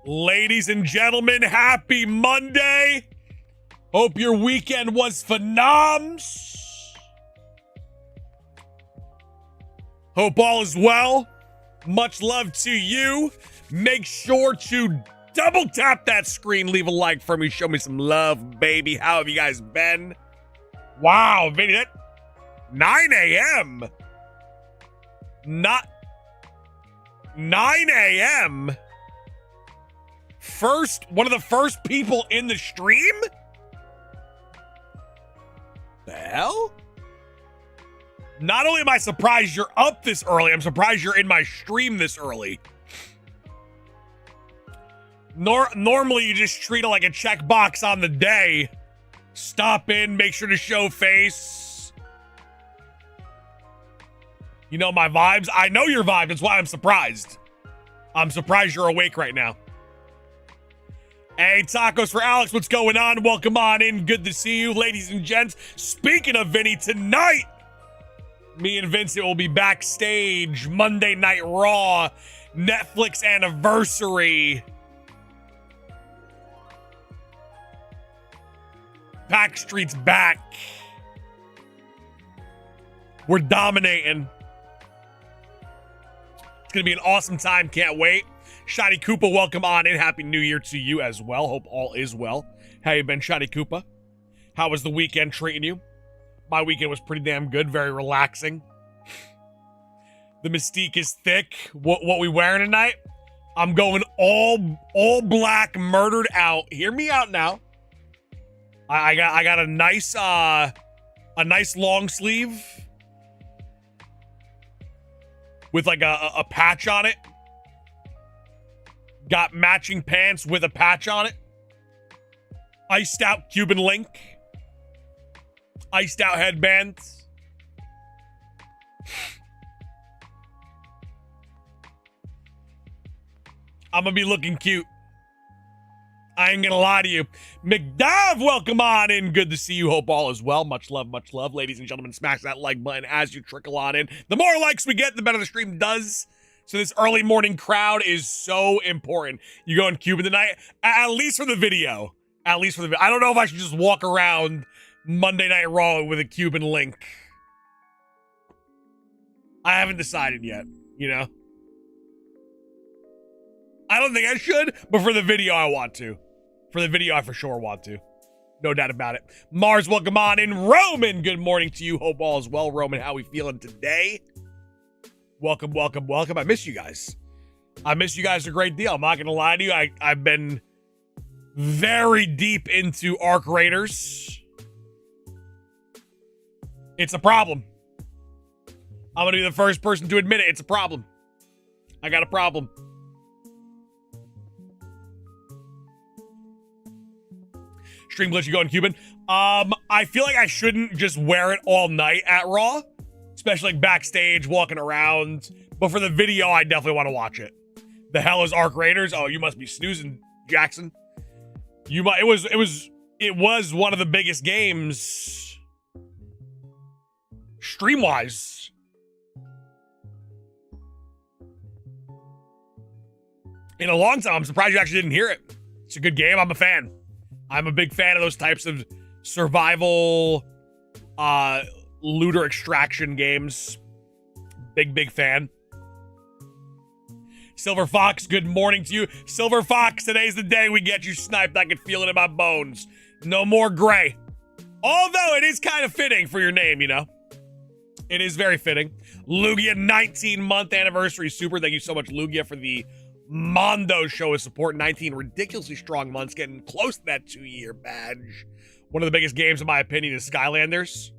Ladies and gentlemen, happy Monday. Hope your weekend was phenoms. Hope all is well. Much love to you. Make sure to double tap that screen. Leave a like for me. Show me some love, baby. How have you guys been? Wow, video 9 a.m. Not 9 a.m. One of the first people in the stream? The hell? Not only am I surprised you're up this early, I'm surprised you're in my stream this early. Normally you just treat it like a checkbox on the day. Stop in, make sure to show face. You know my vibes? I know your vibe, that's why I'm surprised. I'm surprised you're awake right now. Hey, tacos for Alex, what's going on? Welcome on in, good to see you, ladies and gents. Speaking of Vinny, tonight, me and Vincent will be backstage, Monday Night Raw, Netflix anniversary. Backstreet's back. We're dominating. It's gonna be an awesome time, can't wait. Shiny Koopa, welcome on in. Happy New Year to you as well. Hope all is well. How you been, Shiny Koopa? How was the weekend treating you? My weekend was pretty damn good, very relaxing. The mystique is thick. What we wearing tonight? I'm going all black, murdered out. Hear me out now. I got a nice long sleeve with like a patch on it. Got matching pants with a patch on it. Iced out Cuban link. Iced out headbands. I'm gonna be looking cute. I ain't gonna lie to you. McDav, welcome on in. Good to see you. Hope all is well. Much love, much love. Ladies and gentlemen, smash that like button as you trickle on in. The more likes we get, the better the stream does. So this early morning crowd is so important. You going Cuban tonight? At least for the video. At least for the video. I don't know if I should just walk around Monday Night Raw with a Cuban link. I haven't decided yet, you know? I don't think I should, but for the video, I want to. For the video, I for sure want to. No doubt about it. Mars, welcome on in. Roman, good morning to you. Hope all is well. Roman, how we feeling today? Welcome, welcome, welcome. I miss you guys. I miss you guys a great deal. I'm not going to lie to you. I've been very deep into Arc Raiders. It's a problem. I'm going to be the first person to admit it. It's a problem. I got a problem. Stream glitch, you going Cuban? I feel like I shouldn't just wear it all night at Raw. Especially like backstage, walking around. But for the video, I definitely want to watch it. The hell is Arc Raiders? Oh, you must be snoozing, Jackson. You might. It was one of the biggest games, stream-wise. In a long time. I'm surprised you actually didn't hear it. It's a good game. I'm a fan. I'm a big fan of those types of survival, looter extraction games. Big fan. Silver Fox, good morning to you. Silver Fox, today's the day we get you sniped. I can feel it in my bones. No more gray. Although it is kind of fitting for your name, you know. It is very fitting. Lugia, 19-month anniversary. Super. Thank you so much, Lugia, for the Mondo show of support. 19 ridiculously strong months. Getting close to that 2-year badge. One of the biggest games, in my opinion, is Skylanders.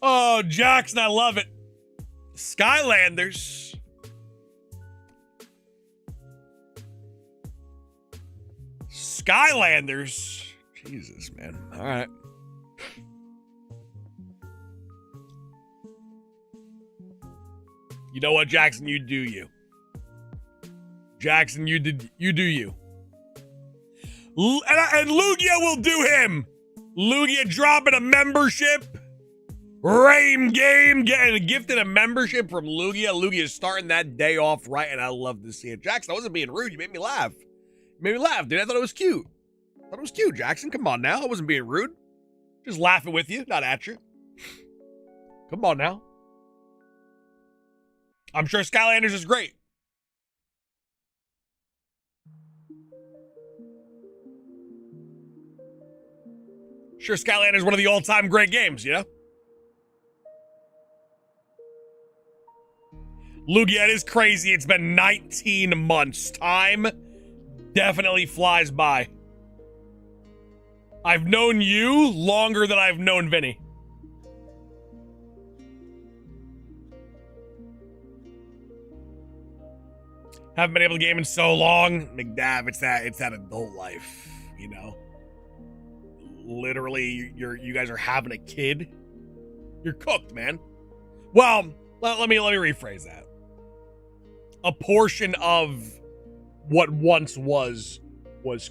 Oh, Jackson, I love it. Skylanders. Skylanders. Jesus, man. All right. You know what, Jackson? You do you. Jackson, you do you. And Lugia will do him. Lugia dropping a membership. Rain Game getting a gift and a membership from Lugia. Lugia is starting that day off right, and I love to see it. Jackson, I wasn't being rude. You made me laugh. You made me laugh, dude. I thought it was cute. I thought it was cute, Jackson. Come on now. I wasn't being rude. Just laughing with you, not at you. Come on now. I'm sure Skylanders is great. Sure, Skylanders is one of the all-time great games, you know? Lugia, it is crazy. It's been 19 months. Time definitely flies by. I've known you longer than I've known Vinny. Haven't been able to game in so long. McDav, it's that adult life, you know? Literally, you guys are having a kid. You're cooked, man. Well, let me rephrase that. A portion of what once was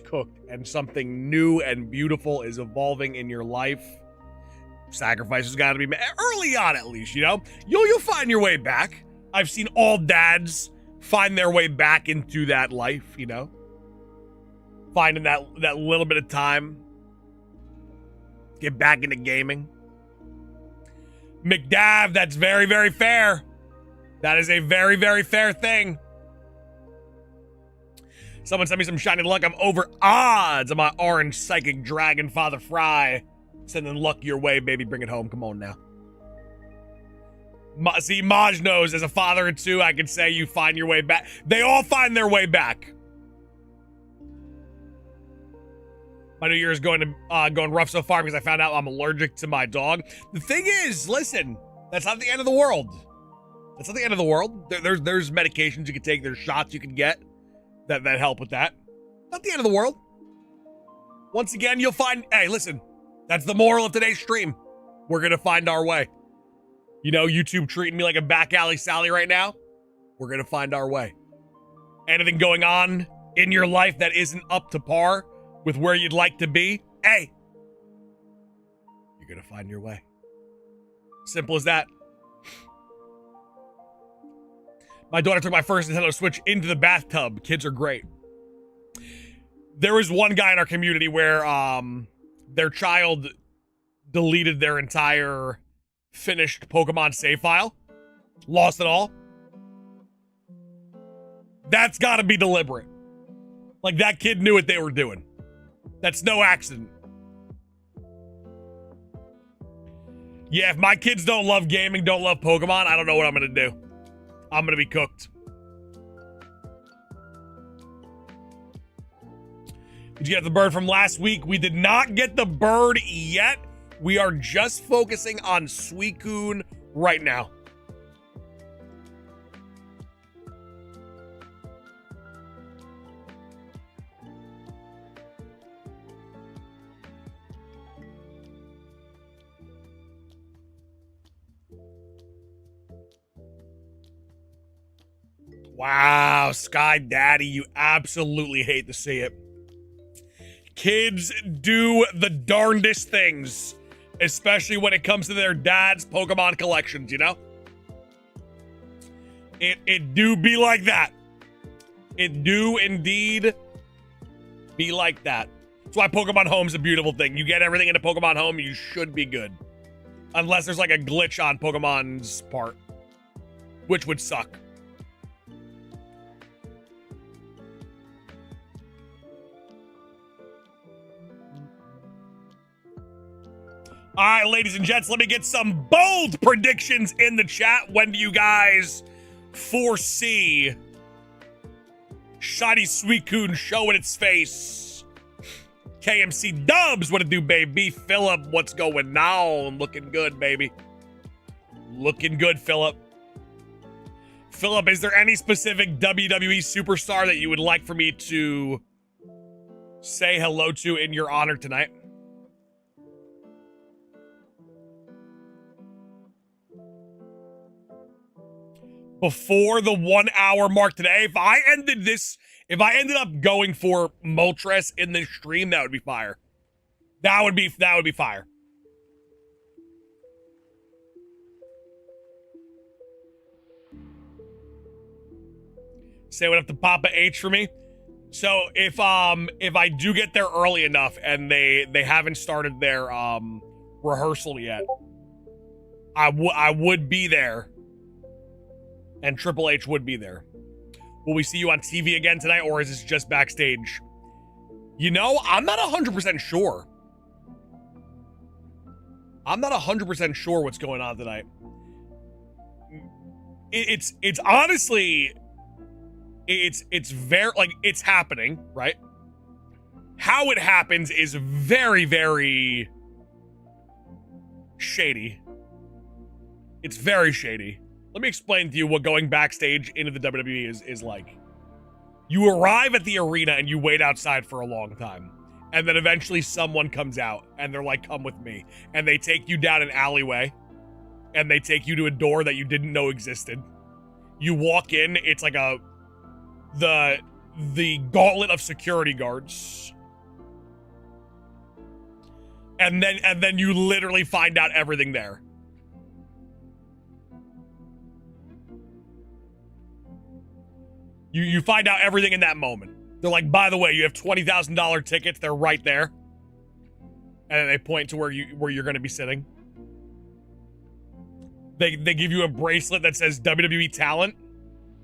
cooked, and something new and beautiful is evolving in your life. Sacrifices got to be made early on, at least, you know. You'll find your way back. I've seen all dads find their way back into that life, you know. Finding that little bit of time. Get back into gaming. McDav, that's very, very fair. That is a very, very fair thing. Someone sent me some shiny luck. I'm over odds on my orange psychic dragon, Father Fry. Sending luck your way, baby. Bring it home. Come on now. See, Maj knows, as a father of two, I can say you find your way back. They all find their way back. My New Year is going rough so far because I found out I'm allergic to my dog. The thing is, listen, that's not the end of the world. That's not the end of the world. There's medications you can take. There's shots you can get that help with that. Not the end of the world. Once again, you'll find, hey, listen, that's the moral of today's stream. We're going to find our way. You know, YouTube treating me like a back alley Sally right now. We're going to find our way. Anything going on in your life that isn't up to par with where you'd like to be, hey, you're going to find your way. Simple as that. My daughter took my first Nintendo Switch into the bathtub. Kids are great. There was one guy in our community where their child deleted their entire finished Pokemon save file. Lost it all. That's got to be deliberate. Like, that kid knew what they were doing. That's no accident. Yeah, if my kids don't love gaming, don't love Pokemon, I don't know what I'm going to do. I'm going to be cooked. Did you get the bird from last week? We did not get the bird yet. We are just focusing on Suicune right now. Wow, Sky Daddy, you absolutely hate to see it. Kids do the darndest things, especially when it comes to their dad's Pokemon collections, you know? It do be like that. It do indeed be like that. That's why Pokemon Home's a beautiful thing. You get everything into Pokemon Home, you should be good. Unless there's like a glitch on Pokemon's part, which would suck. All right, ladies and gents, let me get some bold predictions in the chat. When do you guys foresee Shiny Suicune showing its face? KMC Dubs, what it do, baby? Philip, what's going on? Looking good, baby. Looking good, Philip. Philip, is there any specific WWE superstar that you would like for me to say hello to in your honor tonight? Before the 1 hour mark today, if I ended up going for Moltres in this stream, that would be fire. That would be fire. Say what up to Papa H for me. So if I do get there early enough and they haven't started their rehearsal yet, I would be there, and Triple H would be there. Will we see you on TV again tonight, or is this just backstage? You know, I'm not 100% sure. I'm not 100% sure what's going on tonight. It's honestly, it's very, like, it's happening, right? How it happens is very, very shady. It's very shady. Let me explain to you what going backstage into the WWE is like. You arrive at the arena and you wait outside for a long time. And then eventually someone comes out and they're like, come with me. And they take you down an alleyway. And they take you to a door that you didn't know existed. You walk in, it's like the gauntlet of security guards. And then you literally find out everything there. You find out everything in that moment. They're like, by the way, you have $20,000 tickets. They're right there. And then they point to where you're going to be sitting. They give you a bracelet that says WWE Talent,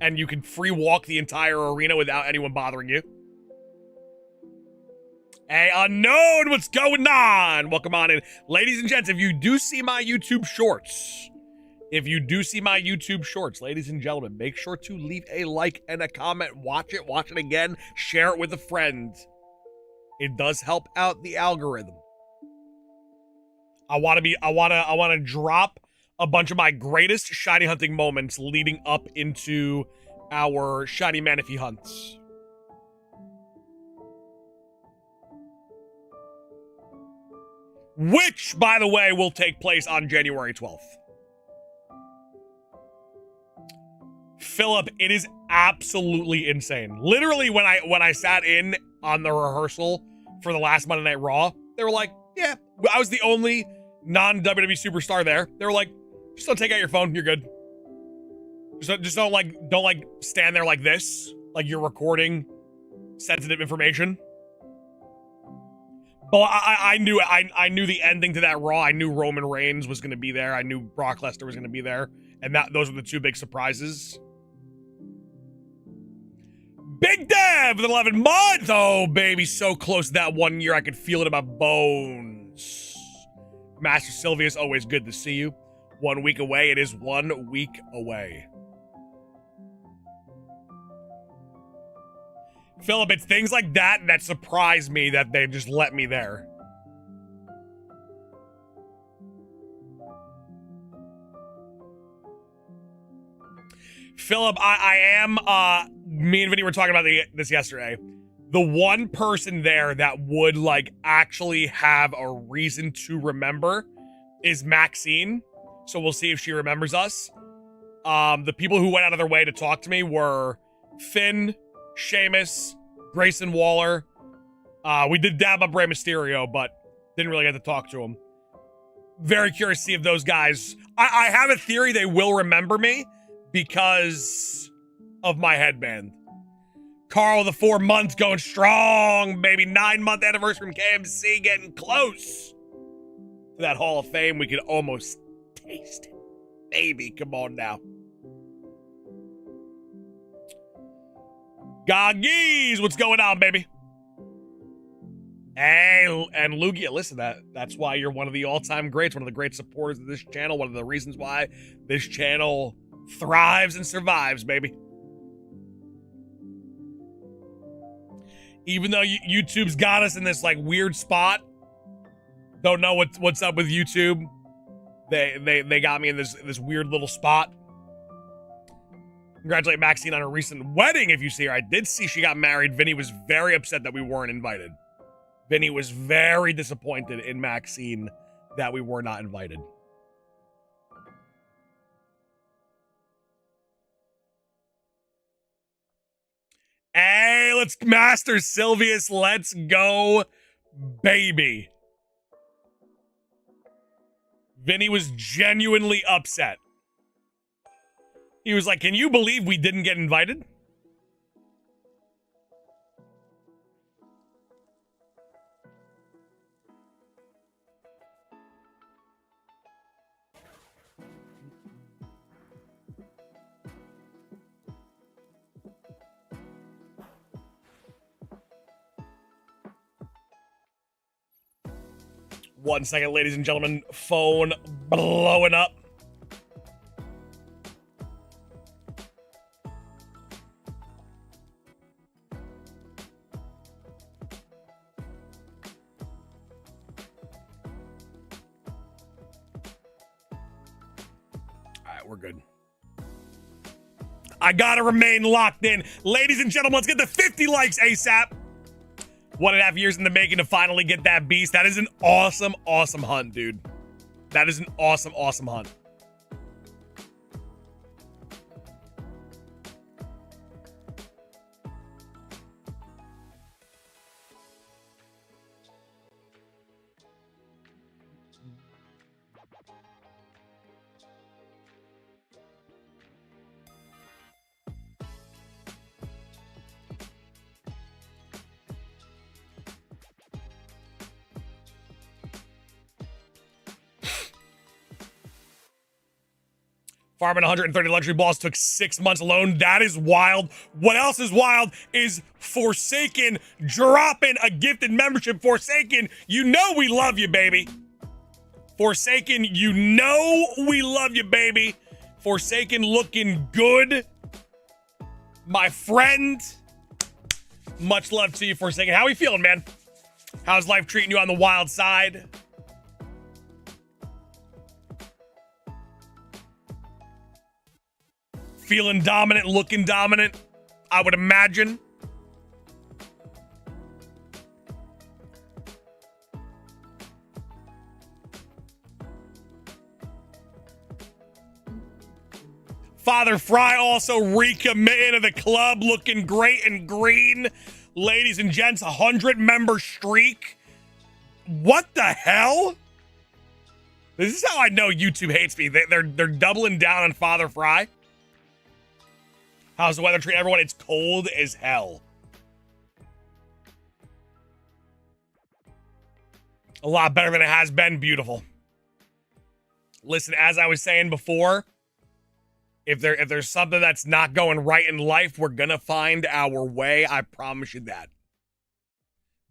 and you can free walk the entire arena without anyone bothering you. Hey, unknown, what's going on? Welcome on in. Ladies and gents, if you do see my YouTube shorts, ladies and gentlemen, make sure to leave a like and a comment. Watch it again, share it with a friend. It does help out the algorithm. I want to drop a bunch of my greatest shiny hunting moments leading up into our Shiny Manaphy hunts. Which, by the way, will take place on January 12th. Philip, it is absolutely insane. Literally, when I sat in on the rehearsal for the last Monday Night Raw, they were like, yeah, I was the only non-WWE superstar there. They were like, just don't take out your phone, you're good. Just don't stand there like this, like you're recording sensitive information. But I knew the ending to that Raw. I knew Roman Reigns was going to be there. I knew Brock Lesnar was going to be there, and those were the two big surprises. Big Dev with 11 months. Oh, baby, so close to that 1 year. I could feel it in my bones. Master Sylvius, always good to see you. 1 week away. It is 1 week away. Philip, it's things like that surprise me that they just let me there. Philip, I am, me and Vinny were talking about this yesterday. The one person there that would, like, actually have a reason to remember is Maxine. So we'll see if she remembers us. The people who went out of their way to talk to me were Finn, Sheamus, Grayson Waller. We did dab up Rey Mysterio, but didn't really get to talk to him. Very curious to see if those guys... I have a theory they will remember me because of my headband. Carl, the 4 months going strong, baby. 9-month anniversary from KMC, getting close to that Hall of Fame. We could almost taste it. Baby, come on now. Goggies, what's going on, baby? Hey, and Lugia, listen, that's why you're one of the all-time greats, one of the great supporters of this channel, one of the reasons why this channel thrives and survives, baby. Even though YouTube's got us in this, like, weird spot, don't know what's up with YouTube. They got me in this weird little spot. Congratulate Maxine on her recent wedding, if you see her. I did see she got married. Vinny was very upset that we weren't invited. Vinny was very disappointed in Maxine that we were not invited. Hey, let's Master Sylvius. Let's go, baby. Vinny was genuinely upset. He was like, can you believe we didn't get invited? 1 second, ladies and gentlemen. Phone blowing up. We're good. I gotta remain locked in. Ladies and gentlemen, let's get the 50 likes ASAP. 1.5 years in the making to finally get that beast. That is an awesome, awesome hunt, dude. That is an awesome, awesome hunt. Farming 130 luxury balls took 6 months alone. That is wild. What else is wild is Forsaken dropping a gifted membership. Forsaken, you know we love you, baby. Forsaken, you know we love you, baby. Forsaken looking good. My friend. Much love to you, Forsaken. How are you feeling, man? How's life treating you on the wild side? Feeling dominant, looking dominant, I would imagine. Father Fry also recommitting to the club, looking great and green. Ladies and gents, 100-member streak. What the hell? This is how I know YouTube hates me. They're doubling down on Father Fry. How's the weather treating everyone? It's cold as hell. A lot better than it has been. Beautiful. Listen, as I was saying before, if there's something that's not going right in life, we're gonna find our way. I promise you that.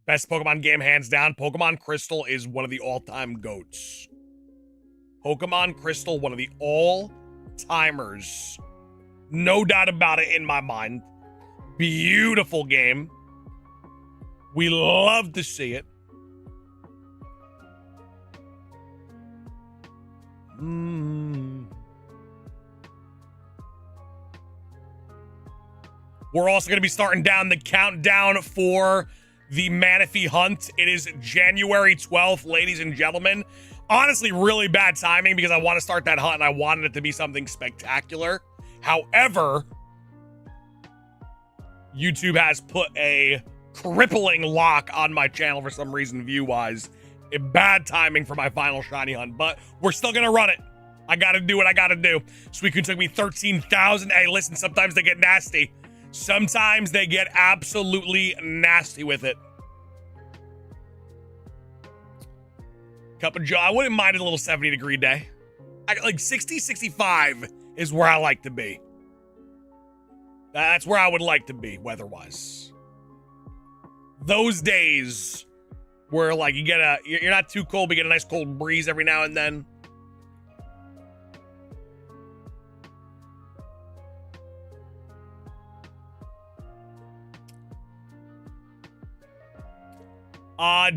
Best Pokemon game, hands down. Pokemon Crystal is one of the all-time GOATs. Pokemon Crystal, one of the all-timers. No doubt about it in my mind. Beautiful game. We love to see it. We're also going to be starting down the countdown for the Manaphy hunt. It is January 12th, ladies and gentlemen. Honestly, really bad timing because I want to start that hunt and I wanted it to be something spectacular. However, YouTube has put a crippling lock on my channel for some reason, view-wise. Bad timing for my final shiny hunt, but we're still gonna run it. I gotta do what I gotta do. Suicune took me 13,000. Hey, listen, sometimes they get nasty. Sometimes they get absolutely nasty with it. Cup of Joe, I wouldn't mind a little 70-degree day. Like 60, 65 is where I like to be. That's where I would like to be, weather-wise. Those days where, like, you're not too cold, but you get a nice cold breeze every now and then.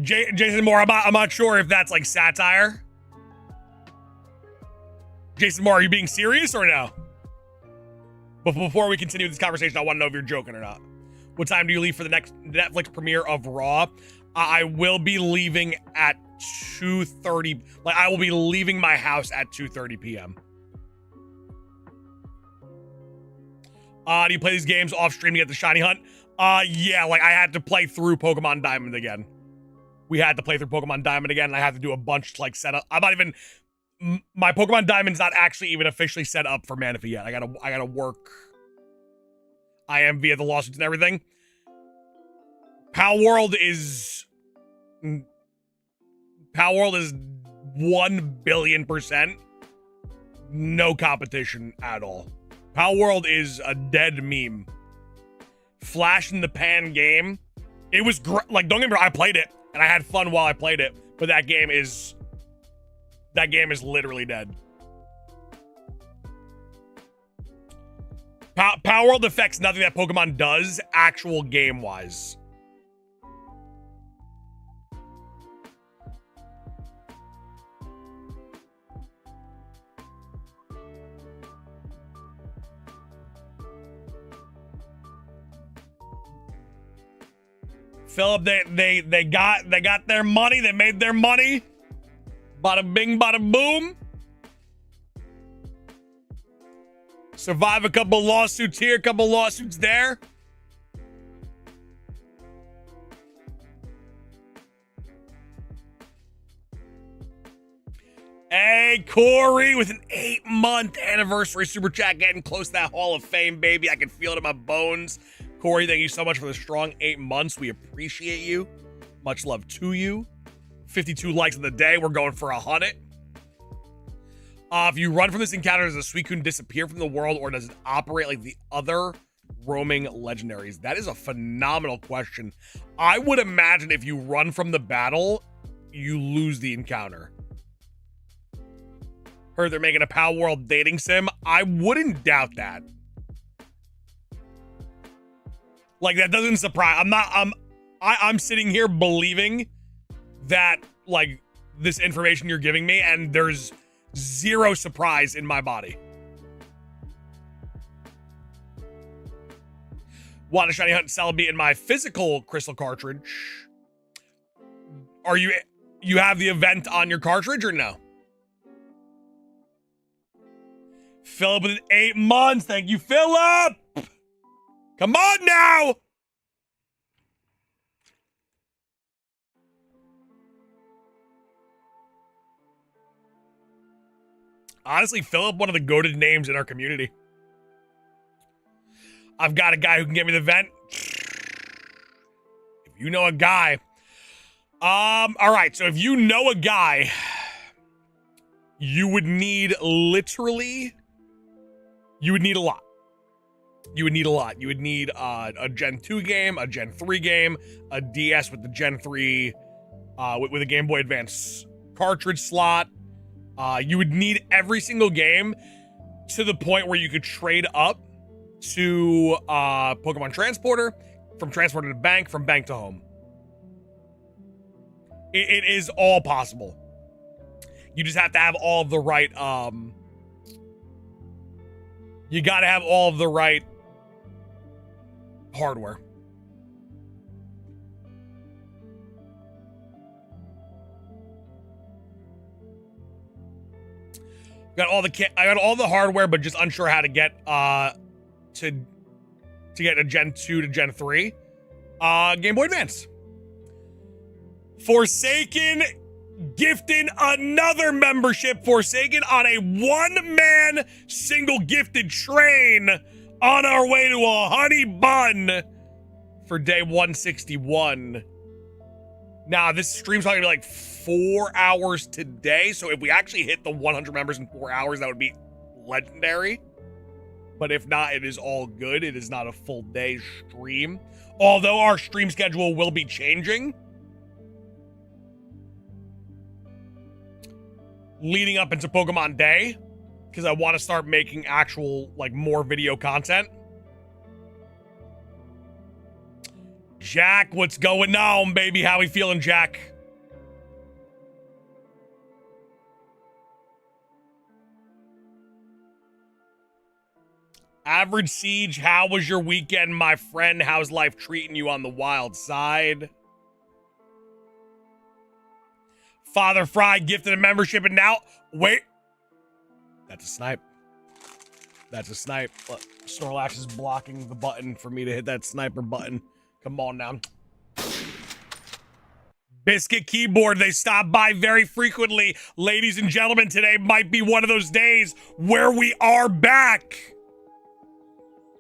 Jason Moore, I'm not sure if that's, like, satire. Jason Moore, are you being serious or no? But before we continue this conversation, I want to know if you're joking or not. What time do you leave for the next Netflix premiere of Raw? I will be leaving at 2:30. Like, I will be leaving my house at 2:30 p.m. Do you play these games off stream to get the shiny hunt? Yeah, like I had to play through Pokemon Diamond again. We had to play through Pokemon Diamond again, and I had to do a bunch like setup. I'm not even. My Pokemon Diamond's not actually even officially set up for Manaphy yet. I gotta work. I am via the lawsuits and everything. Palworld is 1,000,000,000% no competition at all. Palworld is a dead meme. Flash in the pan game. It was great. Like, don't get me wrong, I played it and I had fun while I played it, But that game is literally dead. Palworld affects nothing that Pokemon does, actual game-wise. Philip, they got their money. They made their money. Bada bing, bada boom. Survive a couple lawsuits here, a couple lawsuits there. Hey, Corey, with an 8-month anniversary super chat, getting close to that Hall of Fame, baby. I can feel it in my bones. Corey, thank you so much for the strong 8 months. We appreciate you. Much love to you. 52 likes in the day. We're going for 100. If you run from this encounter, does a Suicune disappear from the world, or does it operate like the other roaming legendaries? That is a phenomenal question. I would imagine if you run from the battle, you lose the encounter. Heard they're making a Palworld dating sim. I wouldn't doubt that. Like, that doesn't surprise. I'm sitting here believing that, like, this information you're giving me, and there's zero surprise in my body. Want a shiny hunt Celebi in my physical crystal cartridge? Are you have the event on your cartridge or no? Philip with 8 months. Thank you, Philip. Come on now. Honestly, Philip, one of the goated names in our community. I've got a guy who can get me the vent. If you know a guy. All right, so if you know a guy, you would need literally, you would need a lot. You would need a lot. You would need a Gen 2 game, a Gen 3 game, a DS with the Gen 3, with a Game Boy Advance cartridge slot. You would need every single game to the point where you could trade up to Pokemon Transporter, from Transporter to Bank, from Bank to Home. It is all possible. You just have to have all of the right, you gotta have all of the right hardware. I got all the hardware, but just unsure how to get to get a Gen 2 to Gen 3. Game Boy Advance. Forsaken gifting another membership. Forsaken on a one-man single gifted train on our way to a honey bun for day 161. Now, this stream's probably like 4 hours today, so if we actually hit the 100 members in 4 hours, that would be legendary. But if not, it is all good. It is not a full day stream. Although our stream schedule will be changing leading up into Pokemon Day, because I want to start making actual, like, more video content. Jack, what's going on, baby? How we feeling, Jack? Average Siege, how was your weekend, my friend? How's life treating you on the wild side? Father Fry gifted a membership, and now, wait. That's a snipe. That's a snipe. Look, Snorlax is blocking the button for me to hit that sniper button. Come on now. Biscuit Keyboard, they stop by very frequently. Ladies and gentlemen, today might be one of those days where we are back.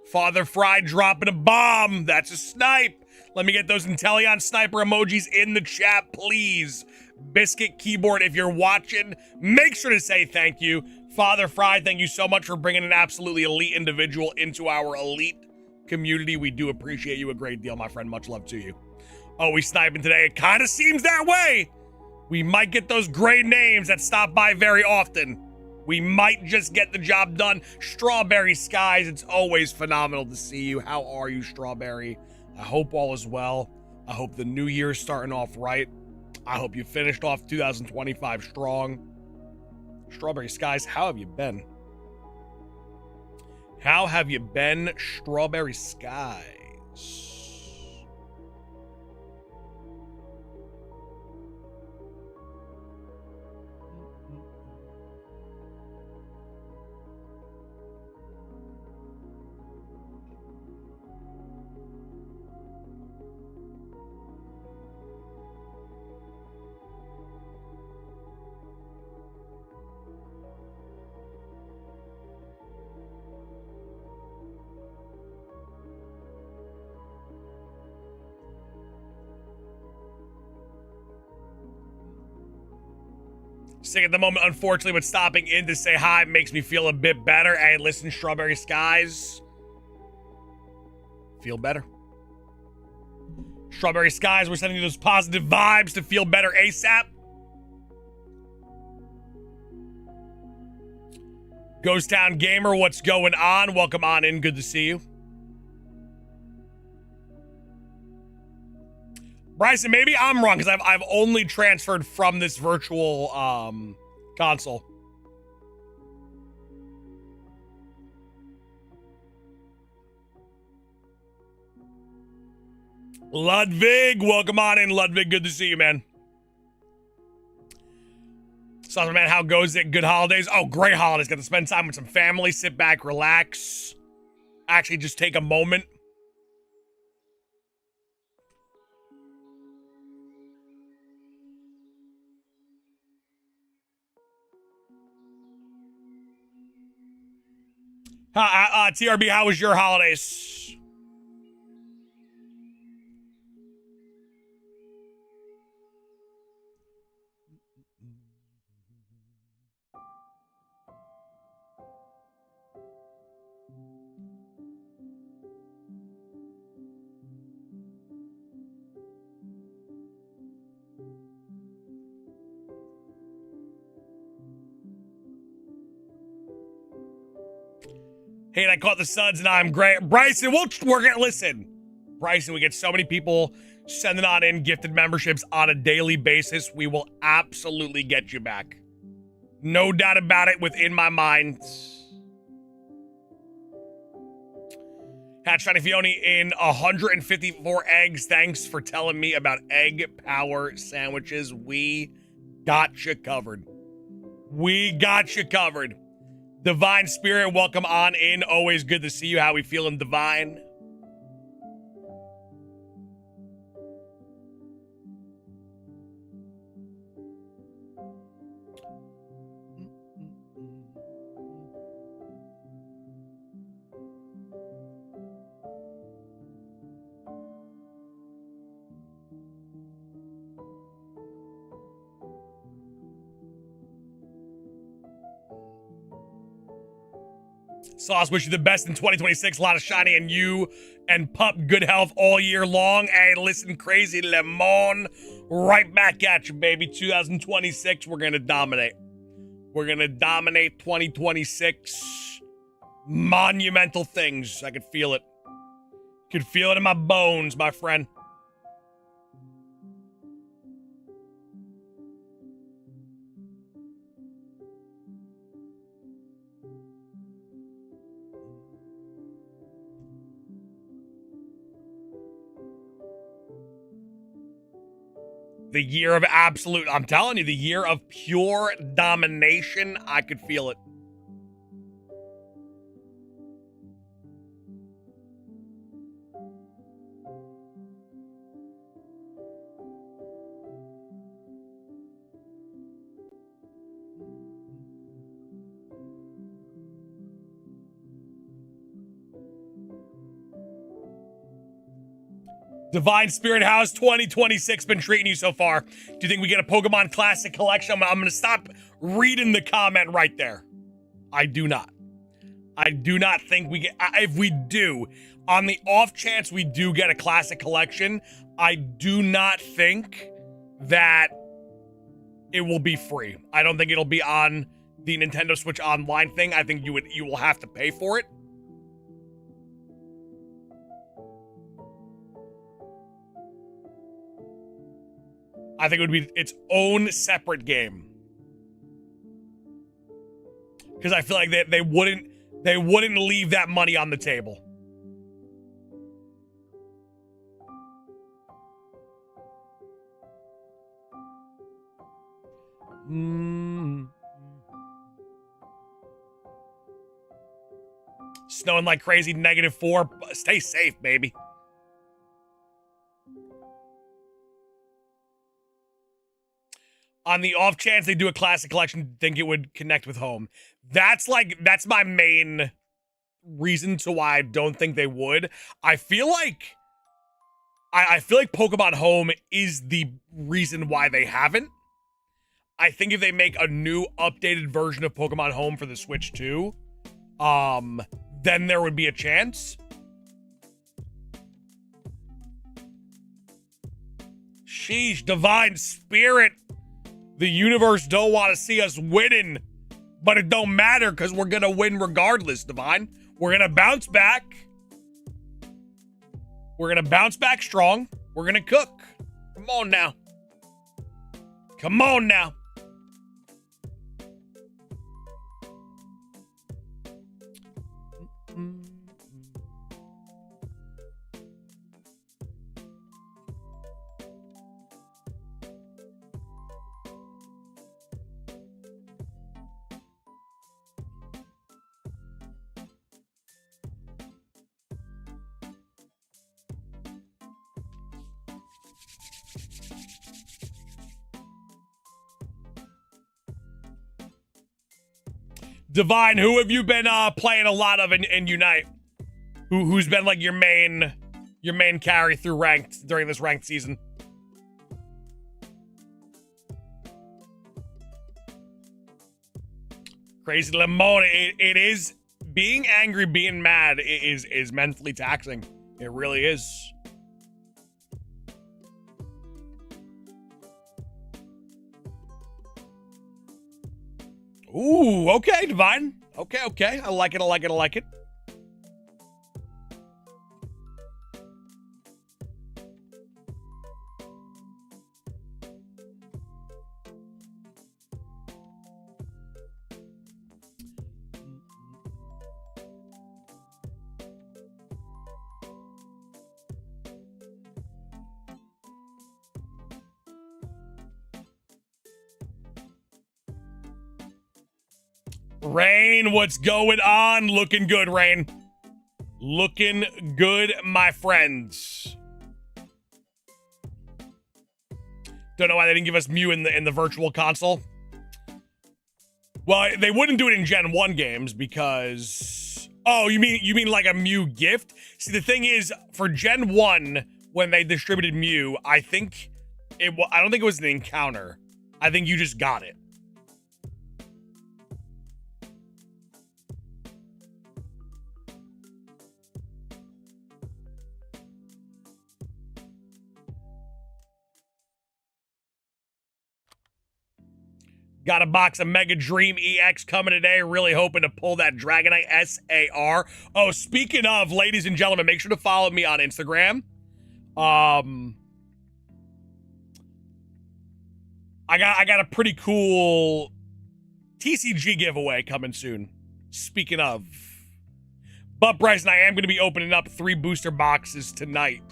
Father Fry dropping a bomb. That's a snipe. Let me get those Inteleon sniper emojis in the chat, please. Biscuit Keyboard, if you're watching, make sure to say thank you. Father Fry, thank you so much for bringing an absolutely elite individual into our elite community. We do appreciate you a great deal, my friend. Much love to you. Oh, we sniping today. It kind of seems that way. We might get those great names that stop by very often. We might just get the job done. Strawberry Skies, it's always phenomenal to see you. How are you, Strawberry? I hope all is well. I hope the new year's starting off right. I hope you finished off 2025 strong. Strawberry Skies, how have you been? How have you been, Strawberry Skies? Sick at the moment, unfortunately, but stopping in to say hi makes me feel a bit better. Hey, listen, Strawberry Skies. Feel better. Strawberry Skies, we're sending you those positive vibes to feel better ASAP. Ghost Town Gamer, what's going on? Welcome on in. Good to see you. Bryson, maybe I'm wrong because I've only transferred from this virtual console. Ludwig, welcome on in, Ludwig. Good to see you, man. Saucer Man, how goes it? Good holidays? Oh, great holidays. Got to spend time with some family, sit back, relax. Actually, just take a moment. TRB, how was your holidays? Hey, I caught the suds and I'm great. Bryson, we're gonna listen. Bryson, we get so many people sending on in gifted memberships on a daily basis. We will absolutely get you back. No doubt about it within my mind. Hat Shiny Fioni in 154 eggs. Thanks for telling me about egg power sandwiches. We got you covered. We got you covered. Divine Spirit, welcome on in. Always good to see you. How we feeling, Divine? Sauce, wish you the best in 2026. A lot of shiny and you and Pup. Good health all year long. Hey, listen, Crazy Lemon. Right back at you, baby. 2026, we're going to dominate. We're going to dominate 2026. Monumental things. I could feel it. Could feel it in my bones, my friend. The year of absolute, I'm telling you, the year of pure domination. I could feel it. Divine Spirit, how's 2026 been treating you so far? Do you think we get a Pokemon Classic collection? I'm going to stop reading the comment right there. I do not. I do not think we get... If we do, on the off chance we do get a Classic collection, I do not think that it will be free. I don't think it'll be on the Nintendo Switch Online thing. I think you will have to pay for it. I think it would be its own separate game. Because I feel like they wouldn't leave that money on the table. Snowing like crazy, -4. Stay safe, baby. On the off chance they do a classic collection, think it would connect with home. That's my main reason to why I don't think they would. I feel like Pokemon Home is the reason why they haven't. I think if they make a new updated version of Pokemon Home for the Switch 2, then there would be a chance. Sheesh, Divine Spirit. The universe don't want to see us winning, but it don't matter because we're going to win regardless, Divine. We're going to bounce back. We're going to bounce back strong. We're going to cook. Come on now. Come on now. Divine, who have you been playing a lot of in Unite? Who's been like your main carry through ranked during this ranked season? Crazy Lemon, it is being angry, being mad is mentally taxing. It really is. Ooh, okay, Divine. Okay. I like it. Rain, what's going on? Looking good, Rain. Looking good, my friends. Don't know why they didn't give us Mew in the virtual console. Well, they wouldn't do it in Gen 1 games because... Oh, you mean like a Mew gift? See, the thing is, for Gen 1, when they distributed Mew, I don't think it was an encounter. I think you just got it. Got a box of Mega Dream EX coming today. Really hoping to pull that Dragonite SAR. Oh, speaking of, ladies and gentlemen, make sure to follow me on Instagram. I got a pretty cool TCG giveaway coming soon. Speaking of. But Bryson, I am going to be opening up 3 booster boxes tonight.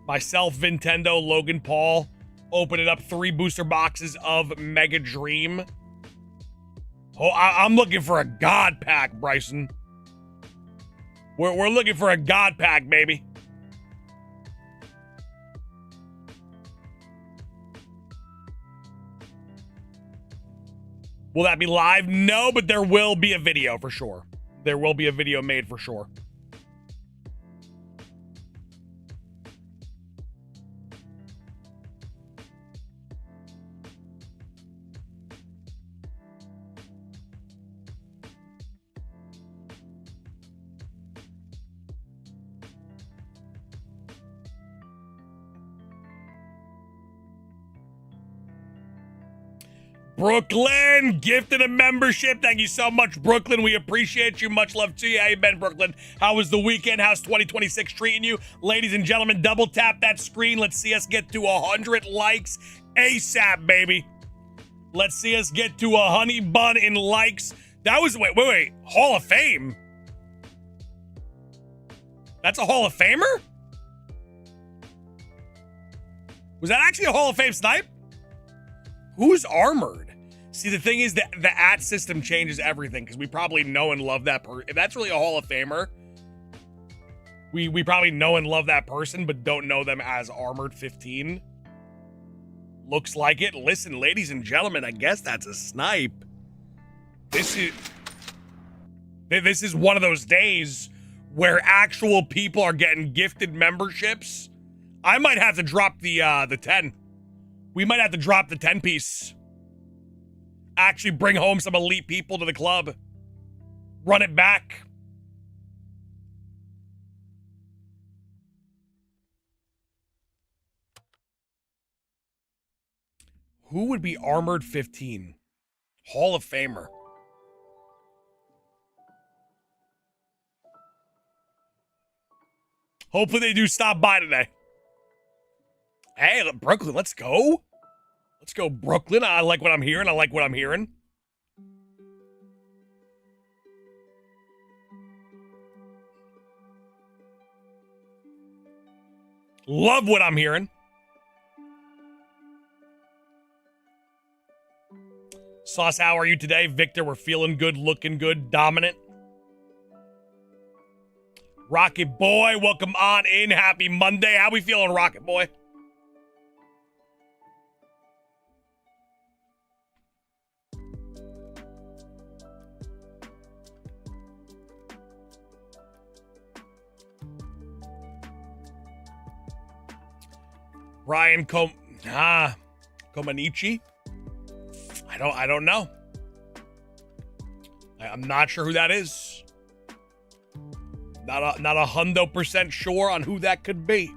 Myself, Nintendo, Logan Paul. Opening up 3 booster boxes of Mega Dream. Oh, I'm looking for a God pack, Bryson. We're looking for a God pack, baby. Will that be live? No, but there will be a video for sure. There will be a video made for sure. Brooklyn, gifted a membership. Thank you so much, Brooklyn. We appreciate you. Much love to you. How you been, Brooklyn? How was the weekend? How's 2026 treating you? Ladies and gentlemen, double tap that screen. Let's see us get to 100 likes ASAP, baby. Let's see us get to a honey bun in likes. That was, wait. Hall of Fame? That's a Hall of Famer? Was that actually a Hall of Fame snipe? Who's armored? See, the thing is that the @ system changes everything because we probably know and love that person. If that's really a Hall of Famer, we probably know and love that person, but don't know them as Armored 15. Looks like it. Listen, ladies and gentlemen, I guess that's a snipe. This is one of those days where actual people are getting gifted memberships. I might have to drop the 10. We might have to drop the 10 piece. Actually bring home some elite people to the club. Run it back. Who would be Armored 15? Hall of Famer. Hopefully they do stop by today. Hey, Brooklyn, let's go. Let's go, Brooklyn. I like what I'm hearing. Love what I'm hearing. Sauce, how are you today? Victor, we're feeling good, looking good, dominant. Rocket Boy, welcome on in. Happy Monday. How we feeling, Rocket Boy? Ryan Komanichi? I don't know. I'm not sure who that is. Not 100% sure on who that could be.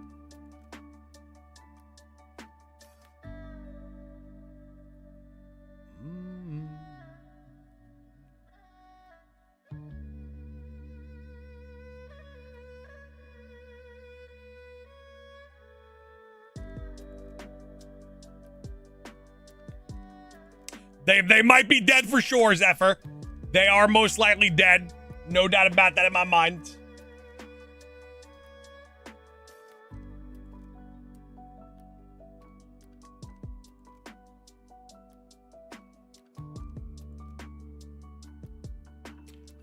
They might be dead for sure, Zephyr. They are most likely dead. No doubt about that in my mind.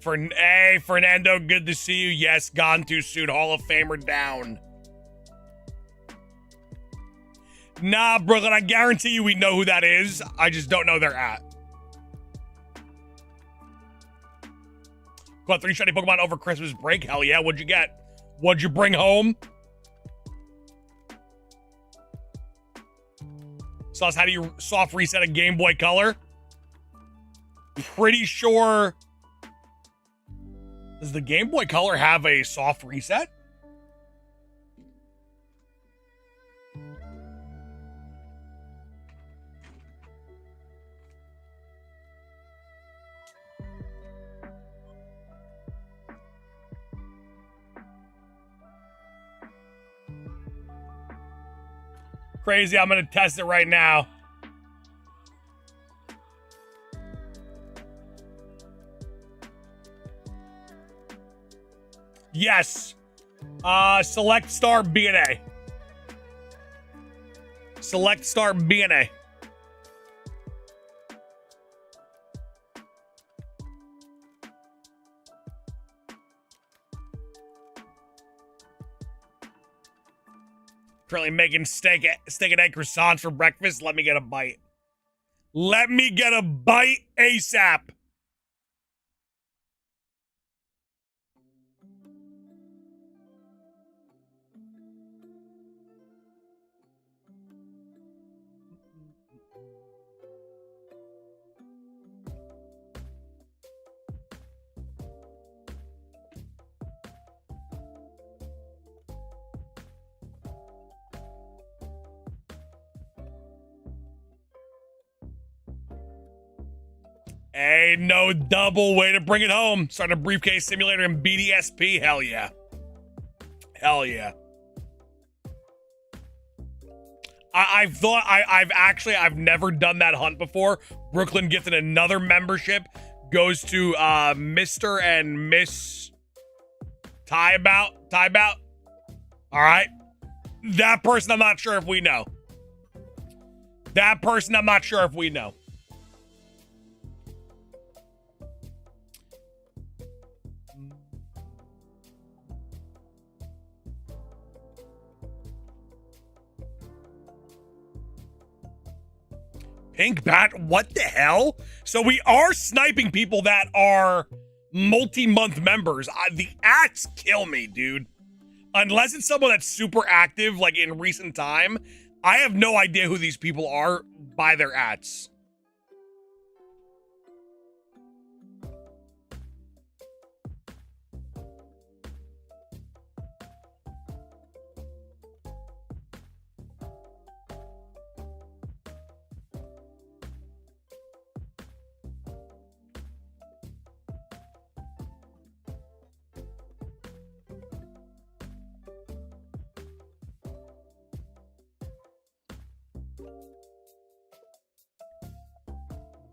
Hey, Fernando, good to see you. Yes, gone too soon. Hall of Famer down. Nah, Brooklyn, I guarantee you we know who that is. I just don't know their @ Got 3 shiny Pokemon over Christmas break. Hell yeah, what'd you get? What'd you bring home? Sauce, how do you soft reset a Game Boy Color? Pretty sure... Does the Game Boy Color have a soft reset? Crazy, I'm gonna test it right now. Yes. Select star B&A. Select star B&A. Currently making steak and egg croissants for breakfast. Let me get a bite. Let me get a bite ASAP. Ain't no double way to bring it home. Start a briefcase simulator in BDSP. Hell yeah. Hell yeah. I've never done that hunt before. Brooklyn gifted another membership. Goes to Mr. and Miss Tie About. All right. That person, I'm not sure if we know. Pink Bat, what the hell? So we are sniping people that are multi-month members. The ads kill me, dude. Unless it's someone that's super active, like in recent time, I have no idea who these people are by their ads.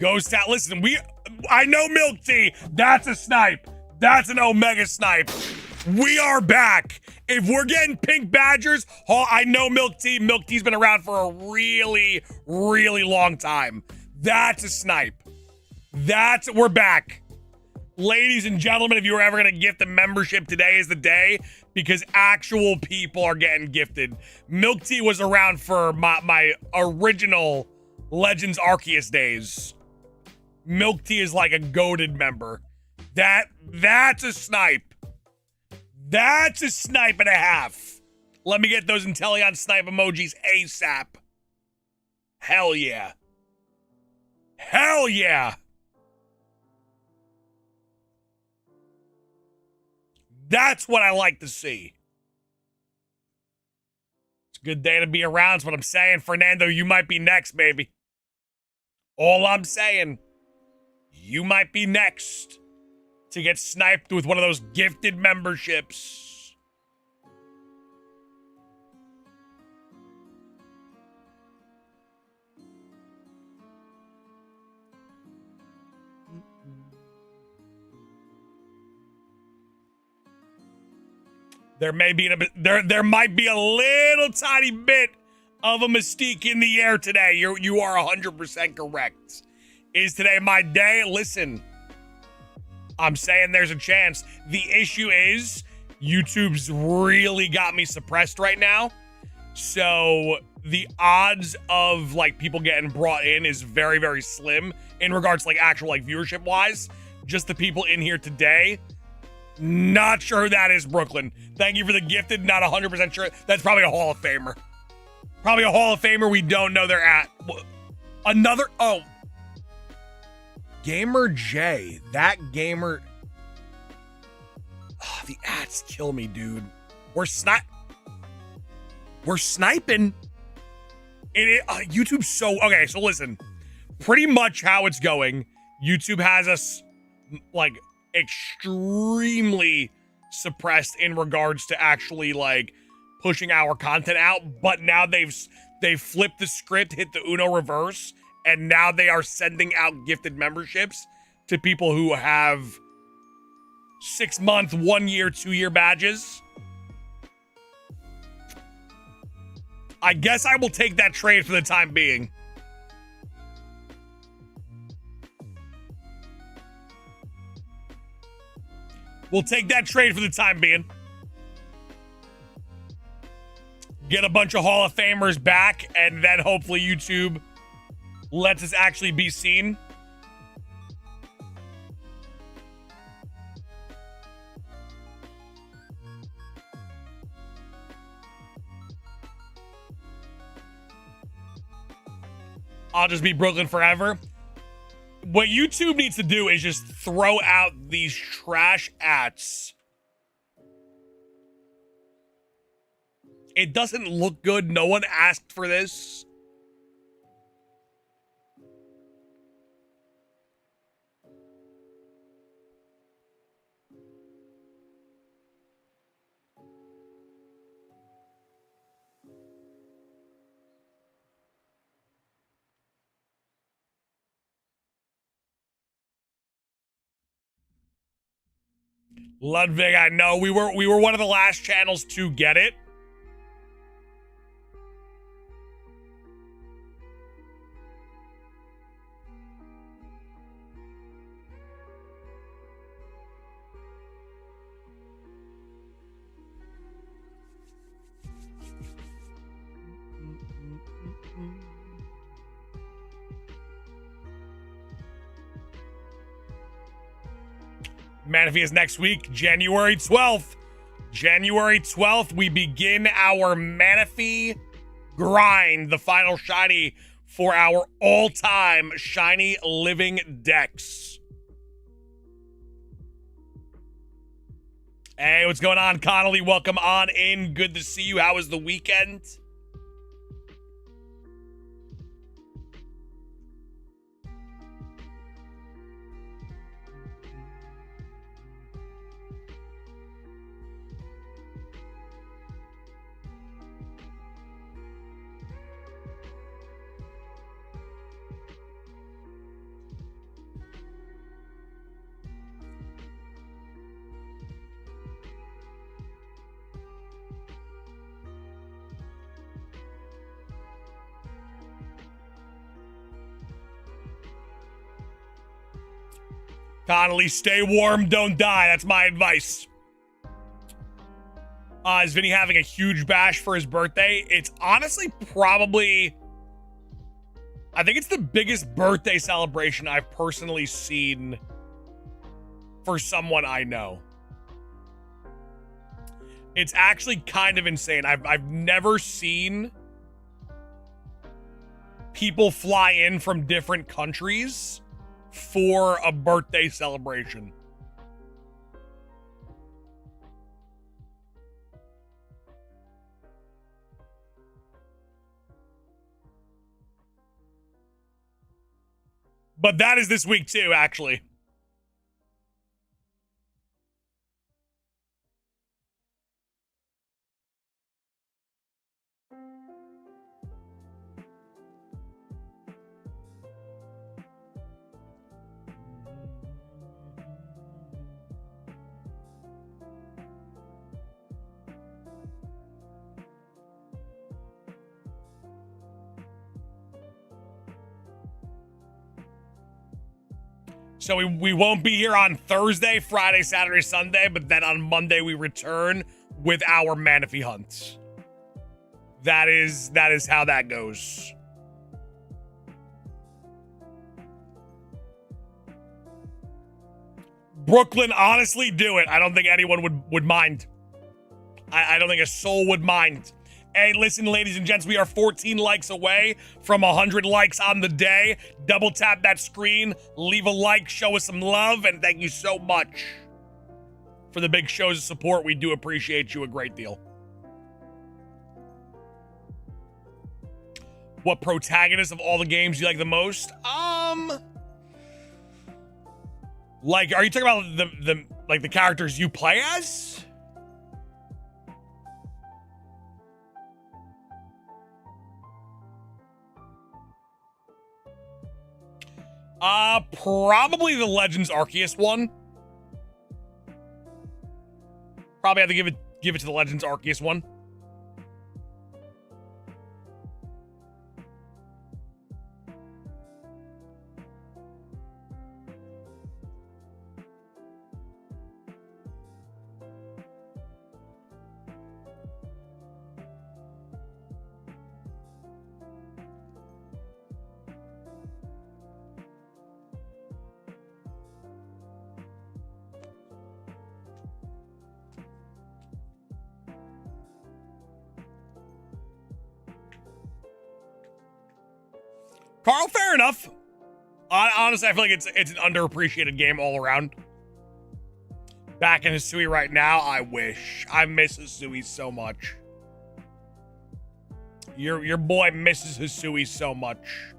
Ghost out. Listen, I know Milk Tea. That's a snipe. That's an Omega snipe. We are back. If we're getting pink badgers, I know Milk Tea. Milk Tea's been around for a really, really long time. That's a snipe. We're back. Ladies and gentlemen, if you were ever going to gift a membership, today is the day because actual people are getting gifted. Milk Tea was around for my original Legends Arceus days. Milk Tea is like a goated member. That's a snipe. That's a snipe and a half. Let me get those Inteleon snipe emojis ASAP. Hell yeah. Hell yeah. That's what I like to see. It's a good day to be around, is what I'm saying. Fernando, you might be next, baby. All I'm saying, you might be next to get sniped with one of those gifted memberships. There might be a little tiny bit of a mystique in the air today. You are 100% correct. Is today my day? Listen, I'm saying there's a chance. The issue is YouTube's really got me suppressed right now. So the odds of like people getting brought in is very, very slim in regards to like actual like viewership wise. Just the people in here today. Not sure who that is, Brooklyn. Thank you for the gifted. Not 100% sure. That's probably a Hall of Famer. Probably a Hall of Famer we don't know they're at. Another, oh. Gamer J. That gamer. Oh, the ads kill me, dude. We're sniping. YouTube's so, okay, so listen. Pretty much how it's going, YouTube has us, like, extremely suppressed in regards to actually like pushing our content out, but now they've flipped the script, hit the Uno reverse, and now they are sending out gifted memberships to people who have 6-month, 1-year, 2-year badges. I guess I will take that trade for the time being. We'll take that trade for the time being. Get a bunch of Hall of Famers back, and then hopefully YouTube lets us actually be seen. I'll just be Brooklyn forever. What YouTube needs to do is just throw out these trash ads. It doesn't look good. No one asked for this. Ludwig, I know we were one of the last channels to get it. Manaphy is next week, January 12th. January 12th, we begin our Manaphy grind, the final shiny for our all-time Shiny Living Dex. Hey, what's going on, Connolly? Welcome on in. Good to see you. How was the weekend? Connolly, stay warm, don't die. That's my advice. Is Vinny having a huge bash for his birthday? It's honestly probably... I think it's the biggest birthday celebration I've personally seen for someone I know. It's actually kind of insane. I've never seen people fly in from different countries for a birthday celebration. But that is this week too, actually. So we won't be here on Thursday, Friday, Saturday, Sunday, but then on Monday we return with our Manaphy hunts. That is how that goes. Brooklyn, honestly, do it. I don't think anyone would mind. I don't think a soul would mind. Hey, listen, ladies and gents, we are 14 likes away from 100 likes on the day. Double tap that screen, leave a like, show us some love, and thank you so much for the big shows of support. We do appreciate you a great deal. What protagonist of all the games you like the most? Like, are you talking about the characters you play as? Probably the Legends Arceus one. Probably have to give it to the Legends Arceus one. Carl, fair enough. Honestly, I feel like it's an underappreciated game all around. Back in Hisui right now, I wish. I miss Hisui so much. Your boy misses Hisui so much.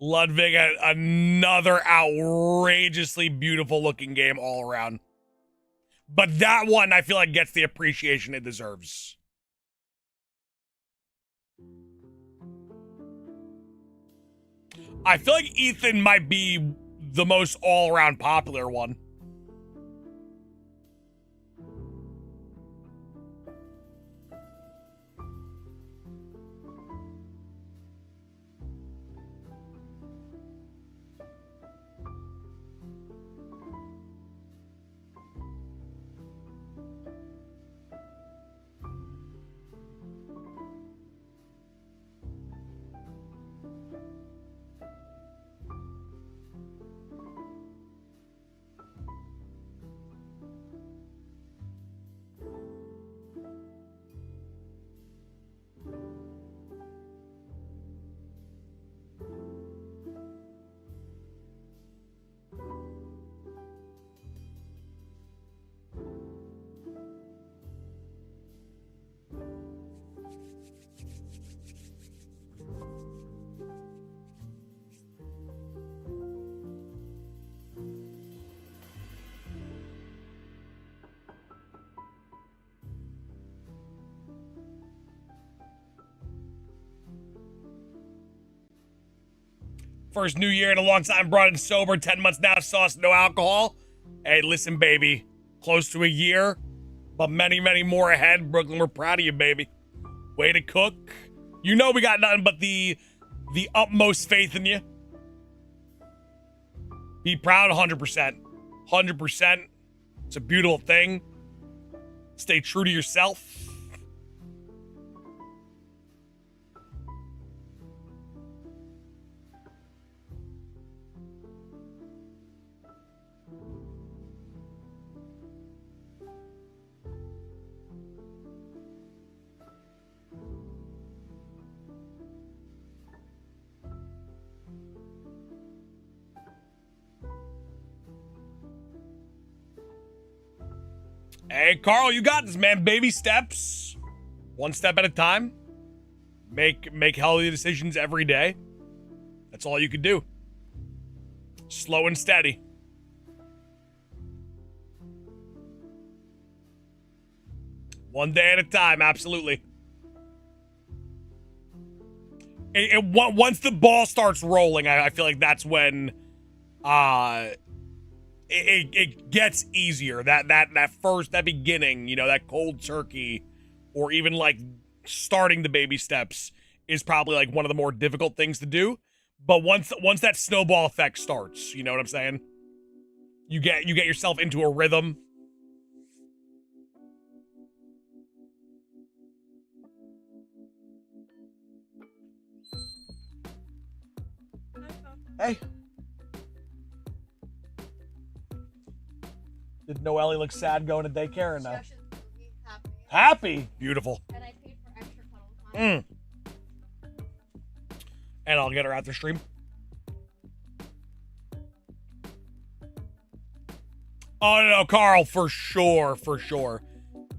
Ludwig, another outrageously beautiful looking game all around. But that one, I feel like, gets the appreciation it deserves. I feel like Ethan might be the most all-around popular one. First new year in a long time, brought in sober, 10 months now, sauce, no alcohol. Hey, listen, baby, close to a year, but many, many more ahead. Brooklyn, we're proud of you, baby. Way to cook. You know we got nothing but the utmost faith in you. Be proud 100%. 100%. It's a beautiful thing. Stay true to yourself. Hey, Carl, you got this, man. Baby steps. One step at a time. Make healthy decisions every day. That's all you can do. Slow and steady. One day at a time, absolutely. Once the ball starts rolling, I feel like that's when it gets easier. That beginning, you know, that cold turkey, or even like starting the baby steps is probably like one of the more difficult things to do. But once that snowball effect starts, you know what I'm saying? You get yourself into a rhythm. Hey. Did Noelle look sad going to daycare or no? Happy? Beautiful. And I paid for extra cuddle time. And I'll get her after stream. Oh no, Carl, for sure.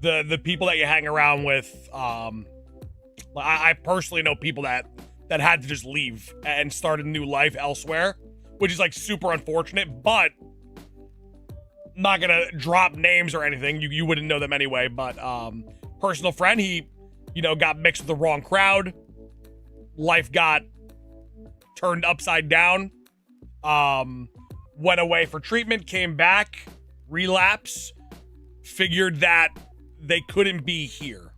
The people that you hang around with, I personally know people that had to just leave and start a new life elsewhere, which is like super unfortunate, but I'm not gonna drop names or anything. You wouldn't know them anyway, but personal friend, he, you know, got mixed with the wrong crowd. Life got turned upside down. Went away for treatment, came back, relapse, figured that they couldn't be here.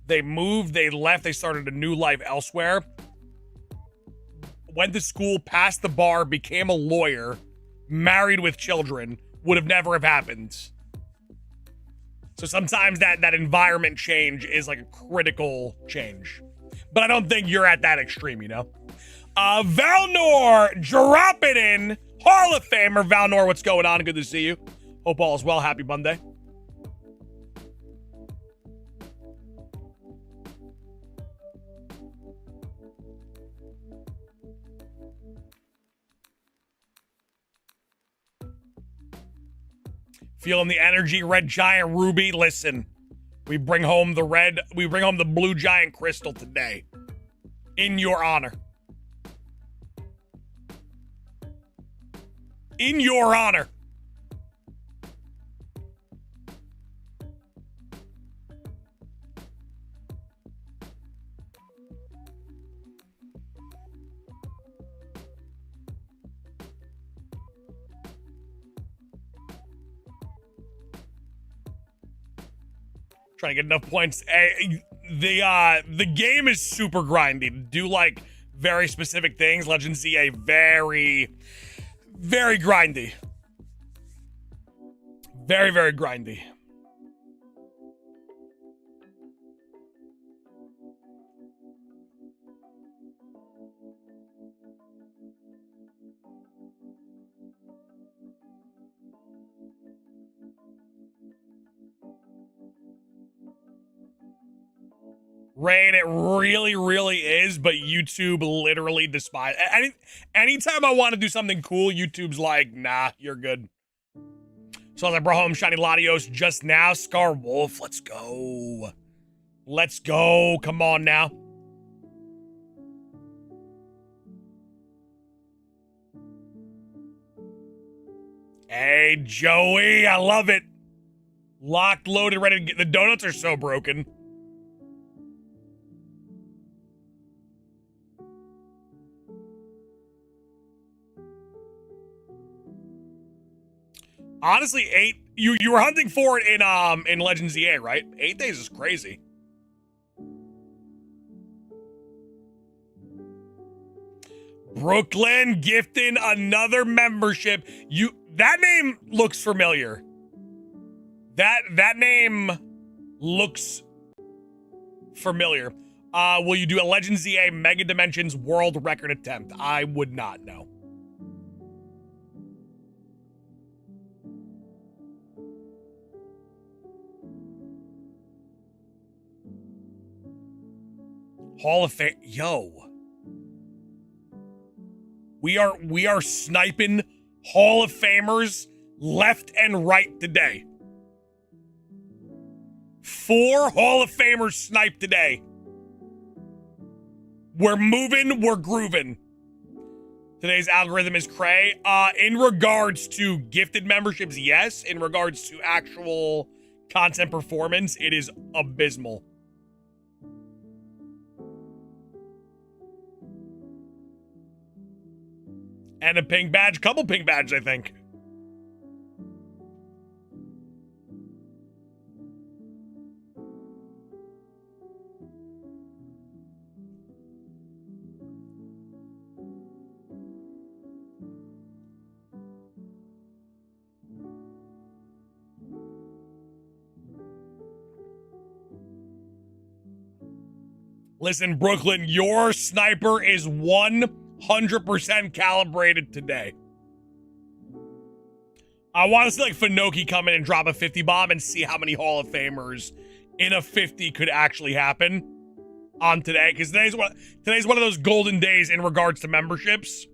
They moved, they left, they started a new life elsewhere. Went to school, passed the bar, became a lawyer, married with children. Would have never have happened. So sometimes that environment change is like a critical change. But I don't think you're at that extreme, you know? Valnor, drop it in. Hall of Famer. Valnor, what's going on? Good to see you. Hope all is well. Happy Monday. Feeling the energy, Red Giant Ruby. Listen, we bring home the Blue Giant Crystal today. In your honor. In your honor. Trying to get enough points. The game is super grindy. To do like very specific things, Legend ZA very, very grindy. Very, very grindy. Rain, it really, really is, but YouTube literally despise. Anytime I want to do something cool, YouTube's like, nah, you're good. So I was like, bro, home Shiny Latios just now. Scar Wolf, let's go. Let's go. Come on now. Hey, Joey, I love it. Locked, loaded, ready to get. The donuts are so broken. Honestly, you were hunting for it in Legends EA, right? 8 days is crazy. Brooklyn gifting another membership. That name looks familiar. That name looks familiar. Will you do a Legends EA Mega Dimensions world record attempt? I would not know. Hall of Fame, yo. We are sniping Hall of Famers left and right today. 4 Hall of Famers sniped today. We're moving, we're grooving. Today's algorithm is cray. In regards to gifted memberships, yes. In regards to actual content performance, it is abysmal. And a pink badge, couple pink badges, I think. Listen, Brooklyn, your sniper is 100% calibrated today. I want to see like Finoki come in and drop a 50 bomb and see how many Hall of Famers in a 50 could actually happen on today. Because today's one of those golden days in regards to memberships.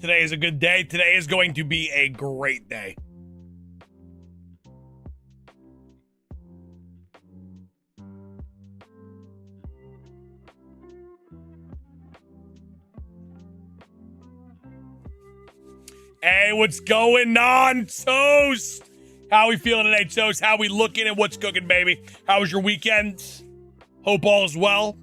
Today is a good day. Today is going to be a great day. Hey, what's going on, Toast? How we feeling today, Toast? How we looking and what's cooking, baby? How was your weekend? Hope all is well.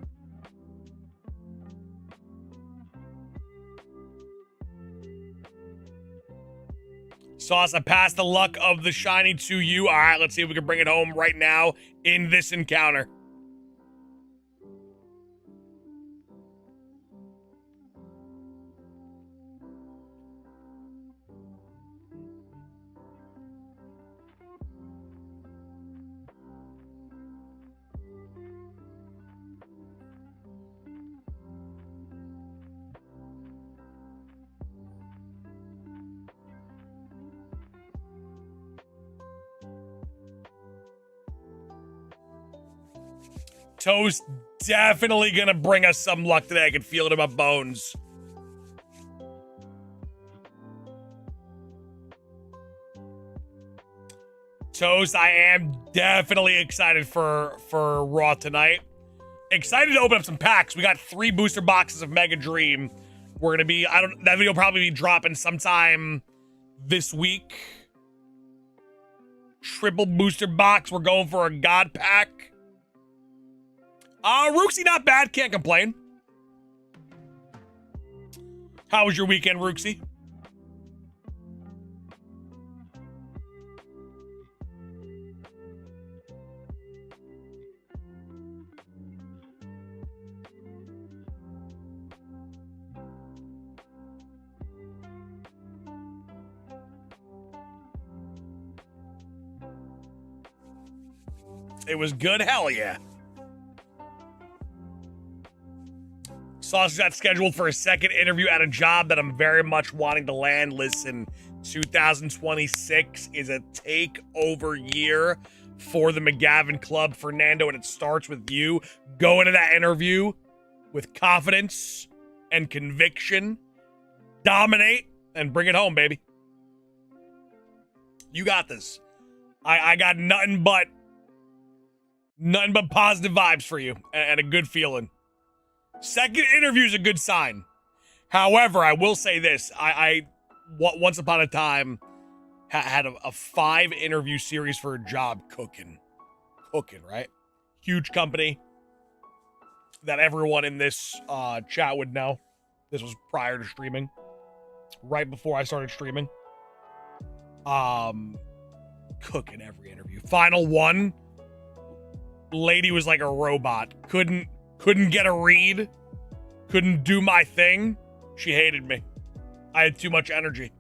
Sauce, I passed the luck of the shiny to you. All right, let's see if we can bring it home right now in this encounter. Toast definitely gonna bring us some luck today. I can feel it in my bones. Toast, I am definitely excited for Raw tonight. Excited to open up some packs. We got 3 booster boxes of Mega Dream. We're gonna be, that video will probably be dropping sometime this week. Triple booster box. We're going for a God pack. Rooksy, not bad. Can't complain. How was your weekend, Rooksy? It was good, hell yeah. Sauce got scheduled for a second interview at a job that I'm very much wanting to land. Listen, 2026 is a takeover year for the McGavin Club, Fernando, and it starts with you. Go into that interview with confidence and conviction. Dominate and bring it home, baby. You got this. I got nothing but positive vibes for you and a good feeling. Second interview is a good sign. However, I will say this. I once upon a time had a 5-interview series for a job cooking, right? Huge company that everyone in this chat would know. This was prior to streaming, right before I started streaming. Cooking every interview. Final one, lady was like a robot. Couldn't get a read. Couldn't do my thing. She hated me. I had too much energy.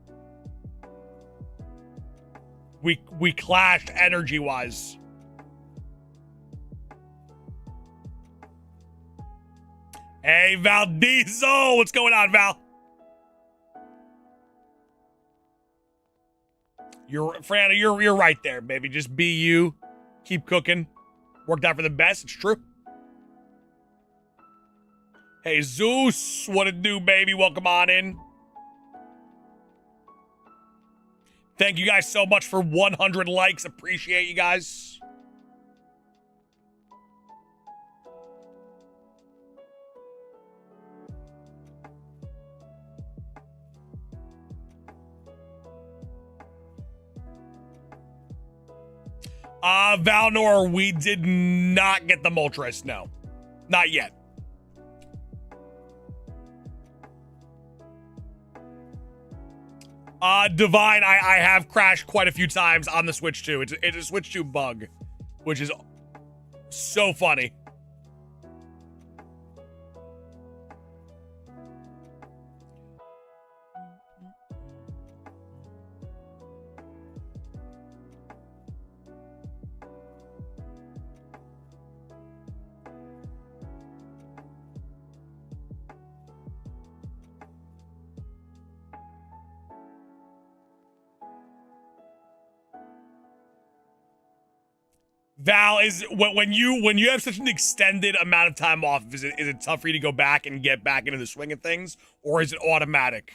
We clashed energy-wise. Hey, Valdizo! What's going on, Val? Franna, you're right there, baby. Just be you. Keep cooking. Worked out for the best. It's true. Hey, Zeus. What it do, baby? Welcome on in. Thank you guys so much for 100 likes. Appreciate you guys. Valnor, we did not get the Moltres, no. Not yet. Divine, I have crashed quite a few times on the Switch 2. It's a Switch 2 bug, which is so funny. Val, is when you have such an extended amount of time off, is it tough for you to go back and get back into the swing of things, or is it automatic?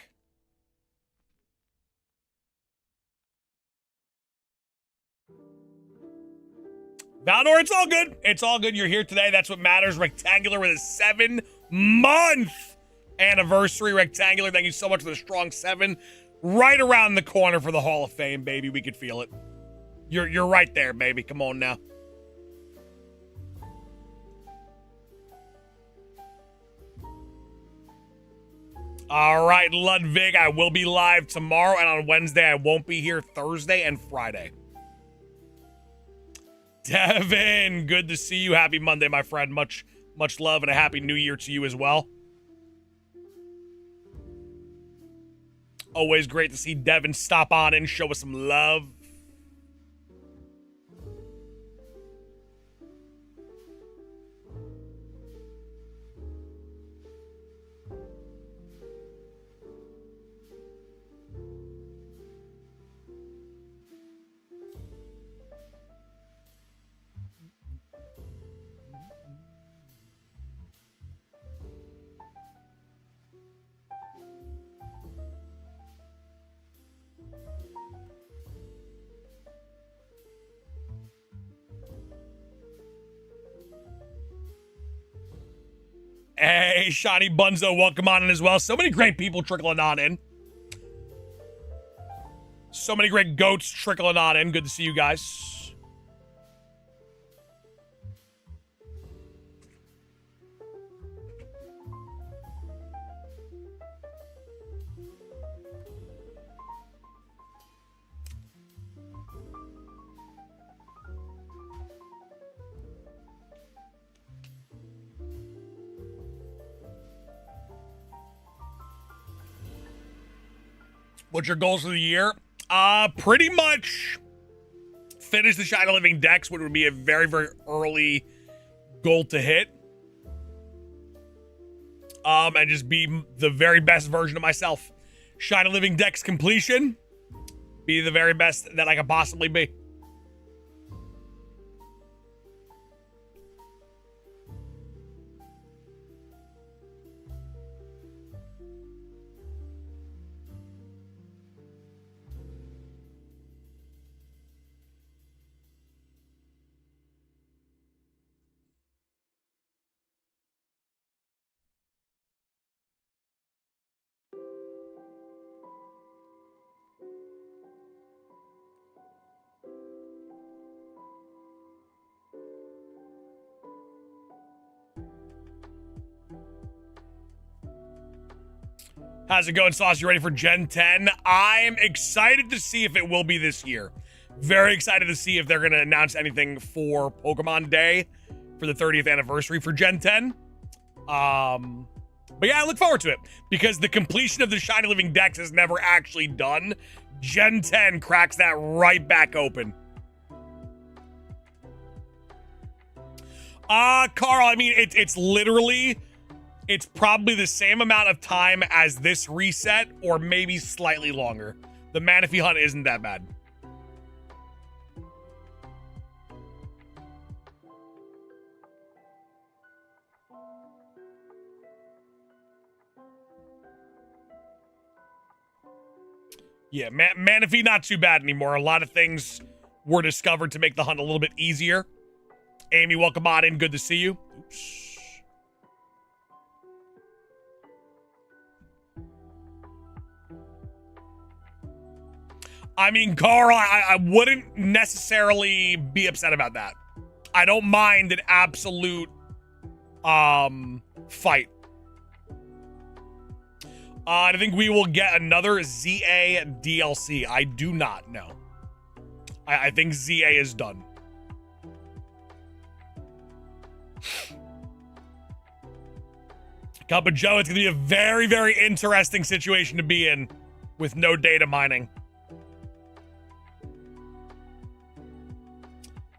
Valnor, it's all good. It's all good. You're here today. That's what matters. Rectangular with a 7-month anniversary. Rectangular, thank you so much for the strong 7. Right around the corner for the Hall of Fame, baby. We could feel it. You're right there, baby. Come on now. All right, Ludwig, I will be live tomorrow, and on Wednesday, I won't be here Thursday and Friday. Devin, good to see you. Happy Monday, my friend. Much love and a happy new year to you as well. Always great to see Devin stop on and show us some love. Hey, Shiny Bunzo, welcome on in as well. So many great people trickling on in. So many great goats trickling on in. Good to see you guys. What's your goals for the year? Pretty much finish the Shiny Living Dex, which would be a very, very early goal to hit. And just be the very best version of myself. Shiny Living Dex completion. Be the very best that I could possibly be. How's it going, Sauce? You ready for Gen 10? I'm excited to see if it will be this year. Very excited to see if they're going to announce anything for Pokemon Day for the 30th anniversary for Gen 10. But yeah, I look forward to it because the completion of the Shiny Living Dex is never actually done. Gen 10 cracks that right back open. Carl, I mean, it's literally... It's probably the same amount of time as this reset, or maybe slightly longer. The Manaphy hunt isn't that bad. Yeah, Manaphy not too bad anymore. A lot of things were discovered to make the hunt a little bit easier. Amy, welcome on in. Good to see you. Oops. I mean, Carl, I wouldn't necessarily be upset about that. I don't mind an absolute fight. I think we will get another ZA DLC. I do not know. I think ZA is done. Cup of Joe, it's going to be a very, very interesting situation to be in with no data mining.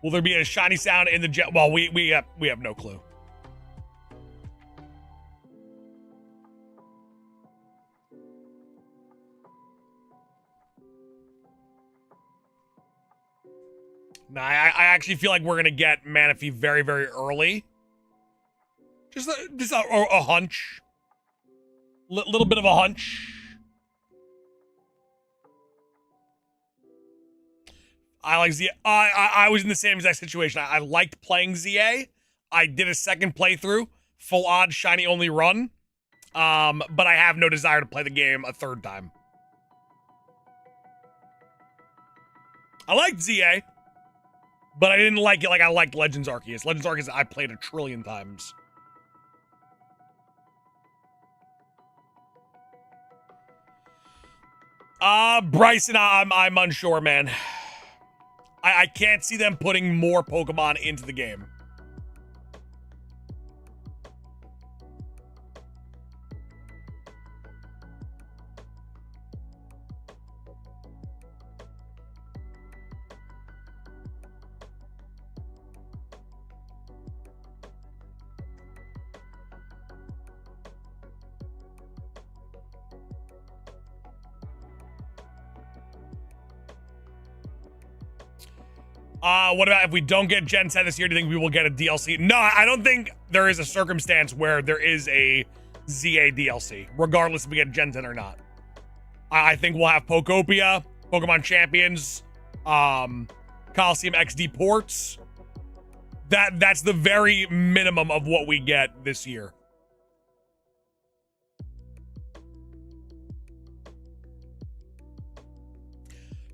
Will there be a shiny sound in the jet? Well, we have no clue. Nah, I actually feel like we're gonna get Manaphy very, very early. Just a hunch. Little bit of a hunch. I like ZA. I was in the same exact situation. I liked playing ZA. I did a second playthrough, full odd shiny only run. But I have no desire to play the game a third time. I liked ZA, but I didn't like it like I liked Legends Arceus. Legends Arceus I played 1 trillion times. Bryson, I'm unsure, man. I can't see them putting more Pokemon into the game. What about if we don't get Gen 10 this year? Do you think we will get a DLC? No, I don't think there is a circumstance where there is a ZA DLC, regardless if we get Gen 10 or not. I think we'll have Pokopia, Pokemon Champions, Coliseum XD ports. That's the very minimum of what we get this year.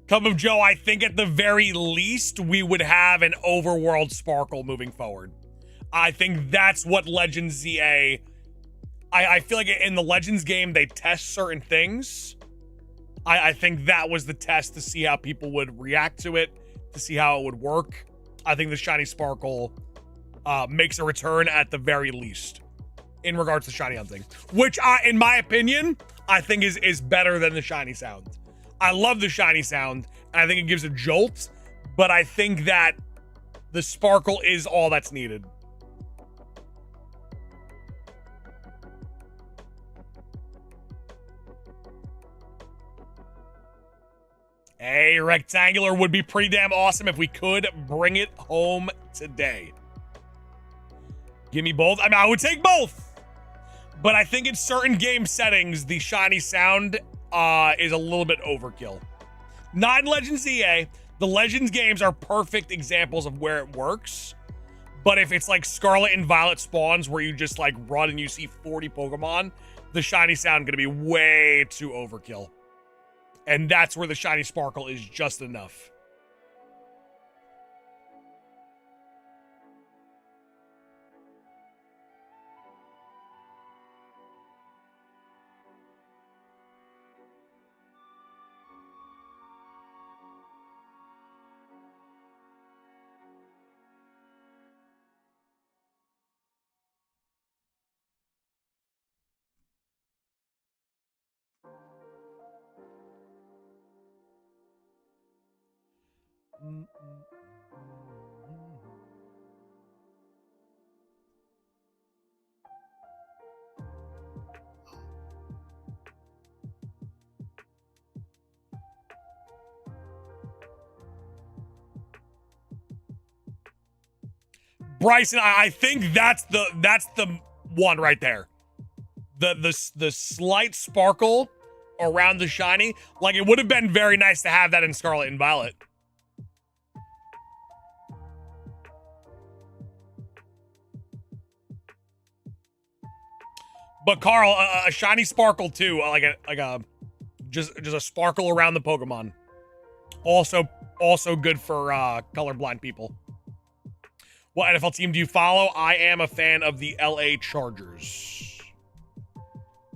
Cup of Joe, I think at the very least, we would have an overworld sparkle moving forward. I think that's what Legends ZA... I feel like in the Legends game, they test certain things. I think that was the test to see how people would react to it, to see how it would work. I think the Shiny Sparkle makes a return at the very least in regards to Shiny Hunting, which, in my opinion, I think is better than the Shiny Sound. I love the Shiny Sound, and I think it gives a jolt, but I think that the Sparkle is all that's needed. A rectangular would be pretty damn awesome if we could bring it home today. Give me both. I mean, I would take both. But I think in certain game settings, the Shiny Sound is a little bit overkill. Not in Legends EA. The Legends games are perfect examples of where it works. But if it's like Scarlet and Violet spawns where you just like run and you see 40 Pokemon, the Shiny Sound gonna be way too overkill. And that's where the Shiny Sparkle is just enough. Bryson, I think that's the one right there. The slight sparkle around the shiny, like it would have been very nice to have that in Scarlet and Violet. But Carl, a shiny sparkle too, just a sparkle around the Pokemon. Also good for colorblind people. What NFL team do you follow? I am a fan of the LA Chargers.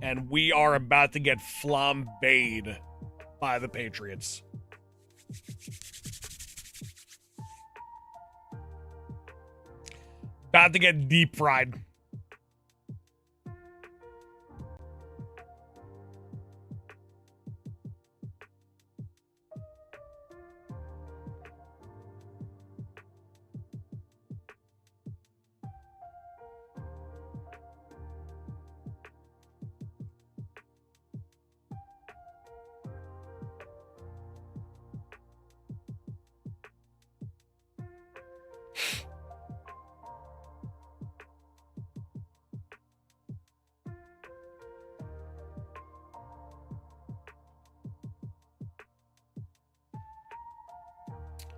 And we are about to get flambéed by the Patriots. About to get deep fried.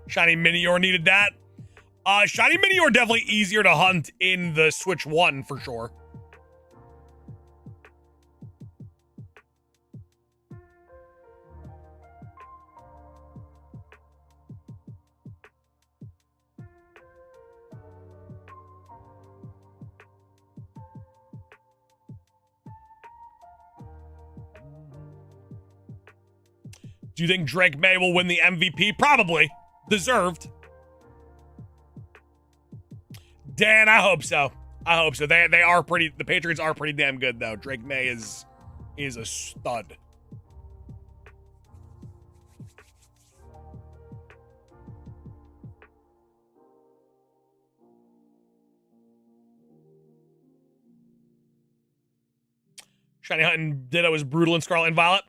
Shiny Minior needed that. Shiny Minior definitely easier to hunt in the Switch 1 for sure. Do you think Drake May will win the MVP? Probably. Deserved. Dan, I hope so. I hope so. They are pretty. The Patriots are pretty damn good though. Drake May is a stud. Shiny Hunting Ditto was brutal in Scarlet and Violet.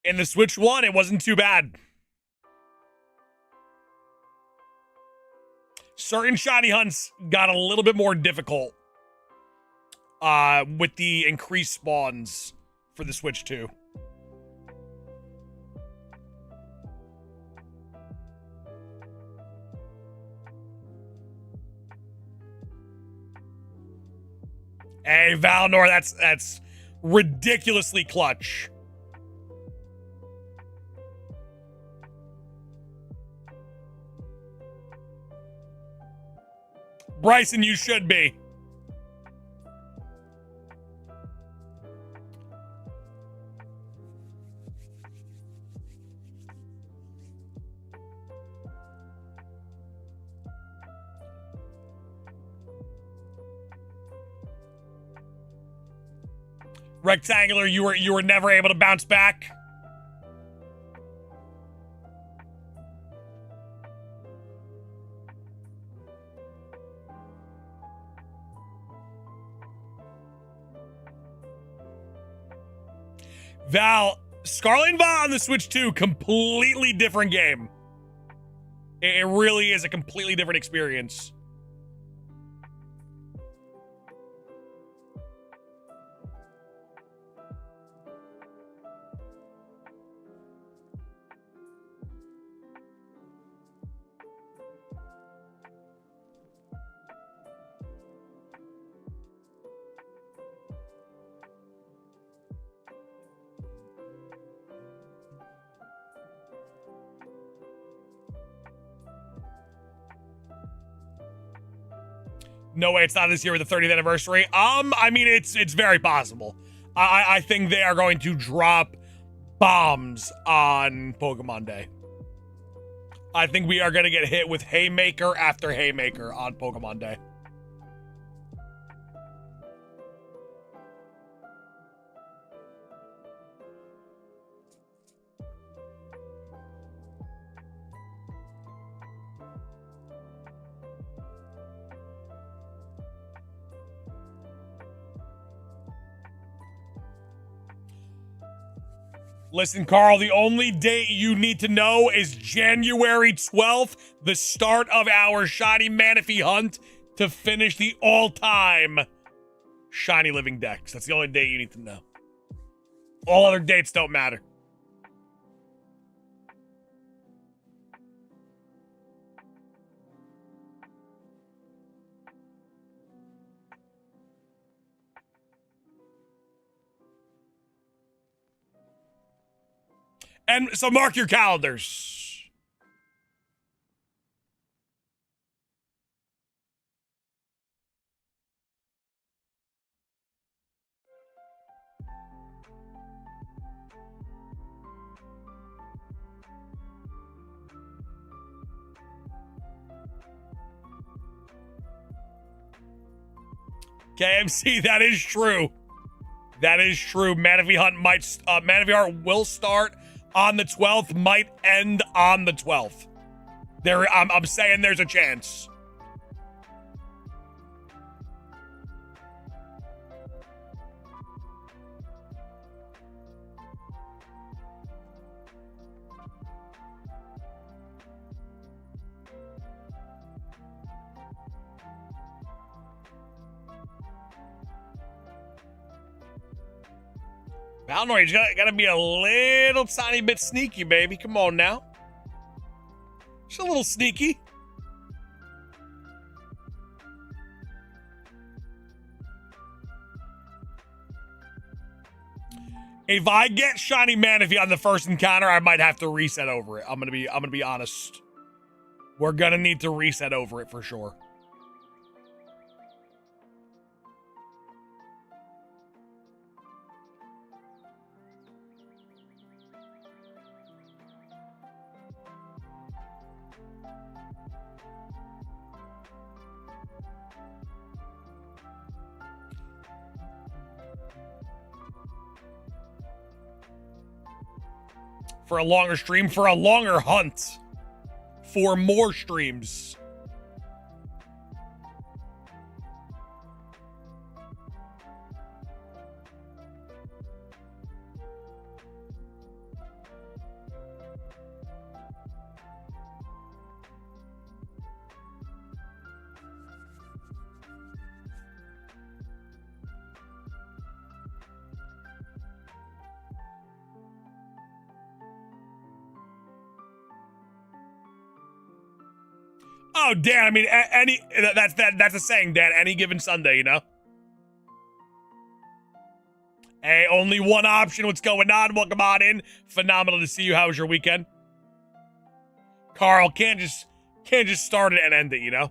In the Switch 1, it wasn't too bad. Certain shiny hunts got a little bit more difficult with the increased spawns for the Switch 2. Hey, Valnor, that's ridiculously clutch. Bryson, you should be. Rectangular, you were never able to bounce back. Val, Scarlet and Val on the Switch 2, completely different game. It really is a completely different experience. No way, it's not this year with the 30th anniversary. I mean, it's very possible. I think they are going to drop bombs on Pokemon Day. I think we are going to get hit with haymaker after haymaker on Pokemon Day. Listen, Carl, the only date you need to know is January 12th, the start of our Shiny Manaphy hunt to finish the all-time Shiny Living Dex. That's the only date you need to know. All other dates don't matter. And so mark your calendars. KMC, that is true. That is true. Manaphy Hunt might, Manaphy Hunt will start on the 12th, might end on the 12th. I'm saying there's a chance. Valnor, you gotta be a little tiny bit sneaky, baby. Come on now. Just a little sneaky. If I get Shiny Manaphy on the first encounter, I might have to reset over it. I'm gonna be honest. We're gonna need to reset over it for sure. For a longer stream, for a longer hunt, for more streams. Oh, Dan, I mean, that's a saying, Dan. Any given Sunday, you know? Hey, only one option. What's going on? Welcome on in. Phenomenal to see you. How was your weekend? Carl, can't just start it and end it, you know?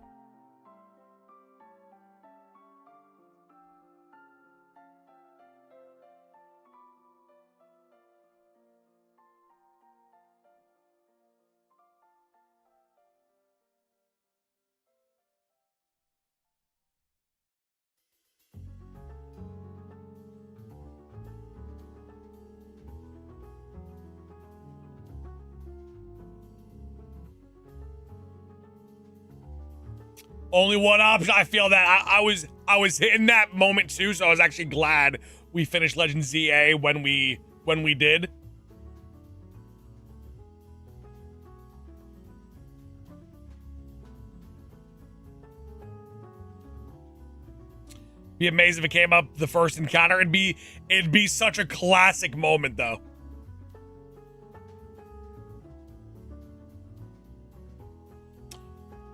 Only one option. I feel that I was hitting that moment too, so I was actually glad we finished Legend ZA when we did. Be amazing if it came up the first encounter. It'd be such a classic moment though.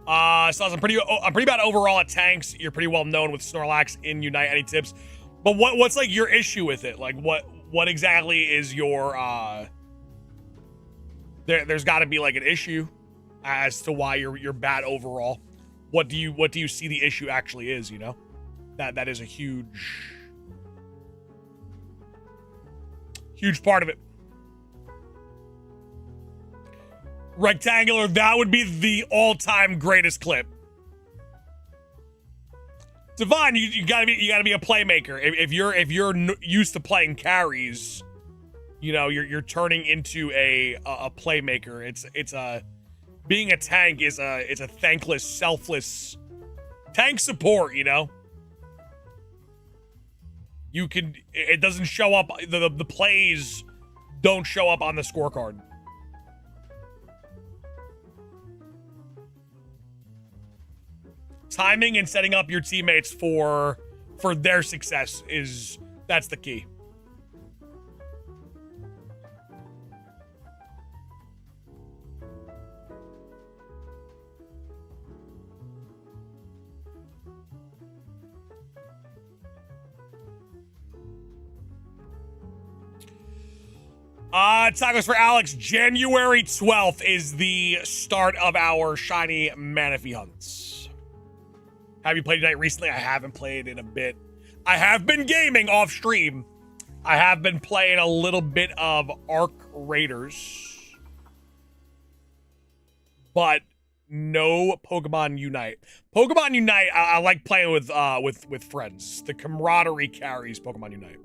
So I'm pretty bad overall at tanks. You're pretty well known with Snorlax in Unite. Any tips? But what's like your issue with it? Like what exactly is your there's got to be like an issue as to why you're bad overall. What do you see the issue actually is, you know? That is a huge part of it. Rectangular, that would be the all-time greatest clip. Divine, you gotta be a playmaker. If you're used to playing carries, you know you're turning into a playmaker. It's a being a tank is it's a thankless, selfless tank support. You know, it doesn't show up. The plays don't show up on the scorecard. Timing and setting up your teammates for their success that's the key. Tacos for Alex. January 12th is the start of our Shiny Manaphy hunts. Have you played Unite recently? I haven't played in a bit. I have been gaming off stream. I have been playing a little bit of Arc Raiders, but no Pokemon Unite. Pokemon Unite, I like playing with friends. The camaraderie carries Pokemon Unite.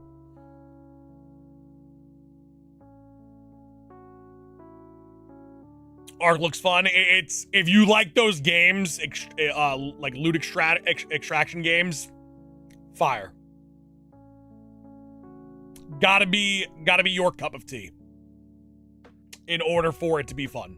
Arc looks fun. It's if you like those games, like loot extraction games, fire. Gotta be your cup of tea in order for it to be fun.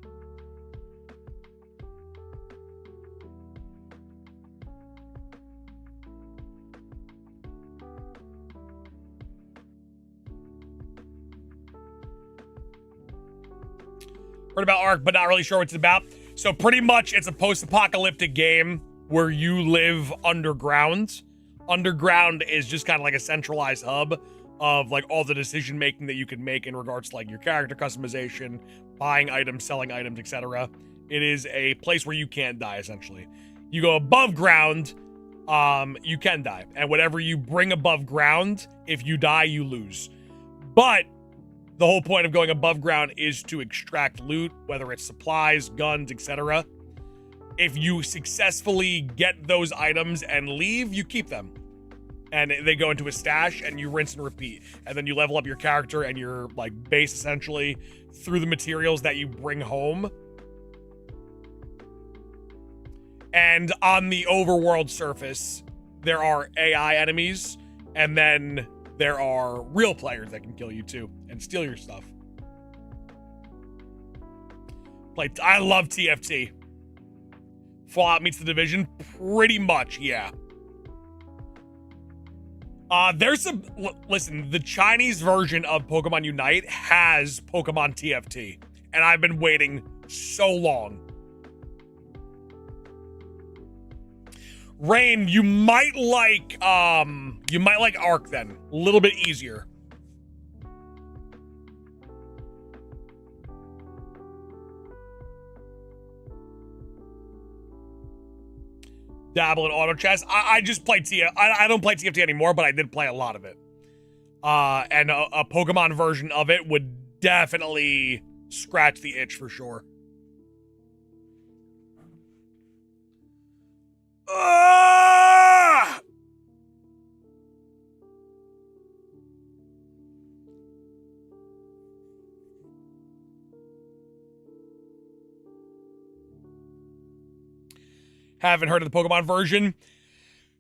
Heard about Arc, but not really sure what it's about. So pretty much it's a post-apocalyptic game where you live underground. Underground is just kind of like a centralized hub of like all the decision making that you can make in regards to like your character customization, buying items, selling items, etc. It is a place where you can't die, essentially. You go above ground, you can die. And whatever you bring above ground, if you die, you lose. But the whole point of going above ground is to extract loot, whether it's supplies, guns, etc. If you successfully get those items and leave, you keep them. And they go into a stash and you rinse and repeat. And then you level up your character and your like base essentially through the materials that you bring home. And on the overworld surface, there are AI enemies, and then there are real players that can kill you too and steal your stuff. Like, I love TFT. Fallout meets The Division, pretty much, yeah. There's some, listen, the Chinese version of Pokemon Unite has Pokemon TFT, and I've been waiting so long. Rain, you might like Arc then. A little bit easier. Dabble in auto chess. I just play I don't play TFT anymore, but I did play a lot of it. And a Pokemon version of it would definitely scratch the itch for sure. haven't heard of the Pokemon version.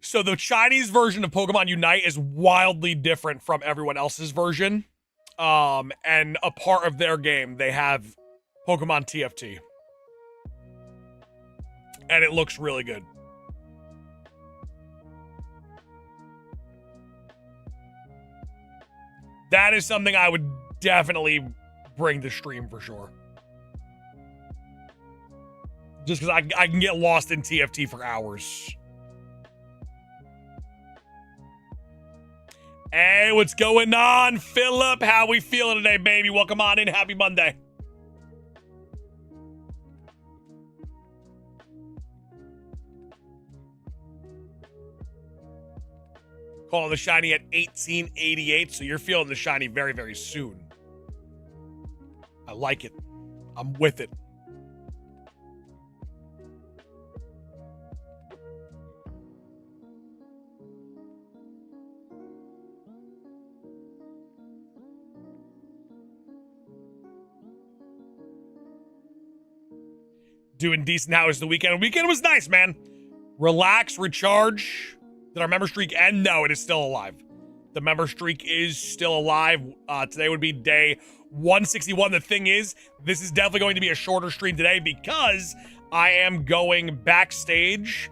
So the Chinese version of Pokemon Unite is wildly different from everyone else's version. And a part of their game, they have Pokemon TFT. And it looks really good. That is something I would definitely bring to stream for sure. Just because I can get lost in TFT for hours. Hey, what's going on, Philip? How we feeling today, baby? Welcome on in. Happy Monday. Calling the shiny at 1888, so you're feeling the shiny very, very soon. I like it. I'm with it. Doing decent. How was the weekend? The weekend was nice, man. Relax, recharge. Did our member streak end? No, it is still alive. The member streak is still alive. Today would be day 161. The thing is, this is definitely going to be a shorter stream today because I am going backstage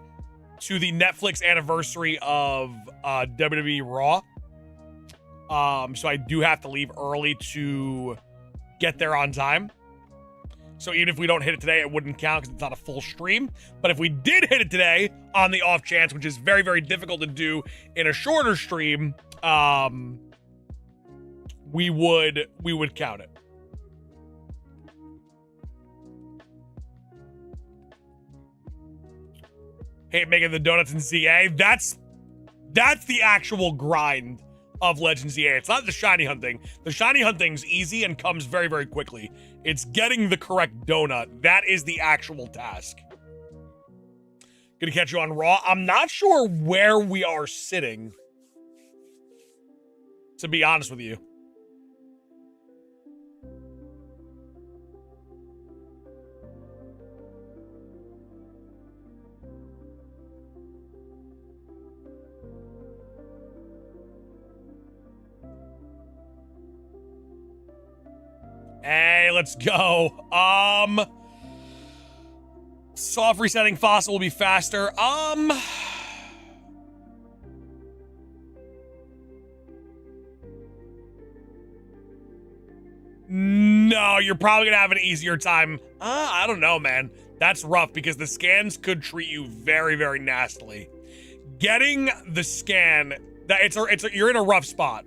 to the Netflix anniversary of WWE Raw. So I do have to leave early to get there on time. So even if we don't hit it today, it wouldn't count because it's not a full stream. But if we did hit it today on the off chance, which is very, very difficult to do in a shorter stream, we would count it. Hey, making the donuts in ZA. That's the actual grind of Legends ZA. It's not the shiny hunting. The shiny hunting's easy and comes very, very quickly. It's getting the correct donut. That is the actual task. Gonna catch you on Raw. I'm not sure where we are sitting, to be honest with you. Hey, let's go. Soft resetting fossil will be faster. No, you're probably gonna have an easier time. I don't know, man. That's rough because the scans could treat you very, very nastily. Getting the scan, you're in a rough spot.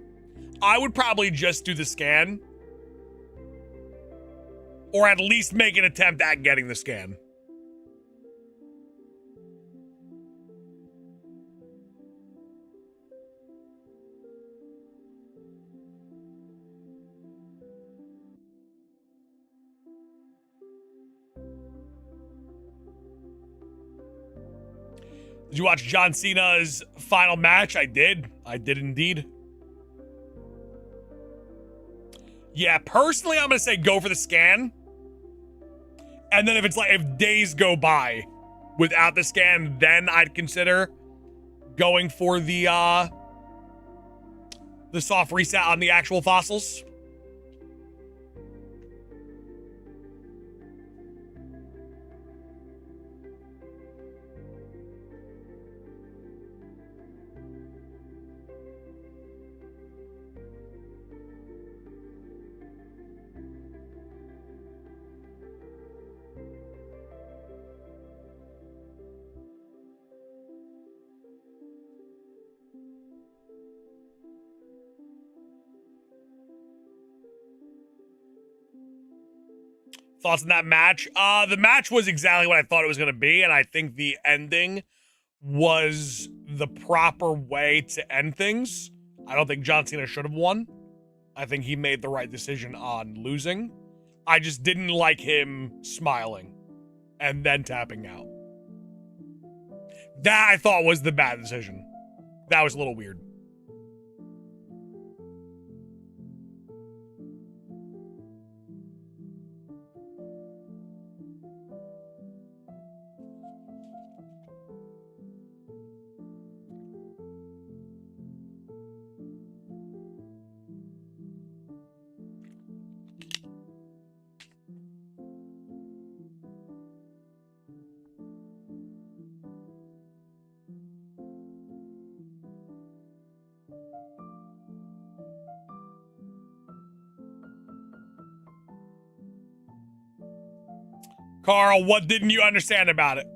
I would probably just do the scan. Or at least make an attempt at getting the scan. Did you watch John Cena's final match? I did. I did indeed. Yeah, personally, I'm going to say go for the scan. And then if days go by without the scan, then I'd consider going for the soft reset on the actual fossils. Thoughts on that match? The match was exactly what I thought it was going to be, and I think the ending was the proper way to end things. I don't think John Cena should have won. I think he made the right decision on losing. I just didn't like him smiling and then tapping out. That I thought was the bad decision. That was a little weird. Carl, what didn't you understand about it?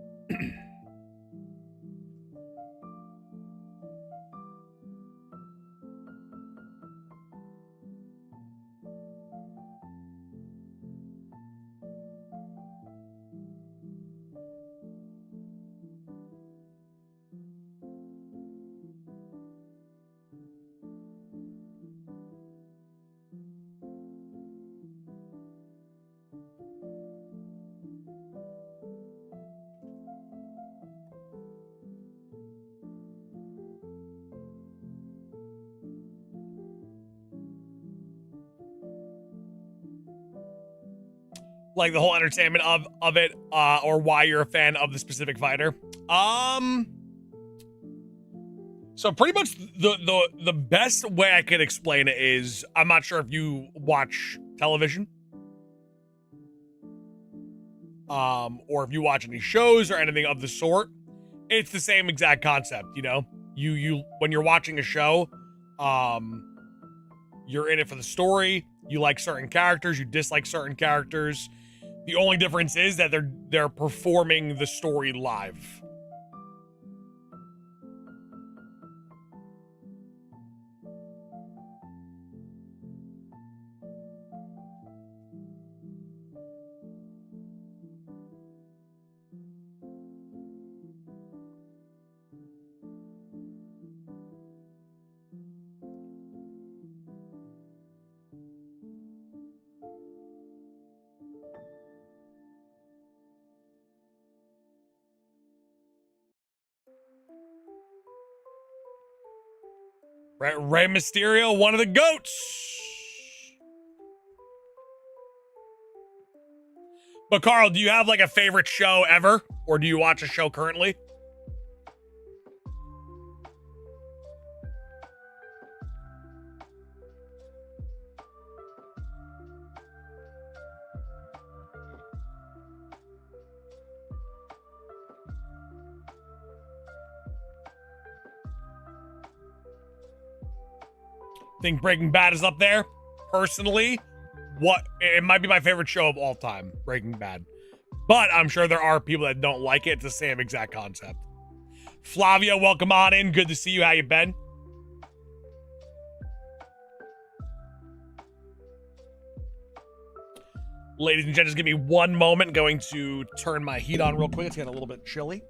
Like the whole entertainment of it, or why you're a fan of the specific fighter. So pretty much the best way I could explain it is, I'm not sure if you watch television, or if you watch any shows or anything of the sort. It's the same exact concept, you know. You when you're watching a show, you're in it for the story. You like certain characters, you dislike certain characters. The only difference is that they're performing the story live. Rey Mysterio, one of the GOATs. But Carl, do you have like a favorite show ever? Or do you watch a show currently? Think Breaking Bad is up there. Personally, it might be my favorite show of all time, Breaking Bad. But I'm sure there are people that don't like it. It's the same exact concept. Flavia, welcome on in. Good to see you. How you been? Ladies and gents, give me one moment. I'm going to turn my heat on real quick. It's getting a little bit chilly.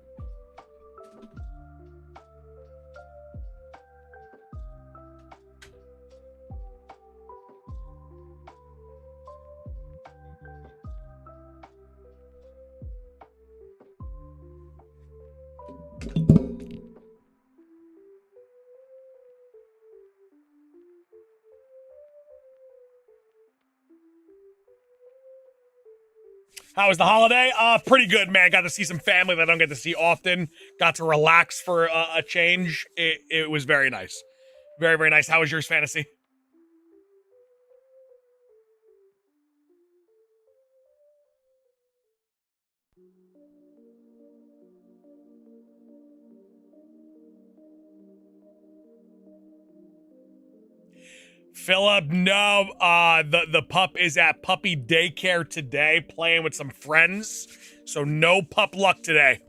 How was the holiday? Pretty good, man. Got to see some family that I don't get to see often. Got to relax for a change. It was very nice. Very, very nice. How was yours, Fantasy? Philip, no. The pup is at puppy daycare today, playing with some friends. So no pup luck today.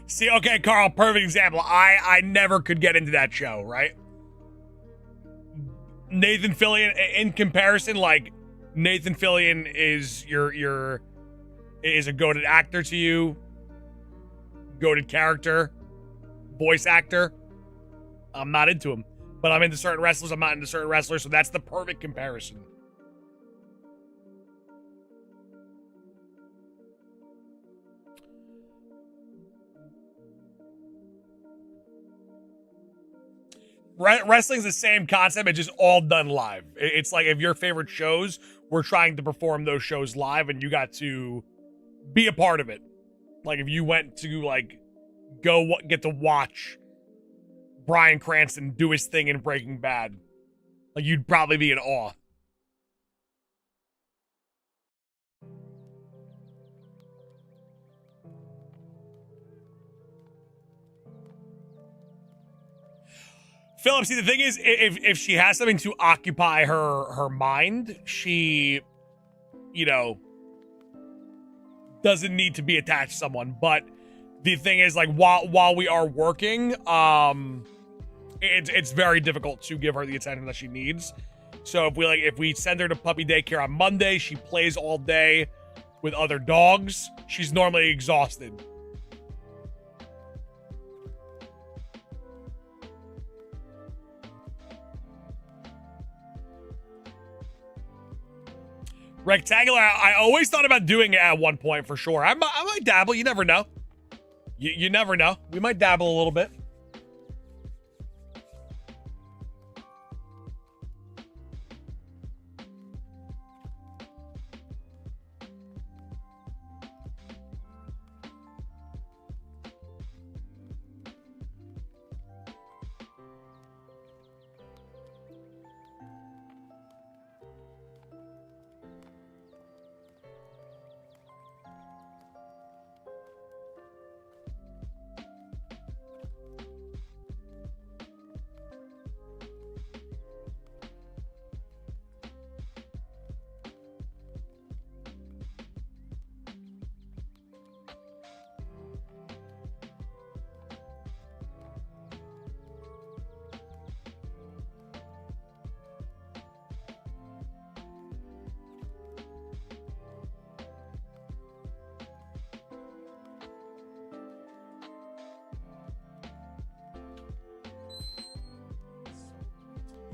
See, okay, Carl, perfect example. I never could get into that show, right? Nathan Fillion, in comparison, like Nathan Fillion is is a goated actor to you, goated character, voice actor. I'm not into him, but I'm into certain wrestlers. I'm not into certain wrestlers, so that's the perfect comparison. Wrestling's the same concept, it's just all done live. It's like if your favorite shows were trying to perform those shows live and you got to be a part of it. Like if you went to like get to watch Bryan Cranston do his thing in Breaking Bad, like you'd probably be in awe. Philip, see, the thing is, if she has something to occupy her mind, she, you know, doesn't need to be attached to someone. But the thing is, like, while we are working, it's very difficult to give her the attention that she needs. So if we send her to puppy daycare on Monday, she plays all day with other dogs. She's normally exhausted. Rectangular, I always thought about doing it at one point for sure. I might dabble. You never know. You never know. We might dabble a little bit.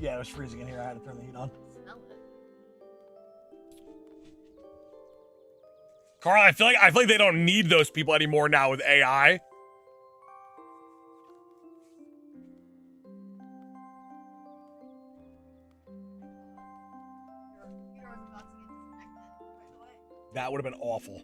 Yeah, it was freezing in here. I had to turn the heat on. Carl, I feel like they don't need those people anymore now with AI. That would have been awful.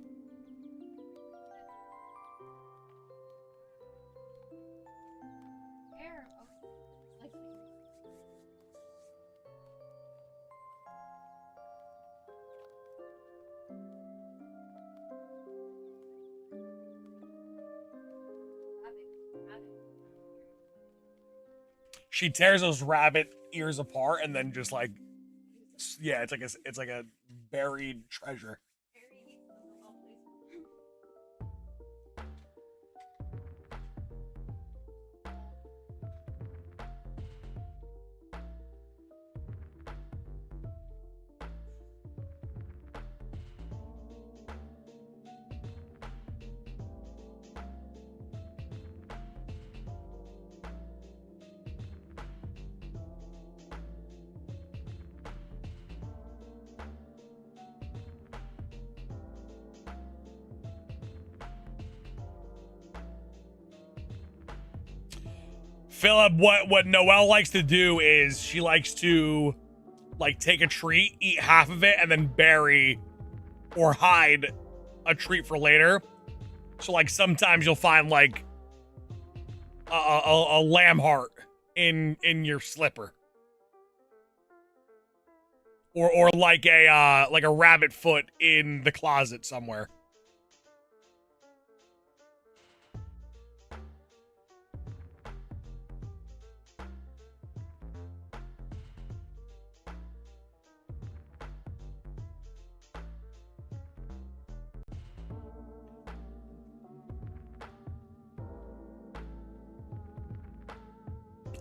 She tears those rabbit ears apart and then just like, yeah, it's like a buried treasure. Philip, what Noelle likes to do is she likes to like take a treat, eat half of it, and then bury or hide a treat for later. So like sometimes you'll find like a lamb heart in your slipper. Or like a rabbit foot in the closet somewhere.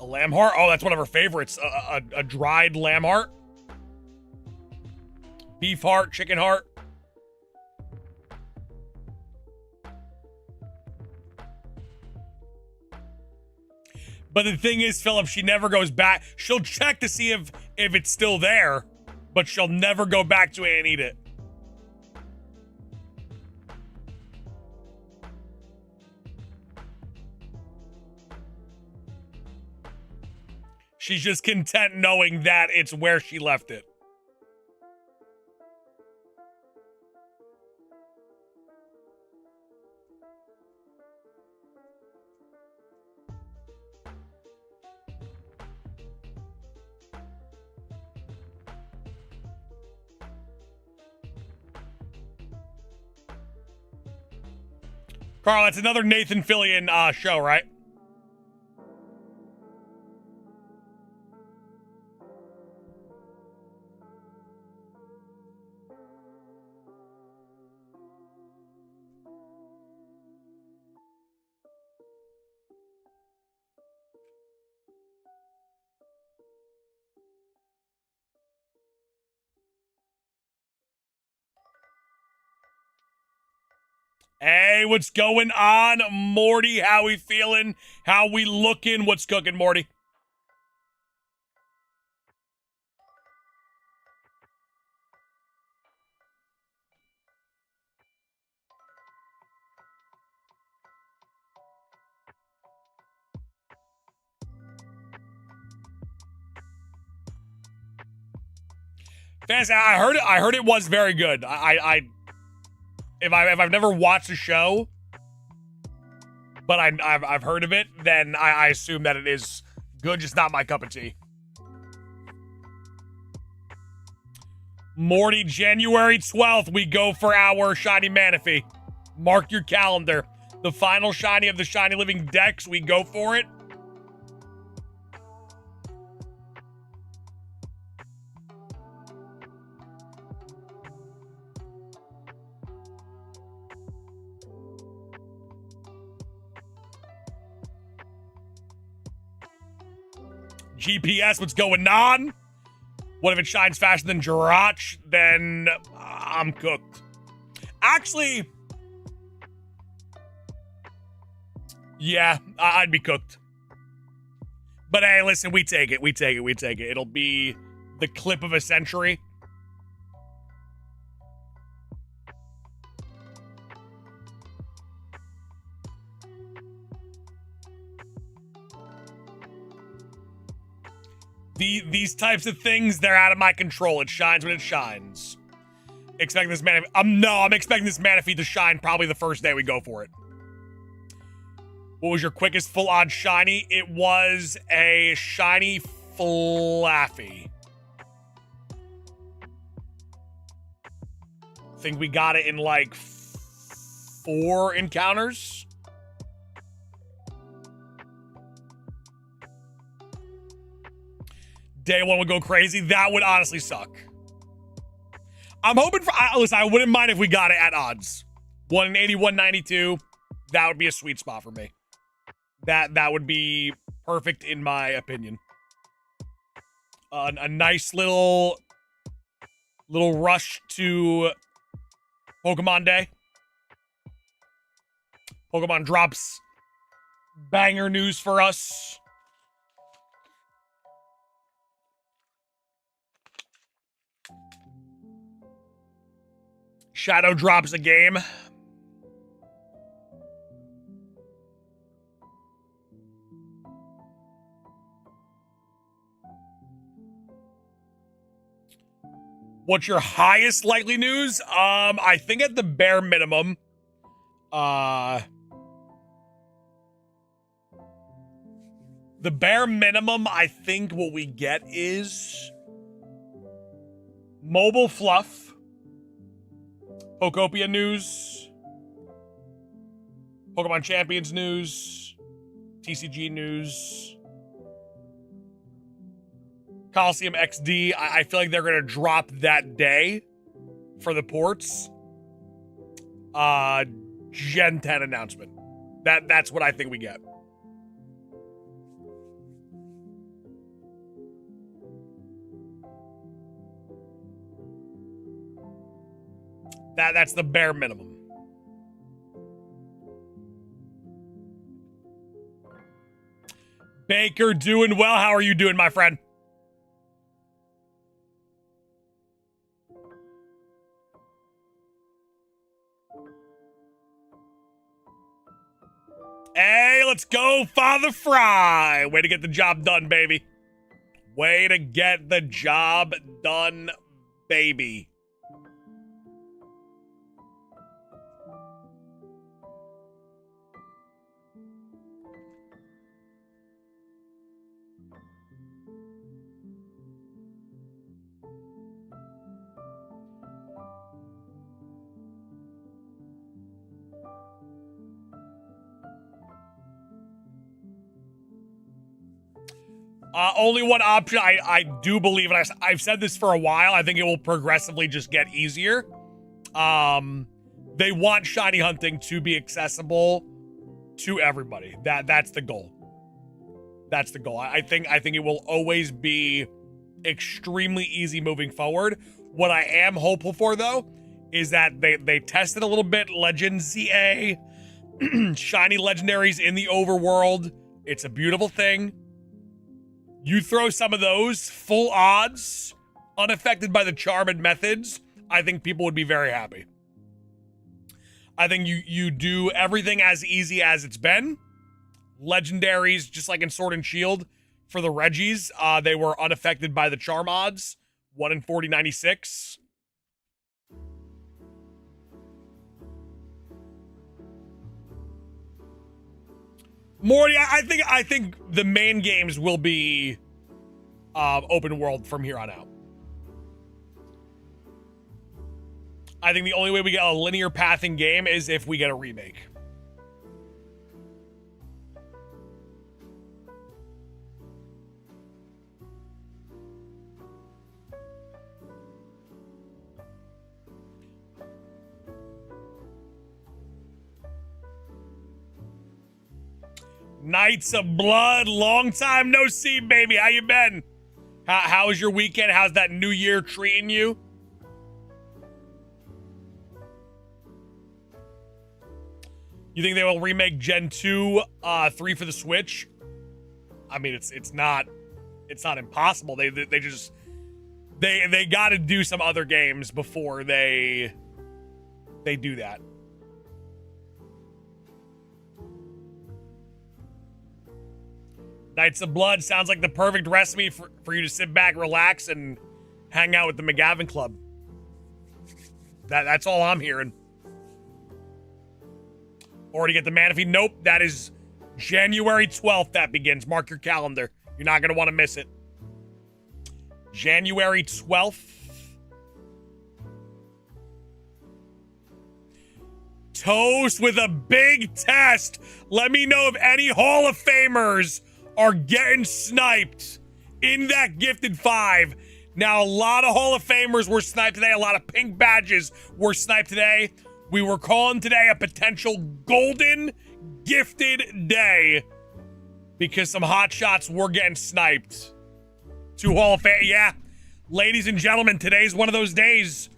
A lamb heart? Oh, that's one of her favorites. A dried lamb heart. Beef heart, chicken heart. But the thing is, Philip, she never goes back. She'll check to see if it's still there, but she'll never go back to it and eat it. She's just content knowing that it's where she left it. Carl, it's another Nathan Fillion show, right? Hey, what's going on, Morty? How we feeling? How we looking? What's cooking, Morty? Fantastic. I heard it was very good. If I've never watched the show, but I've heard of it, then I assume that it is good, just not my cup of tea. Morty, January 12th, we go for our Shiny Manaphy. Mark your calendar. The final Shiny of the Shiny Living Dex, we go for it. GPS, what's going on? What if it shines faster than Jirach? Then I'm cooked. Actually, yeah, I'd be cooked. But hey, listen, we take it. It'll be the clip of a century. These types of things, they're out of my control. It shines when it shines. Expecting this Manaphy. I'm expecting this Manaphy to shine probably the first day we go for it. What was your quickest full-on shiny? It was a shiny Flaffy. I think we got it in like 4 encounters. Day 1 would go crazy. That would honestly suck. I'm hoping for... Listen, I wouldn't mind if we got it at odds. 1 in 80, 192. That would be a sweet spot for me. That would be perfect in my opinion. A nice little rush to Pokemon Day. Pokemon drops banger news for us. Shadow drops a game. What's your highest likely news? I think at the bare minimum, the bare minimum, I think what we get is mobile fluff, Pokopia news, Pokemon Champions news, TCG news, Coliseum XD. I feel like they're going to drop that day for the ports. Gen 10 announcement. That's what I think we get. That's the bare minimum. Baker doing well. How are you doing, my friend? Hey, let's go, Father Fry. Way to get the job done, baby. Way to get the job done, baby. Only one option. I do believe, and I've said this for a while, I think it will progressively just get easier. They want shiny hunting to be accessible to everybody. That's the goal. That's the goal. I think it will always be extremely easy moving forward. What I am hopeful for, though, is that they tested a little bit Legend ZA, shiny legendaries in the overworld. It's a beautiful thing. You throw some of those full odds, unaffected by the charm and methods, I think people would be very happy. I think you do everything as easy as it's been. Legendaries, just like in Sword and Shield, for the Reggies, they were unaffected by the charm odds. 1 in 40/96. Morty, I think the main games will be open world from here on out. I think the only way we get a linear pathing game is if we get a remake. Knights of Blood, long time no see, baby. How you been? How was your weekend? How's that new year treating you? You think they will remake Gen 2, 3 for the Switch? I mean, it's not impossible. They got to do some other games before they do that. Knights of Blood sounds like the perfect recipe for you to sit back, relax, and hang out with the McGavin Club. That's all I'm hearing. Already get the Manaphy? Nope, that is January 12th that begins. Mark your calendar. You're not going to want to miss it. January 12th. Toast with a big test. Let me know if any Hall of Famers are getting sniped in that gifted 5. Now, a lot of Hall of Famers were sniped today. A lot of pink badges were sniped today. We were calling today a potential golden gifted day because some hot shots were getting sniped. 2 Hall of Fame. Yeah, ladies and gentlemen, today's one of those days.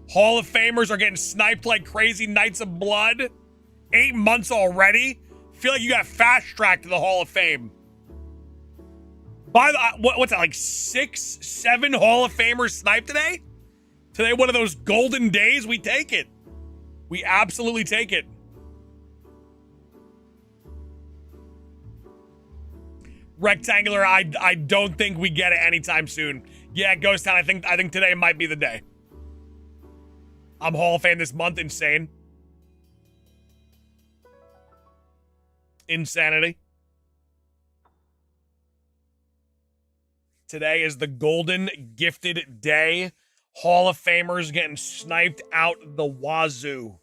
Hall of Famers are getting sniped like crazy. Knights of Blood. 8 months already. Feel like you got fast tracked to the Hall of Fame. By the what's that, like 6, 7 Hall of Famers sniped today? Today, one of those golden days. We take it. We absolutely take it. Rectangular, I don't think we get it anytime soon. Yeah, Ghost Town, I think today might be the day. I'm Hall of Fame this month. Insane. Insanity. Today is the golden gifted day. Hall of Famers getting sniped out the wazoo.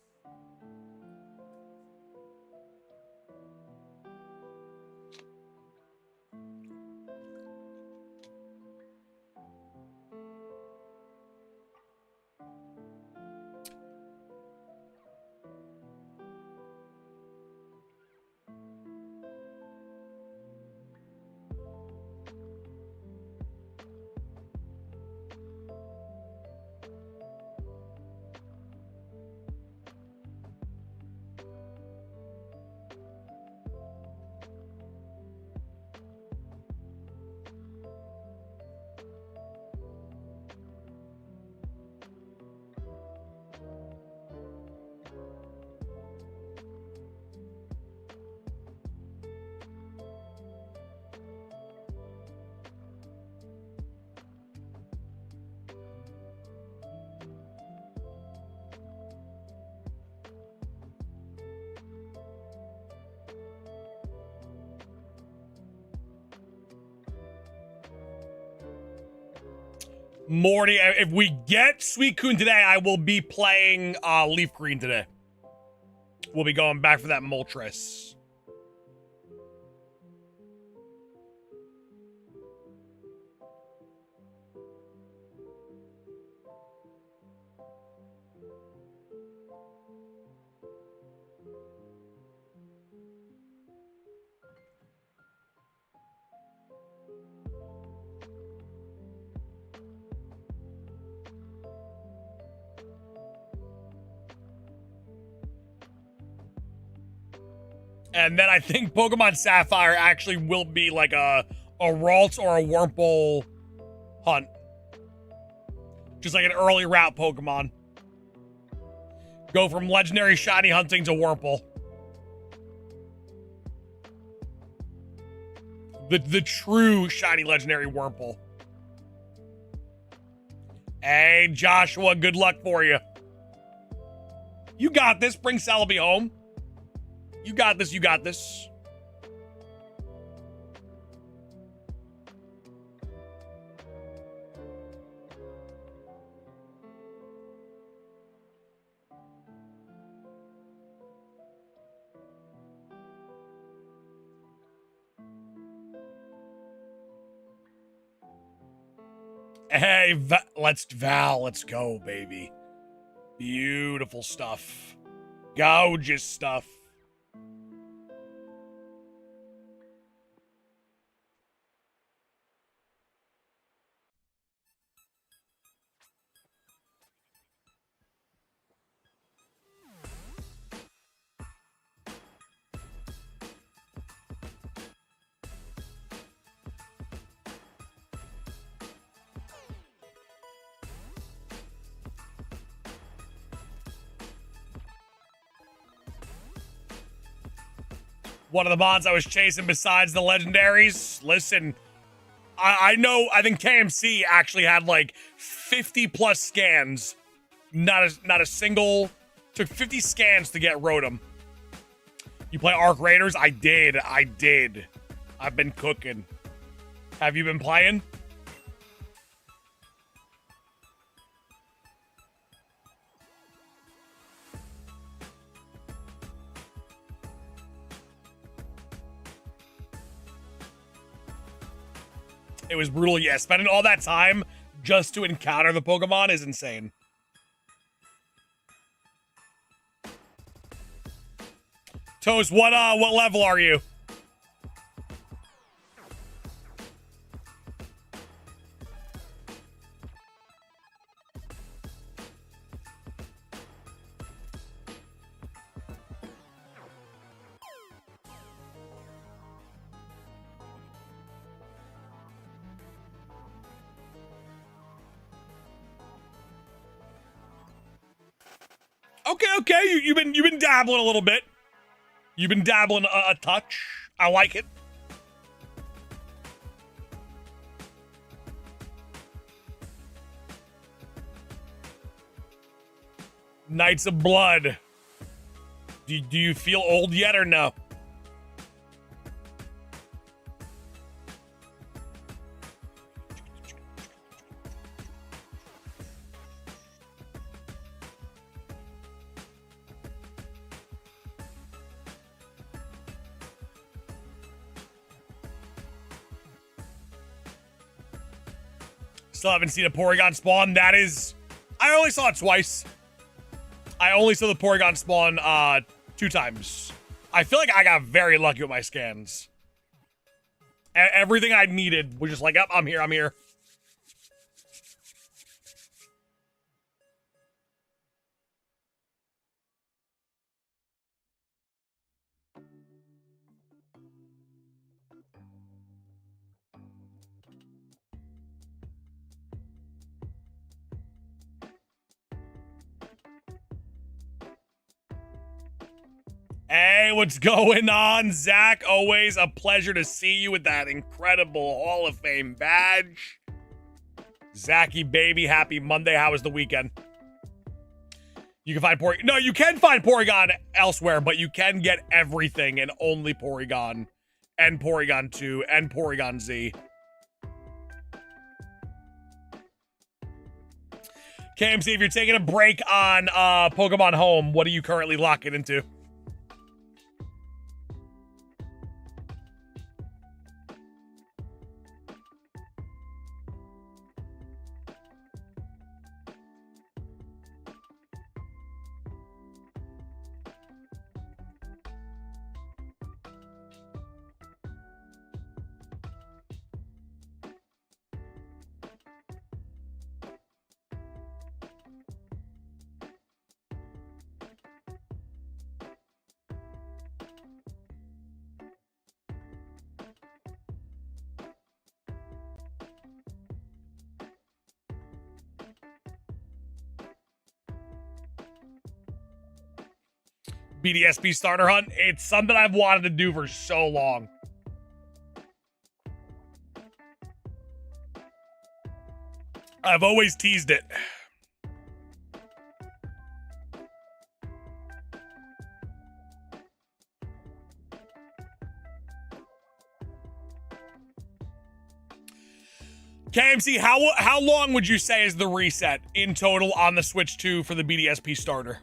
Morty, if we get Suicune today, I will be playing Leaf Green today. We'll be going back for that Moltres. And then I think Pokemon Sapphire actually will be like a Ralts or a Wurmple hunt. Just like an early route Pokemon. Go from legendary shiny hunting to Wurmple. The true shiny legendary Wurmple. Hey, Joshua, good luck for you. You got this. Bring Celebi home. You got this, you got this. Hey, Val, let's go, baby. Beautiful stuff. Gorgeous stuff. One of the mods I was chasing besides the legendaries. Listen, I know, I think KMC actually had like 50 plus scans. Not a single, took 50 scans to get Rotom. You play Arc Raiders? I did. I've been cooking. Have you been playing? It was brutal, yeah. Spending all that time just to encounter the Pokemon is insane. Toast, what level are you? Okay. You've been dabbling a little bit. You've been dabbling a touch. I like it. Knights of Blood. Do you feel old yet or no? Still haven't seen a Porygon spawn. That is... I only saw it twice. I only saw the Porygon spawn 2 times. I feel like I got very lucky with my scans. Everything I needed was just like, oh, I'm here. Hey, what's going on, Zach? Always a pleasure to see you with that incredible Hall of Fame badge. Zachy, baby, happy Monday. How was the weekend? You can find Porygon. No, you can find Porygon elsewhere, but you can get everything and only Porygon and Porygon 2 and Porygon Z. KMC, if you're taking a break on Pokemon Home, what are you currently locking into? BDSP starter hunt. It's something I've wanted to do for so long. I've always teased it. KMC, how long would you say is the reset in total on the Switch 2 for the BDSP starter?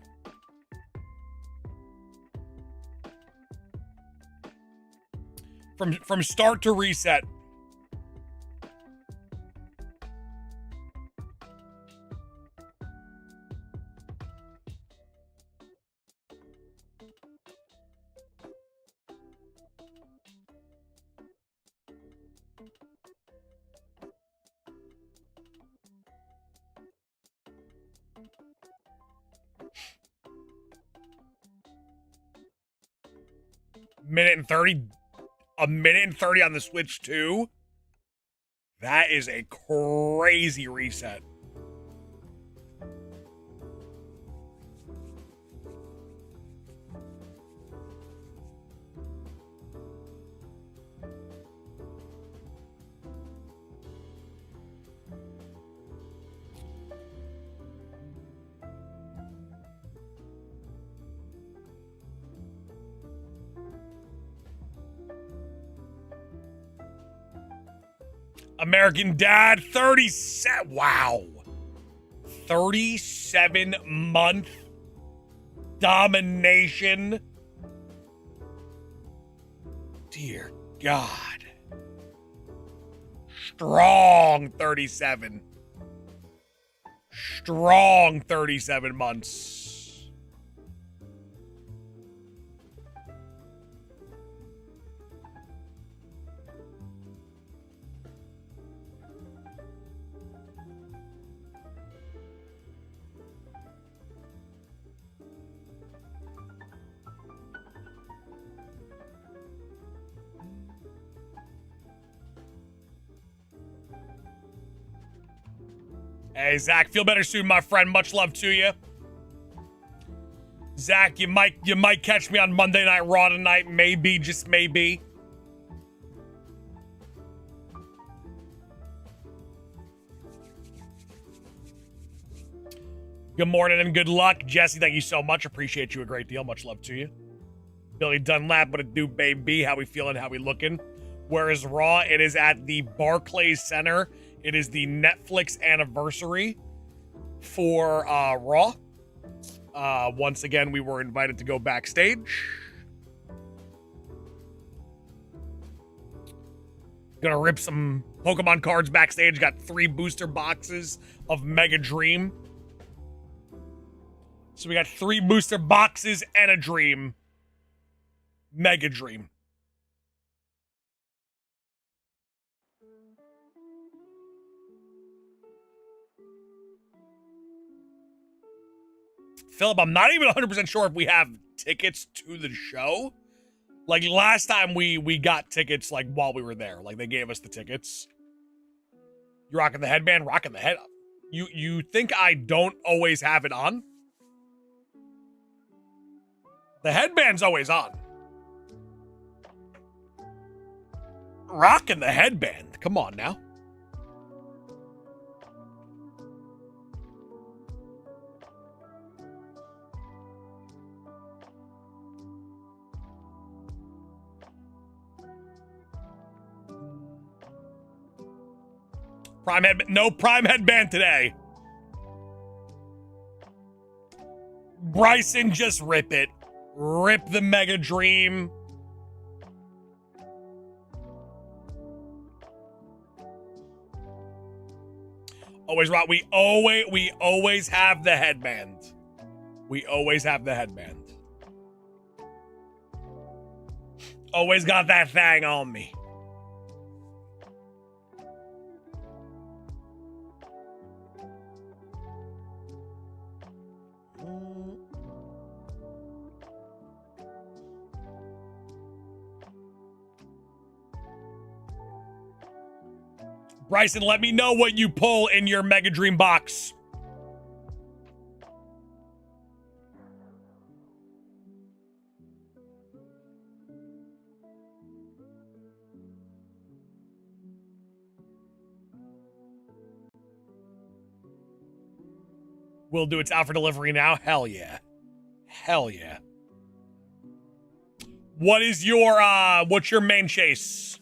From start to reset. Minute and 30. A minute and 30 on the Switch 2? That is a crazy reset. American Dad, 37. Wow. 37-month domination. Dear God. Strong 37. Strong 37 months. Hey, Zach, feel better soon, my friend. Much love to you. Zach, you might catch me on Monday Night Raw tonight. Maybe, just maybe. Good morning and good luck. Jesse, thank you so much. Appreciate you a great deal. Much love to you. Billy Dunlap, what it do, baby? How we feeling? How we looking? Where is Raw? It is at the Barclays Center. It is the Netflix anniversary for Raw. Once again, we were invited to go backstage. Gonna rip some Pokemon cards backstage. Got 3 booster boxes of Mega Dream. So we got 3 booster boxes and a Dream. Mega Dream. Philip, I'm not even 100% sure if we have tickets to the show. Like, last time we got tickets, like, while we were there. Like, they gave us the tickets. You rocking the headband? Rocking the head. You think I don't always have it on? The headband's always on. Rocking the headband. Come on now. Prime headband. No Prime headband today. Bryson, just rip it. Rip the Mega Dream. Always right. We always have the headband. We always have the headband. Always got that thing on me. Bryson, let me know what you pull in your Mega Dream box. Will do. It's out for delivery now. Hell yeah. Hell yeah. What is your what's your main chase?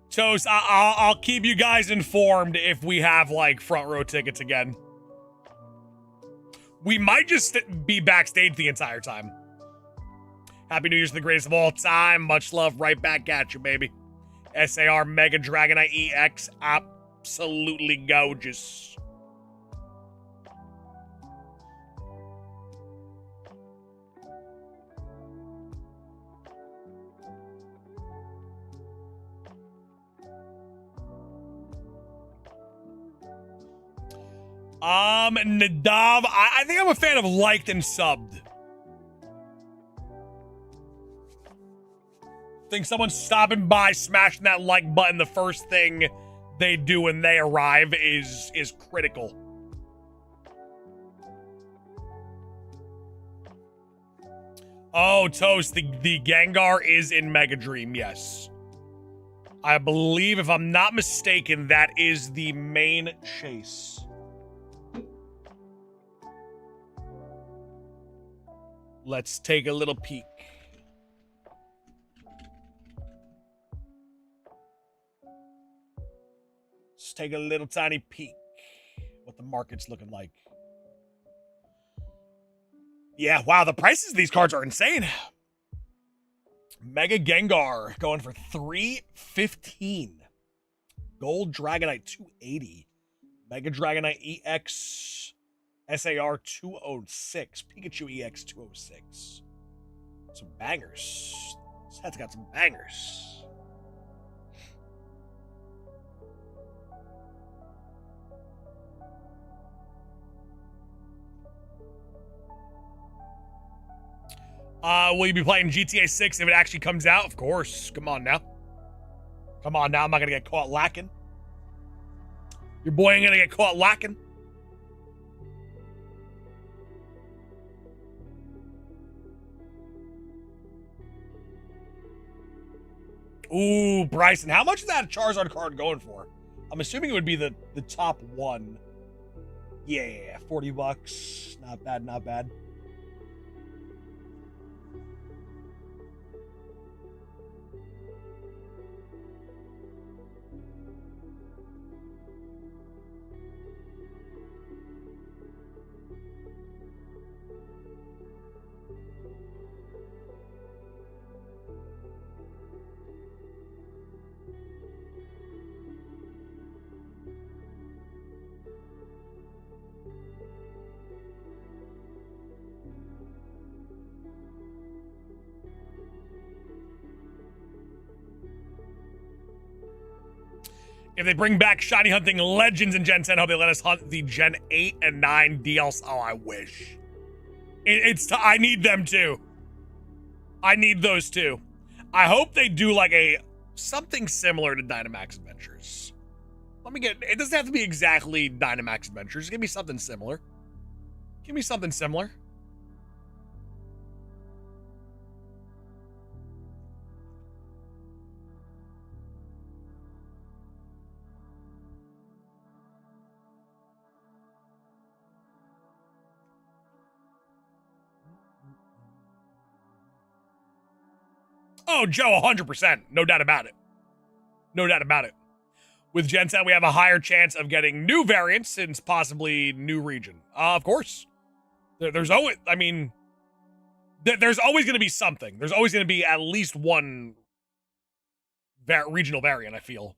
Toast, I'll keep you guys informed if we have like front row tickets again. We might just be backstage the entire time. Happy New Year's to the greatest of all time. Much love right back at you, baby. SAR Mega Dragonite EX, absolutely gorgeous. Nadav, I think I'm a fan of liked and subbed. Think someone stopping by, smashing that like button, the first thing they do when they arrive is critical. Oh, Toast, the Gengar is in Mega Dream, yes. I believe, if I'm not mistaken, that is the main chase. Let's take a little peek. Let's take a little tiny peek what the market's looking like. Yeah, wow, the prices of these cards are insane. Mega Gengar going for $315. Gold Dragonite 280. Mega Dragonite EX SAR 206. Pikachu EX 206. Some bangers. This set's got some bangers. Will you be playing GTA 6 if it actually comes out? Of course. Come on now. Come on now. I'm not going to get caught lacking. Your boy ain't going to get caught lacking. Ooh, Bryson. How much is that Charizard card going for? I'm assuming it would be the top one. Yeah, $40. Not bad, not bad. If they bring back Shiny Hunting Legends in Gen 10, I hope they let us hunt the Gen 8 and 9 DLC. Oh, I wish. I need them too. I need those too. I hope they do like something similar to Dynamax Adventures. It doesn't have to be exactly Dynamax Adventures. Give me something similar. Give me something similar. Oh, Joe, 100%. No doubt about it. No doubt about it. with Gen 10, we have a higher chance of getting new variants since possibly new region. Of course. There's always, I mean, there's always going to be something. There's always going to be at least one regional variant, I feel.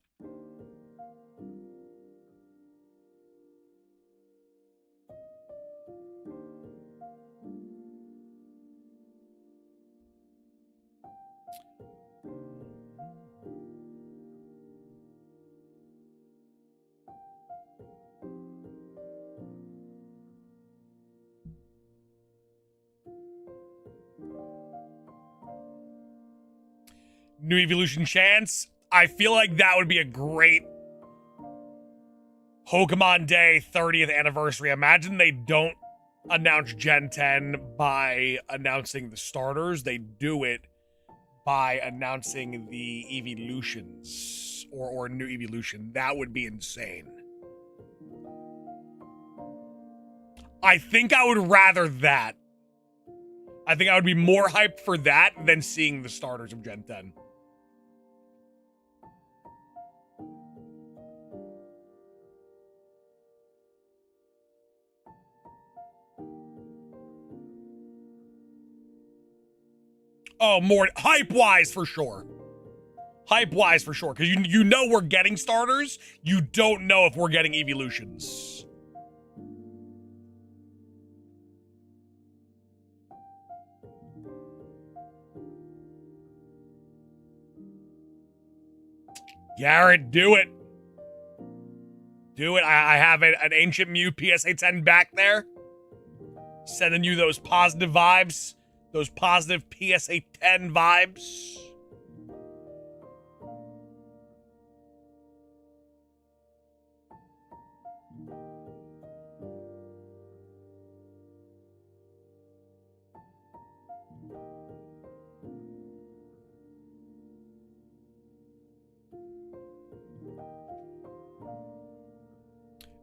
New evolution chance. I feel like that would be a great Pokemon Day 30th anniversary. Imagine they don't announce Gen 10 by announcing the starters. They do it by announcing the evolutions or new evolution. That would be insane. I think I would rather that. I think I would be more hyped for that than seeing the starters of Gen 10. Oh, more hype-wise for sure. Hype-wise for sure. Because you know we're getting starters. You don't know if we're getting evolutions. Garrett, do it. Do it. I have an Ancient Mew PSA 10 back there. Sending you those positive vibes. Those positive PSA 10 vibes.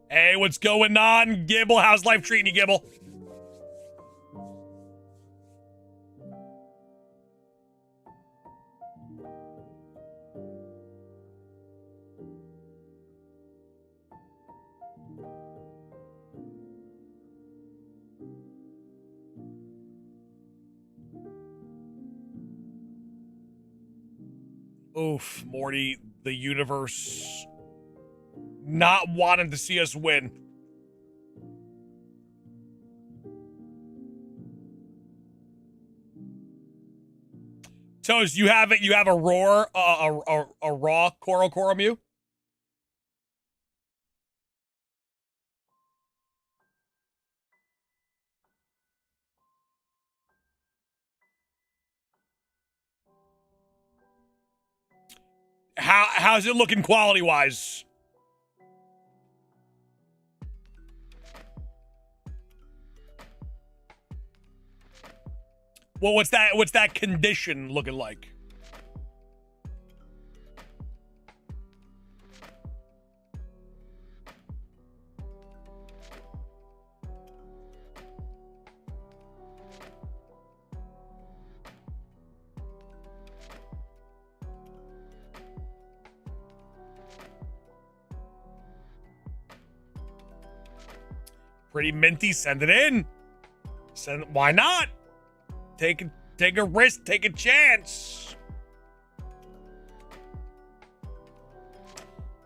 Hey, what's going on, Gibble? How's life treating you, Gibble? Oof, Morty, the universe not wanting to see us win. Toast, you have it. You have a roar, a raw Coral Mew. How's it looking quality wise? Well, what's that condition looking like? Pretty minty. Send it in. Why not? Take a risk. Take a chance.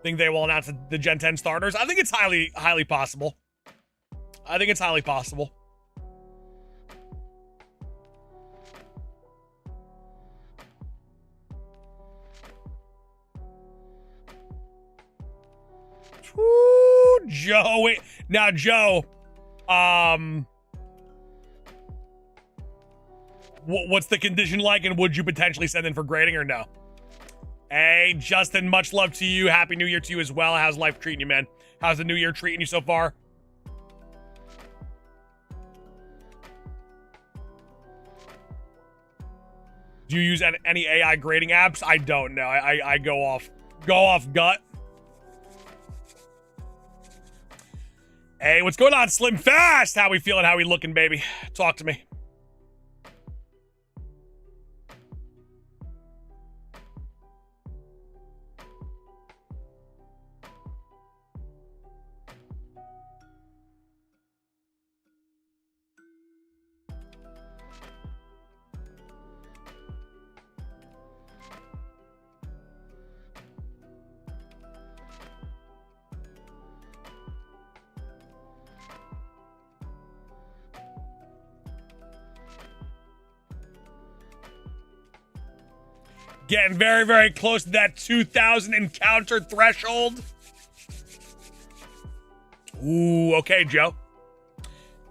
Think they will announce the Gen 10 starters? I think it's highly possible. I think it's highly possible. Woo, Joe. Wait. Now, Joe, what's the condition like, and would you potentially send in for grading or no? Hey, Justin, much love to you. Happy New Year to you as well. How's life treating you, man? How's the new year treating you so far? Do you use any AI grading apps? I don't know. I go off gut. Hey, what's going on, Slim Fast? How we feeling? How we looking, baby? Talk to me. Getting very, very close to that 2,000 encounter threshold. Ooh, okay, Joe.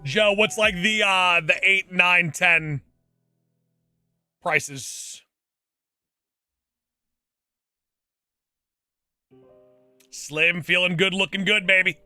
Joe, what's like the 8, 9, 10 prices? Slim, feeling good, looking good, baby.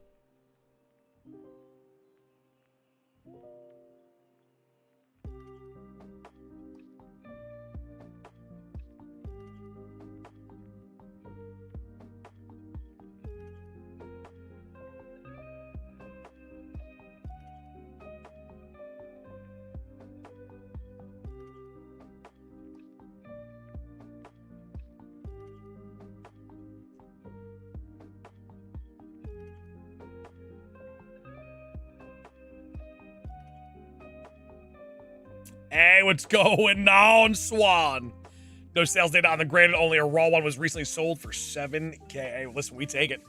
Hey, what's going on, Swan? No sales data on the graded, only a raw one was recently sold for 7K. Hey, listen, we take it.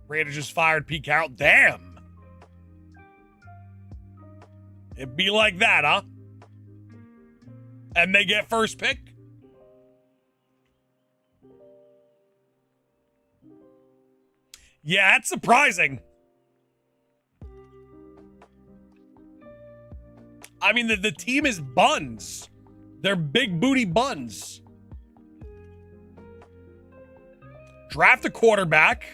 Raiders just fired Pete Carroll. Damn. It'd be like that, huh? And they get first pick? Yeah, that's surprising. I mean, the team is buns. They're big booty buns. Draft a quarterback.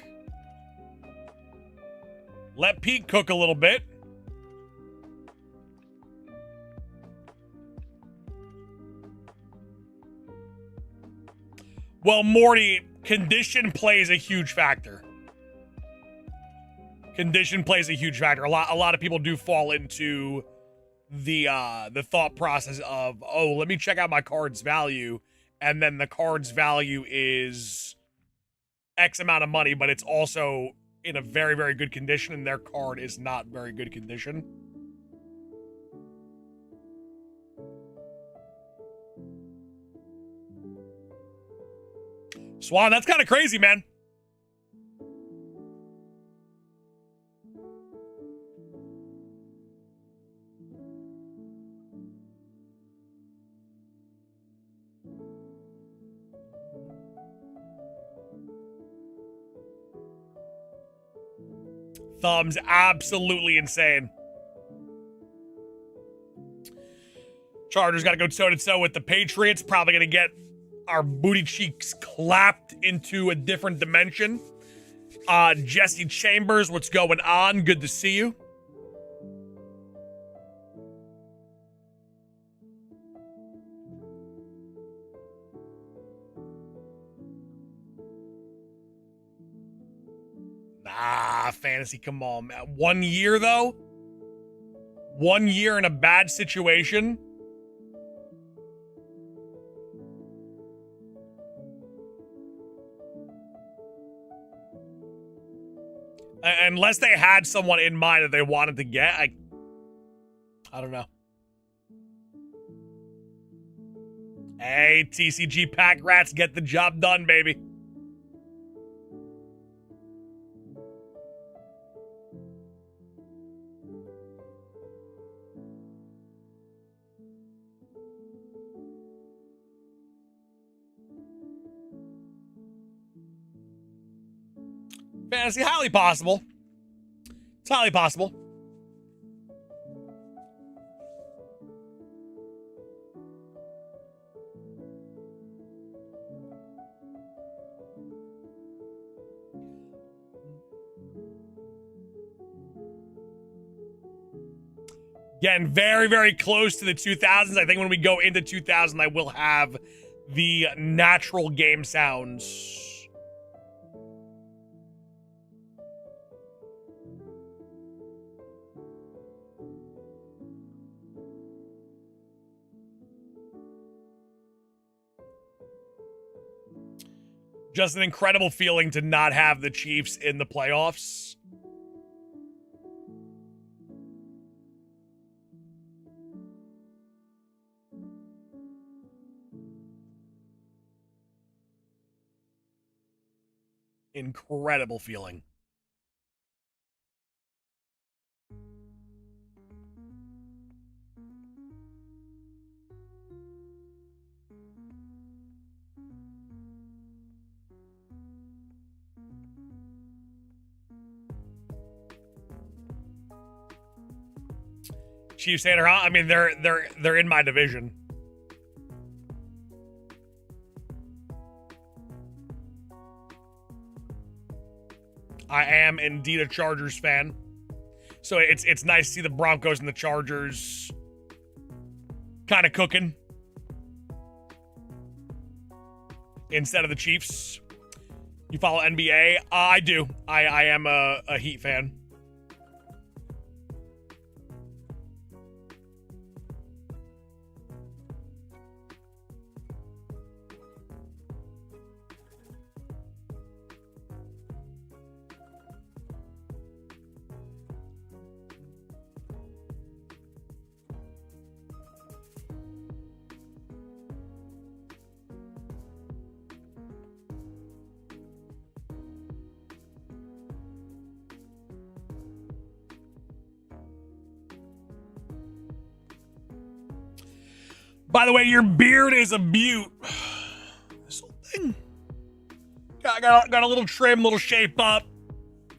Let Pete cook a little bit. Well, Morty, condition plays a huge factor. Condition plays a huge factor. A lot of people do fall into the thought process of, oh, let me check out my card's value, and then the card's value is X amount of money, but it's also in a very, very good condition, and their card is not very good condition. Swan, that's kind of crazy, man. Thumbs, absolutely insane. Chargers got to go toe-to-toe with the Patriots. Probably going to get our booty cheeks clapped into a different dimension. Jesse Chambers, what's going on? Good to see you. Nah, fantasy, come on, man. 1 year, though? 1 year in a bad situation? Unless they had someone in mind that they wanted to get, I don't know. Hey, TCG Pack Rats, get the job done, baby. Fantasy, highly possible. It's highly possible. Getting very, very close to the 2000s. I think when we go into 2000, I will have the natural game sounds. Just an incredible feeling to not have the Chiefs in the playoffs. Incredible feeling. Chiefs hater, huh? I mean, they're in my division. I am indeed a Chargers fan. So it's nice to see the Broncos and the Chargers kind of cooking instead of the Chiefs. You follow NBA? I do. I am a Heat fan. By the way, your beard is a beaut. This whole thing. Got a little trim, little shape up,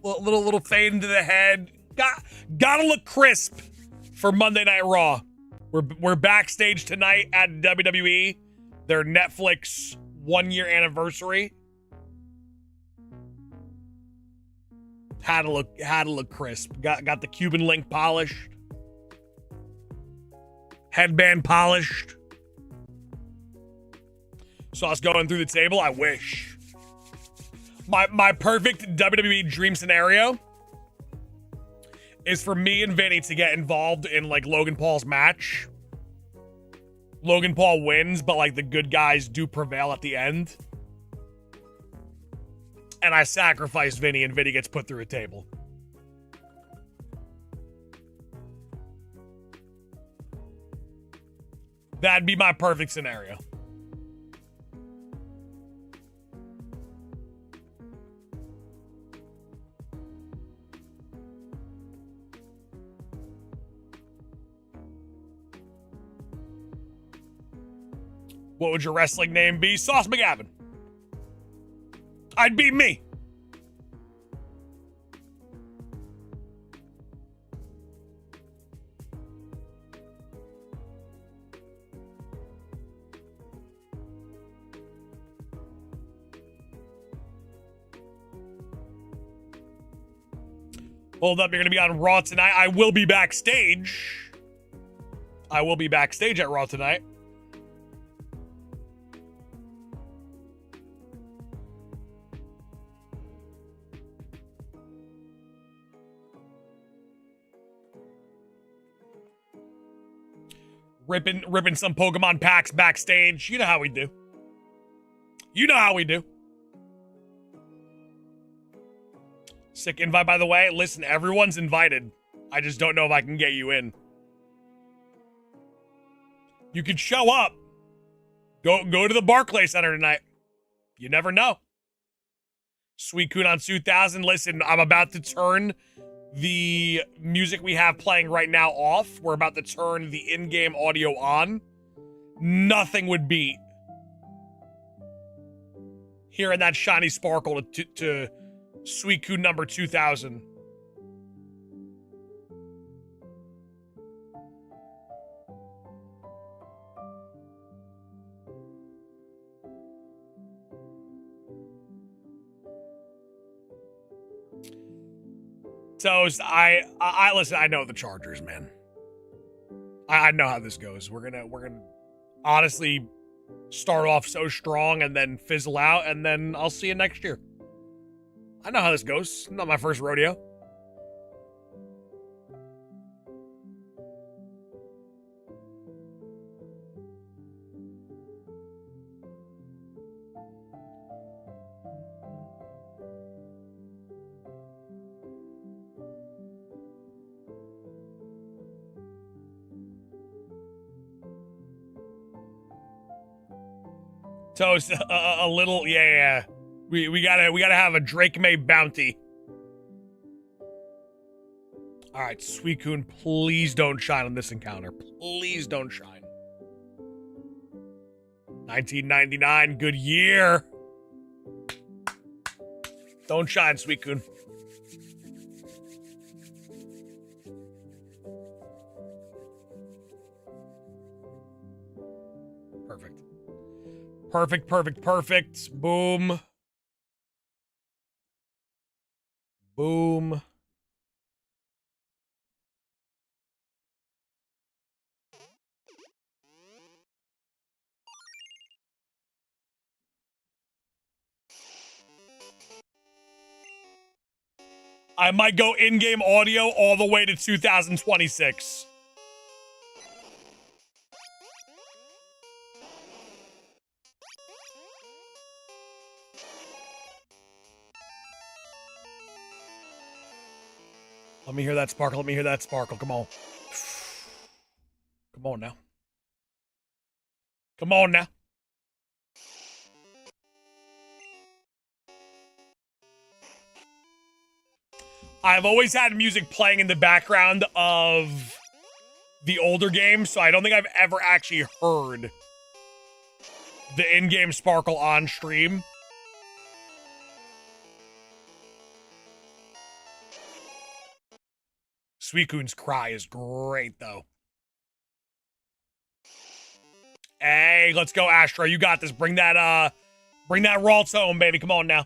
little fade into the head. Gotta look crisp for Monday Night Raw. We're backstage tonight at WWE, their Netflix 1-year anniversary. Had to look crisp. Got the Cuban link polished, headband polished. Sauce going through the table. I wish. My perfect WWE dream scenario is for me and Vinny to get involved in like Logan Paul's match. Logan Paul wins, but like the good guys do prevail at the end. And I sacrifice Vinny and Vinny gets put through a table. That'd be my perfect scenario. What would your wrestling name be? Sauce McGavin. I'd be me. Hold up, you're going to be on Raw tonight. I will be backstage. I will be backstage at Raw tonight. Ripping some Pokemon packs backstage. You know how we do. You know how we do. Sick invite, by the way. Listen, everyone's invited. I just don't know if I can get you in. You could show up. Go to the Barclays Center tonight. You never know. Suicune on 2000. Listen, I'm about to turn the music we have playing right now off. We're about to turn the in-game audio on. Nothing would beat hearing that shiny sparkle to Suicune number 2000. So I listen, I know the Chargers, man. I know how this goes. We're gonna honestly start off so strong and then fizzle out, and then I'll see you next year. I know how this goes. Not my first rodeo. So it's a little, yeah. We gotta have a Drake May bounty. All right, Suicune, please don't shine on this encounter. Please don't shine. 1999, good year. Don't shine, Suicune. Perfect. Perfect, perfect, perfect. Boom. Boom. I might go in-game audio all the way to 2026. Let me hear that sparkle. Let me hear that sparkle. Come on. Come on now. Come on now. I've always had music playing in the background of the older games, so I don't think I've ever actually heard the in-game sparkle on stream. Suicune's cry is great, though. Hey, let's go, Astro. You got this. Bring that Ralts home, baby. Come on now.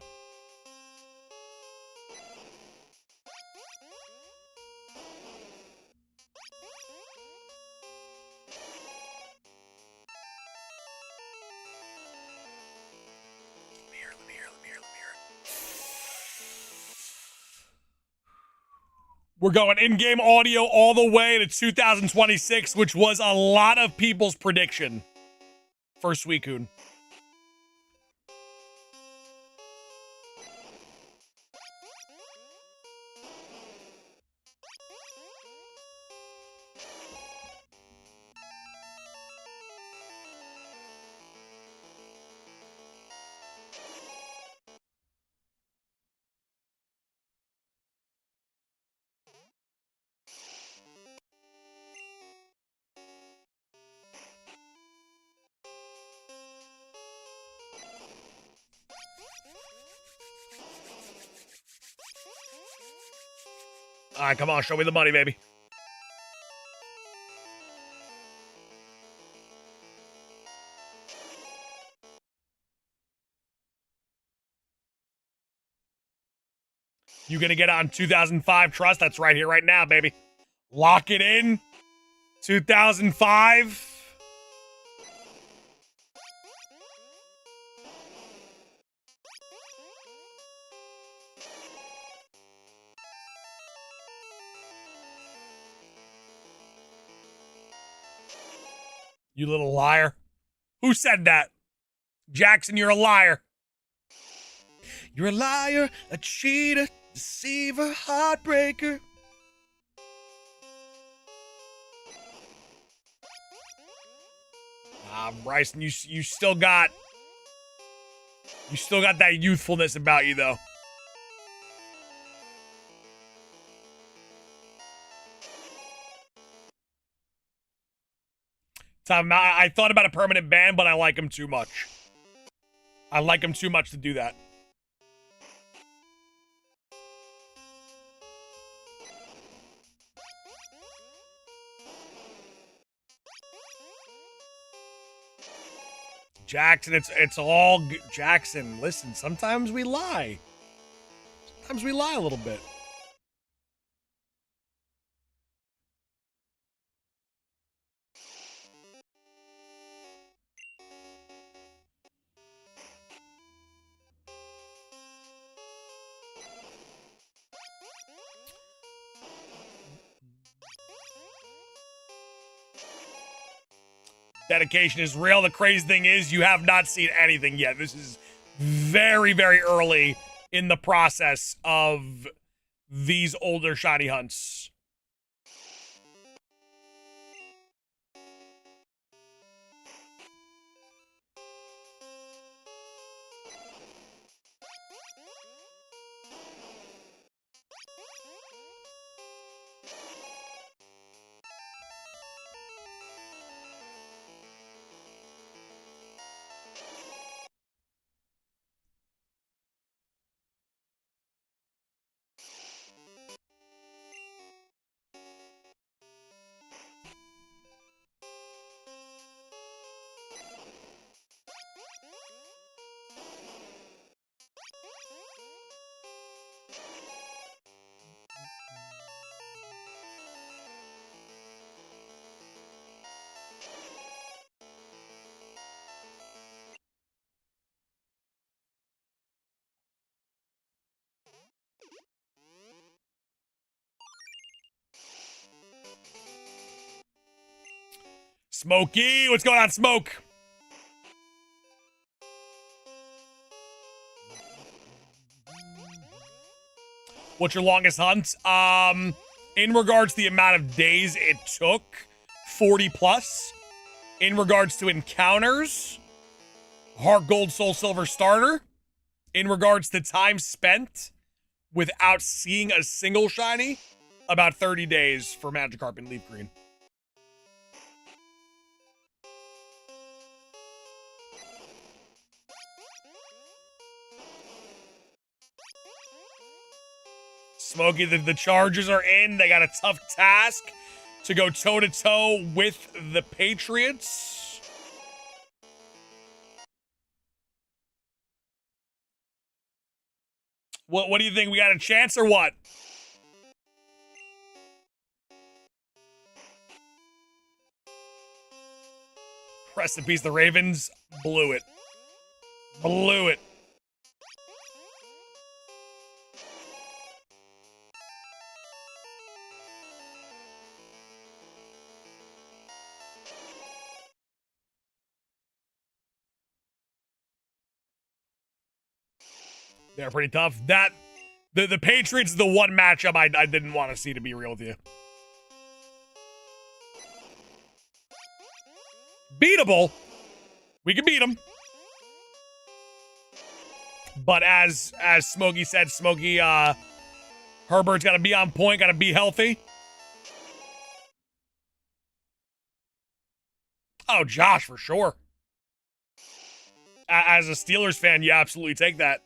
Let me hear. We're going in-game audio all the way to 2026, which was a lot of people's prediction for Suicune. All right, come on, show me the money, baby. You gonna get on 2005 Trust? That's right here, right now, baby. Lock it in. 2005. You little liar. Who said that? Jackson, you're a liar. You're a liar, a cheater, deceiver, heartbreaker. Bryson, you still got that youthfulness about you, though. Tom, I thought about a permanent ban, but I like him too much. I like him too much to do that. Jackson, it's all Jackson. Listen, sometimes we lie. Sometimes we lie a little bit. Dedication is real. The crazy thing is you have not seen anything yet. This is very, very early in the process of these older shiny hunts. Smokey, what's going on, Smoke? What's your longest hunt? In regards to the amount of days it took, 40 plus. In regards to encounters, Heart Gold Soul Silver starter. In regards to time spent without seeing a single shiny, about 30 days for Magikarp and Leaf Green. Smokey, the Chargers are in. They got a tough task to go toe-to-toe with the Patriots. What do you think? We got a chance or what? Rest in peace, the Ravens blew it. Blew it. They're pretty tough. The Patriots is the one matchup I didn't want to see, to be real with you. Beatable. We can beat them. But as Smokey said, Smokey, Herbert's got to be on point, got to be healthy. Oh, Josh, for sure. As a Steelers fan, you absolutely take that.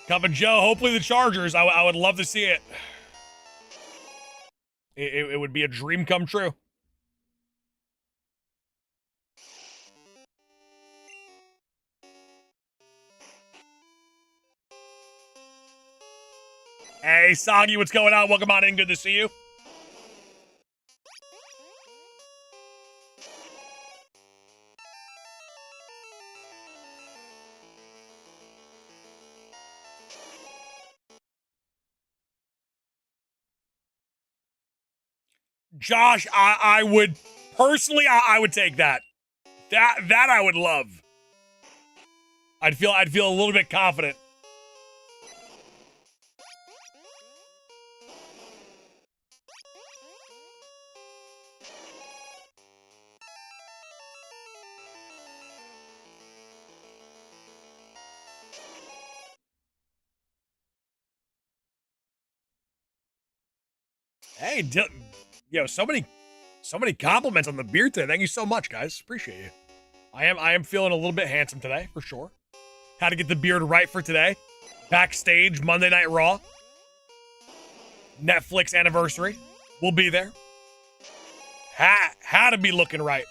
Cup of Joe, hopefully the Chargers. I would love to see it. It would be a dream come true. Hey, Soggy, what's going on? Welcome on in. Good to see you. Josh, I would personally, I would take that. That I would love. I'd feel a little bit confident. Hey, yo, so many compliments on the beard today. Thank you so much, guys. Appreciate you. I am feeling a little bit handsome today, for sure. Had to get the beard right for today. Backstage, Monday Night Raw. Netflix anniversary. We'll be there. Had to be looking right.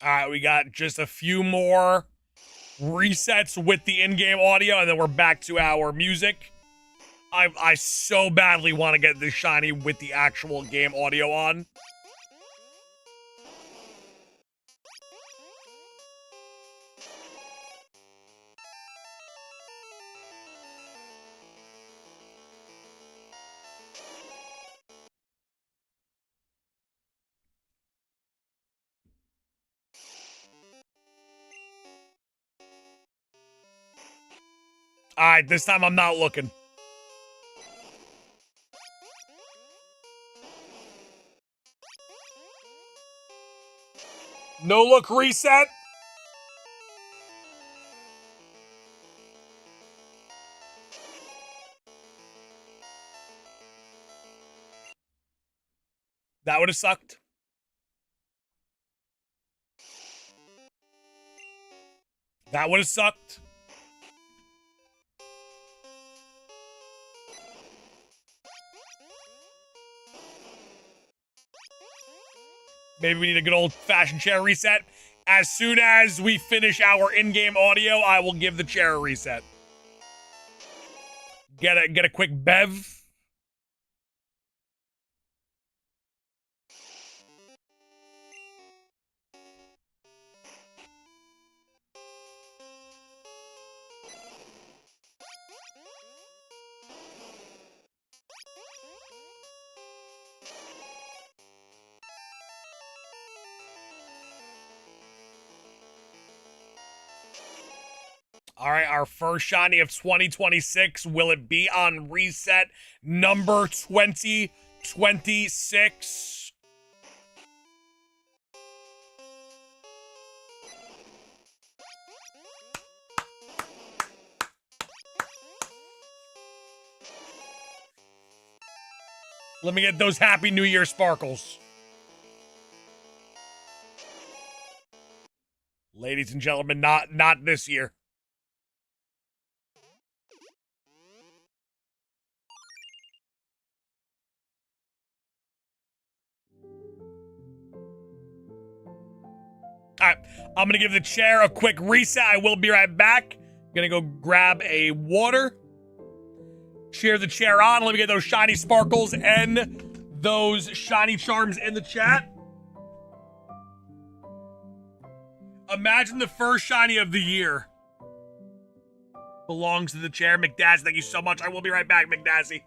All right, we got just a few more resets with the in-game audio, and then we're back to our music. I so badly want to get this shiny with the actual game audio on. All right, this time I'm not looking. No look reset. That would have sucked. That would have sucked. Maybe we need a good old-fashioned chair reset. As soon as we finish our in-game audio, I will give the chair a reset. Get a quick bev. All right, our first shiny of 2026. Will it be on reset number 2026? Let me get those Happy New Year sparkles. Ladies and gentlemen, not this year. All right, I'm gonna give the chair a quick reset. I will be right back. Gonna go grab a water. Cheer the chair on. Let me get those shiny sparkles and those shiny charms in the chat. Imagine the first shiny of the year belongs to the chair. McDazzy, thank you so much. I will be right back, McDazzy.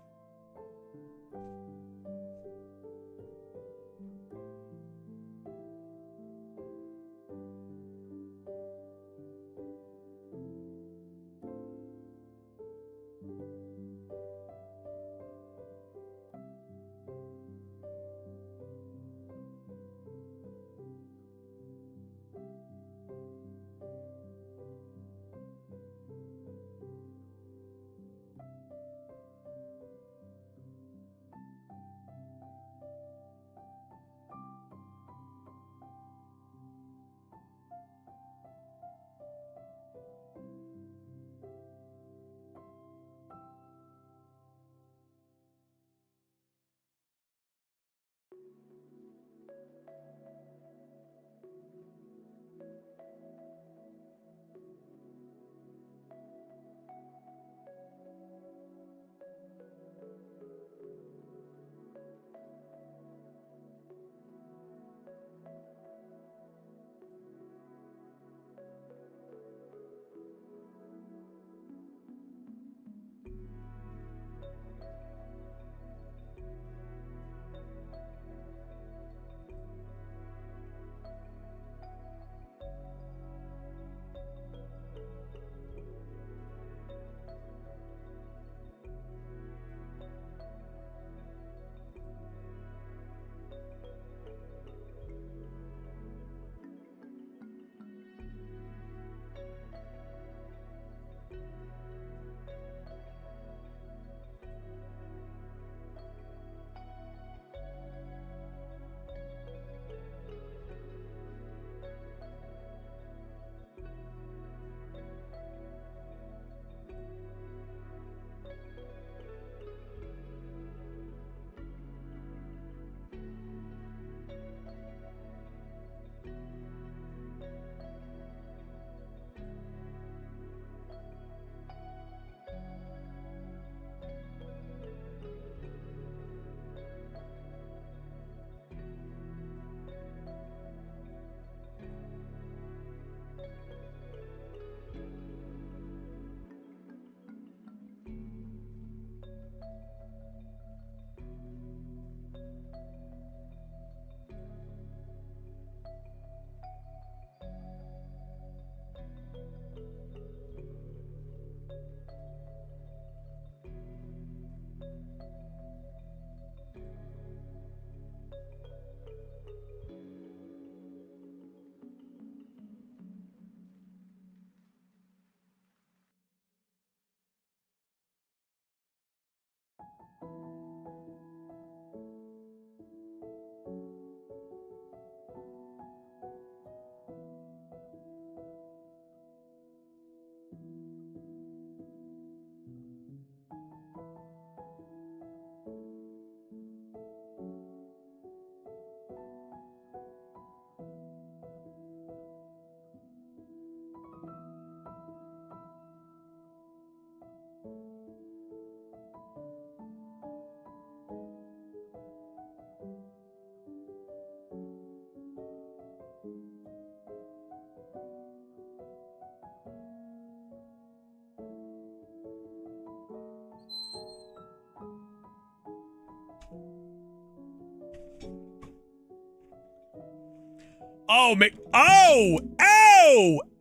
Oh,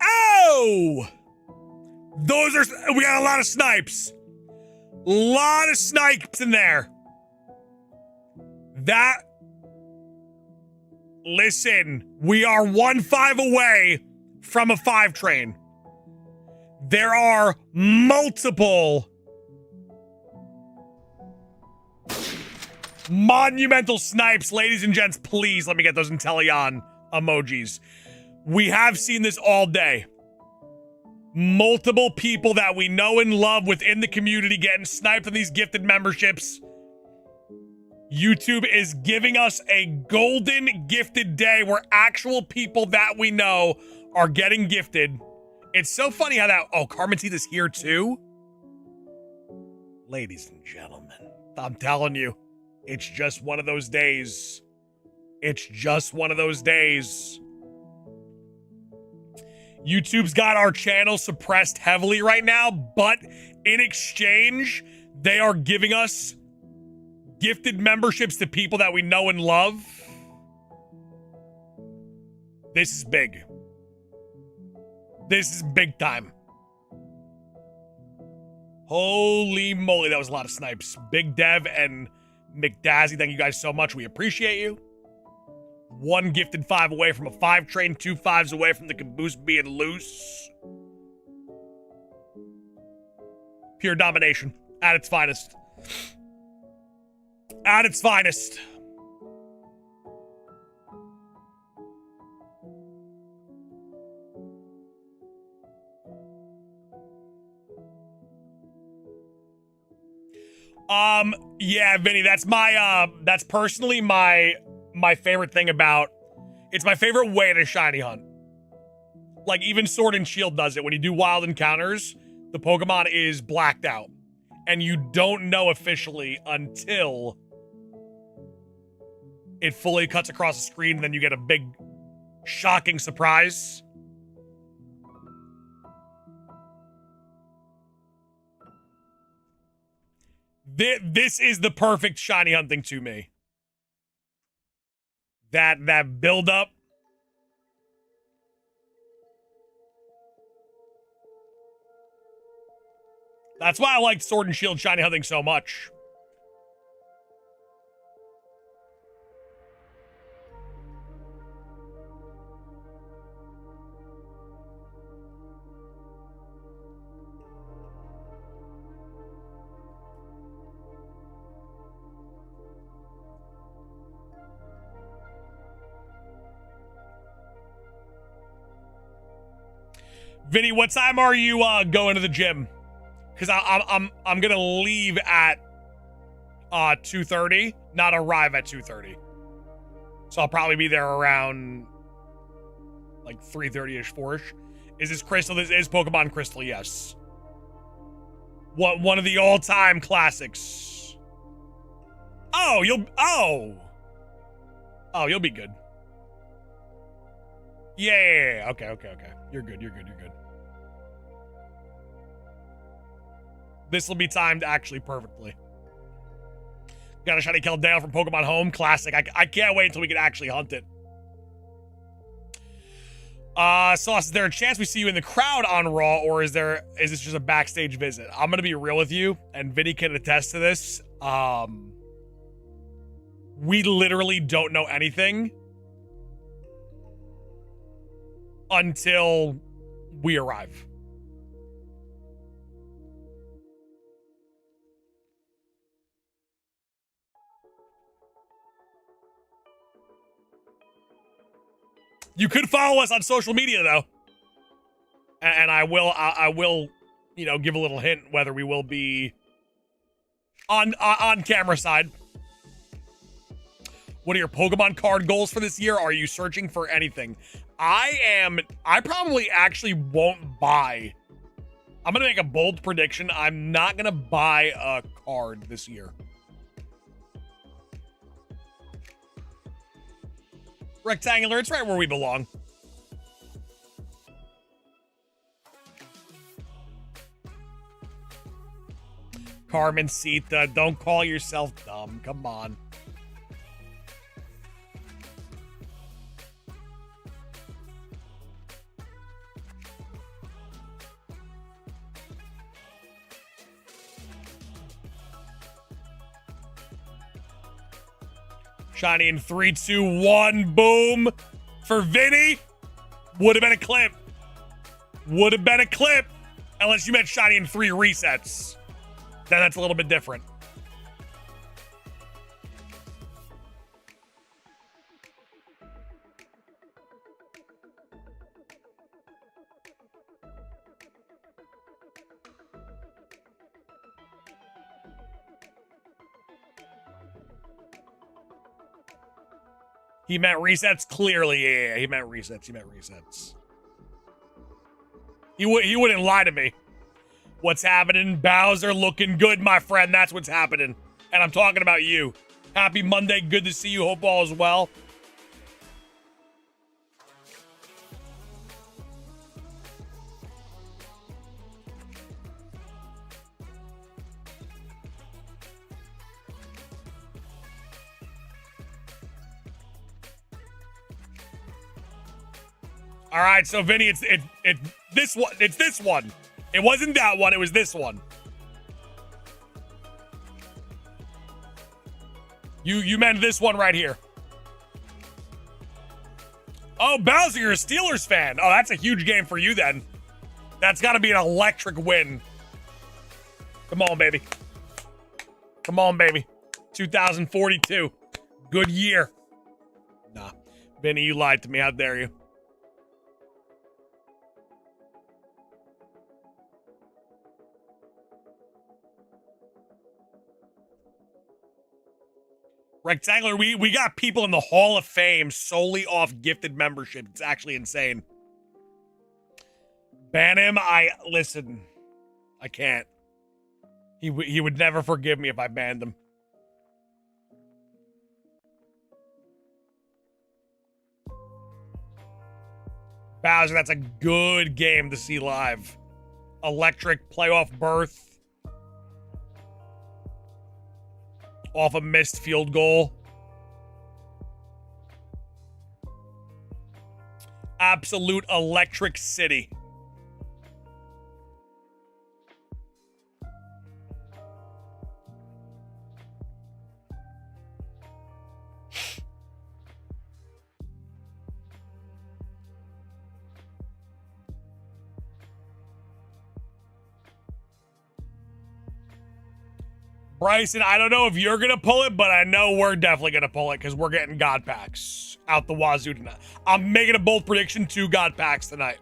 oh! Those are, we got a lot of snipes. Lot of snipes in there. Listen, we are 1-5 away from a 5 train. There are multiple monumental snipes. Ladies and gents, please let me get those Intellion emojis. We have seen this all day. Multiple people that we know and love within the community getting sniped on these gifted memberships. YouTube is giving us a golden gifted day where actual people that we know are getting gifted. It's so funny how that, oh, Carmen Teeth is here too? Ladies and gentlemen, I'm telling you, it's just one of those days. It's just one of those days. YouTube's got our channel suppressed heavily right now, but in exchange, they are giving us gifted memberships to people that we know and love. This is big. This is big time. Holy moly, that was a lot of snipes. Big Dev and McDazzy, thank you guys so much. We appreciate you. 1 gifted 5 away from a 5 train, 2 5s away from the caboose being loose. Pure domination at its finest. At its finest. Yeah, Vinny, that's my, that's personally my favorite thing about, it's my favorite way to shiny hunt. Like, even Sword and Shield does it. When you do wild encounters, the Pokemon is blacked out. And you don't know officially until it fully cuts across the screen, and then you get a big, shocking surprise. This is the perfect shiny hunting to me. That build up. That's why I liked Sword and Shield shiny hunting so much. Vinny, what time are you going to the gym? Because I'm gonna leave at 2:30, not arrive at 2:30. So I'll probably be there around like 3:30ish, 4ish. Is this Crystal? This is Pokemon Crystal, yes. One of the all-time classics. Oh, you'll be good. Yeah. Okay. You're good. This will be timed actually perfectly. Got a shiny Keldale from Pokemon Home. Classic. I can't wait until we can actually hunt it. Sauce, is there a chance we see you in the crowd on Raw, or is this just a backstage visit? I'm gonna be real with you, and Vinny can attest to this. We literally don't know anything until we arrive. You could follow us on social media, though, and I will, you know, give a little hint whether we will be on camera side. What are your Pokemon card goals for this year? Are you searching for anything? I probably actually won't buy. I'm gonna make a bold prediction. I'm not gonna buy a card this year. Rectangular, it's right where we belong. Carmencita, don't call yourself dumb. Come on. Shiny in 3, 2, 1. Boom. For Vinny. Would have been a clip. Would have been a clip. Unless you meant Shiny in 3 resets. Then that's a little bit different. He meant resets? Clearly, yeah. He meant resets. He meant resets. He wouldn't lie to me. What's happening? Bowser looking good, my friend. That's what's happening. And I'm talking about you. Happy Monday. Good to see you. Hope all is well. All right, so Vinny, it's this one. It's this one. It wasn't that one. It was this one. You meant this one right here. Oh, Bowser, you're a Steelers fan. Oh, that's a huge game for you then. That's got to be an electric win. Come on, baby. Come on, baby. 2042. Good year. Nah. Vinny, you lied to me. How dare you? Rectangular, we got people in the Hall of Fame solely off gifted membership. It's actually insane. Ban him? Listen, I can't. He would never forgive me if I banned him. Bowser, that's a good game to see live. Electric playoff berth. Off a missed field goal. Absolute electric city. Bryson, I don't know if you're going to pull it, but I know we're definitely going to pull it because we're getting God packs out the wazoo tonight. I'm making a bold prediction, 2 God packs tonight.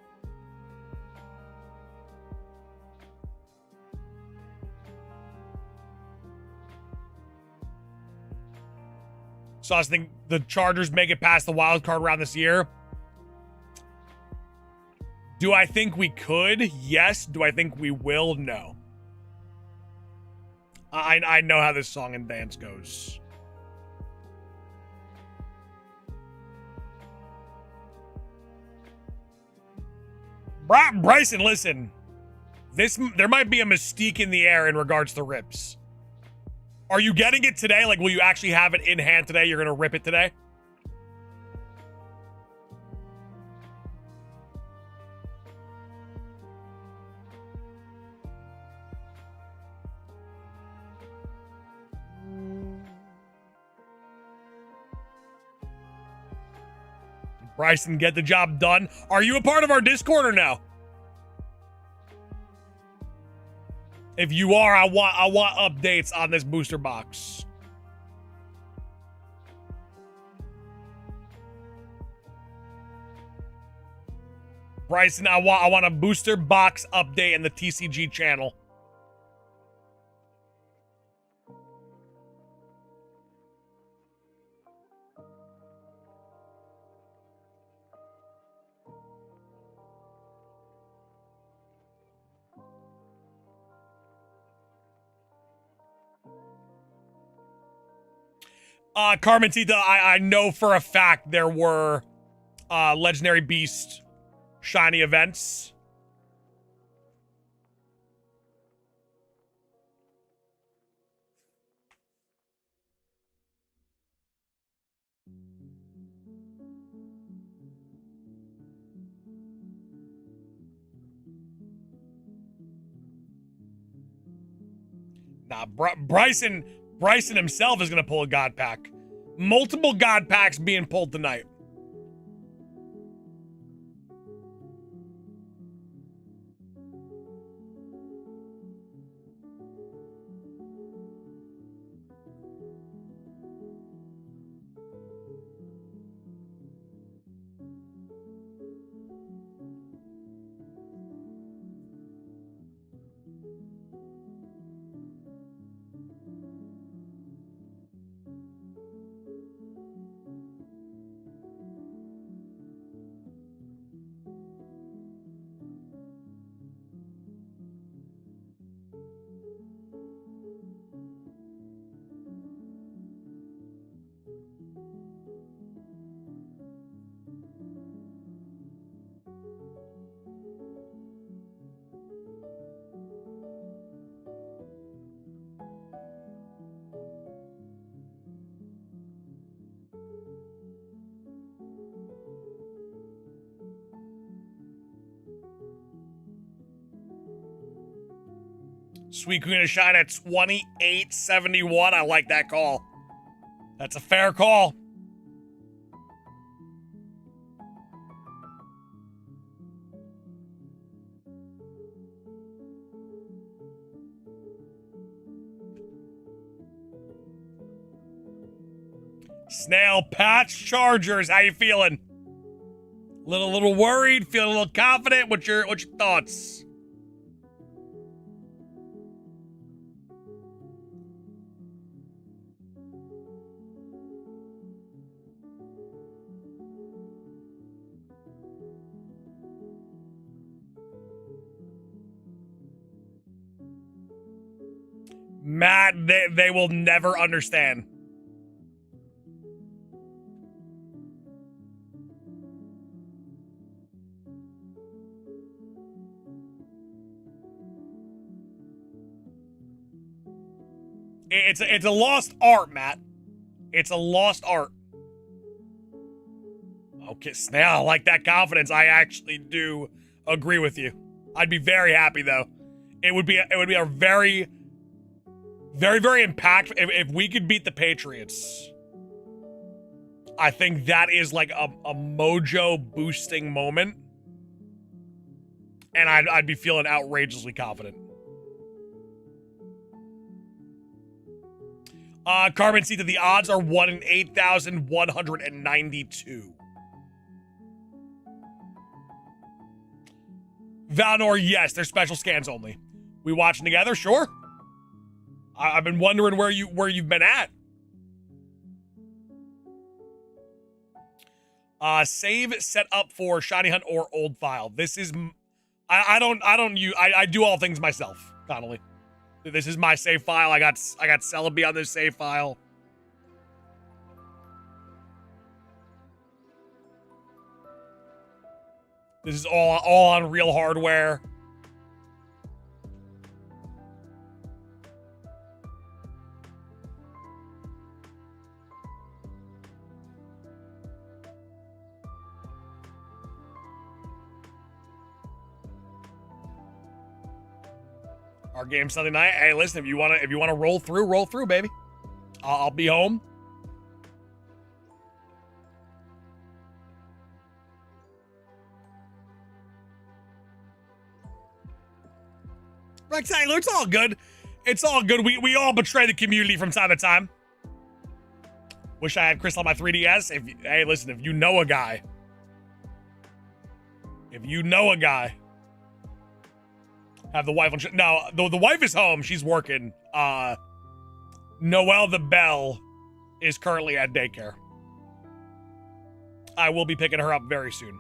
So I was thinking the Chargers make it past the wild card round this year. Do I think we could? Yes. Do I think we will? No. I know how this song and dance goes. Bryson, listen. There might be a mystique in the air in regards to rips. Are you getting it today? Like, will you actually have it in hand today? You're going to rip it today? Bryson, get the job done. Are you a part of our Discord or no? If you are, I want updates on this booster box. Bryson, I want a booster box update in the TCG channel. Carmentita, I know for a fact there were Legendary Beast shiny events. Nah, Bryson himself is going to pull a God pack. Multiple God packs being pulled tonight. Suicune to shine at 28.71. I like that call. That's a fair call. Snail Patch Chargers, how you feeling? Little worried, feeling a little confident. What's your thoughts? Matt, they will never understand. It's a lost art, Matt. It's a lost art. Okay, Snail, I like that confidence. I actually do agree with you. I'd be very happy though. It would be a very impactful if we could beat the Patriots. I think that is like a mojo boosting moment, and I'd be feeling outrageously confident. Carbon seed that the odds are 1 in 8,192. Valnor, yes, they're special scans only. We watching together, sure. I've been wondering where you've been at. Save set up for Shiny Hunt or Old File. This is I do all things myself, Connolly. This is my save file. I got Celebi on this save file. This is all on real hardware. Our game Sunday night. Hey, listen, if you wanna roll through, baby. I'll be home. Rectangular, it's all good. It's all good. We all betray the community from time to time. Wish I had Chris on my 3DS. Hey, listen, if you know a guy. Have the wife on. No, the wife is home. She's working. Noelle the Bell is currently at daycare. I will be picking her up very soon.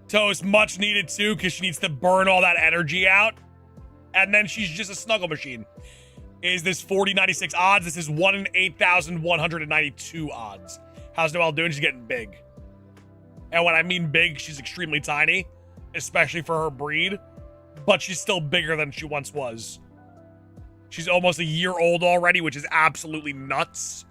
Toast, much needed too, because she needs to burn all that energy out. And then she's just a snuggle machine. Is this 4096 odds? This is 1 in 8,192 odds. How's Noelle doing? She's getting big. And when I mean big, she's extremely tiny, especially for her breed. but she's still bigger than she once was. She's almost a year old already, which is absolutely nuts.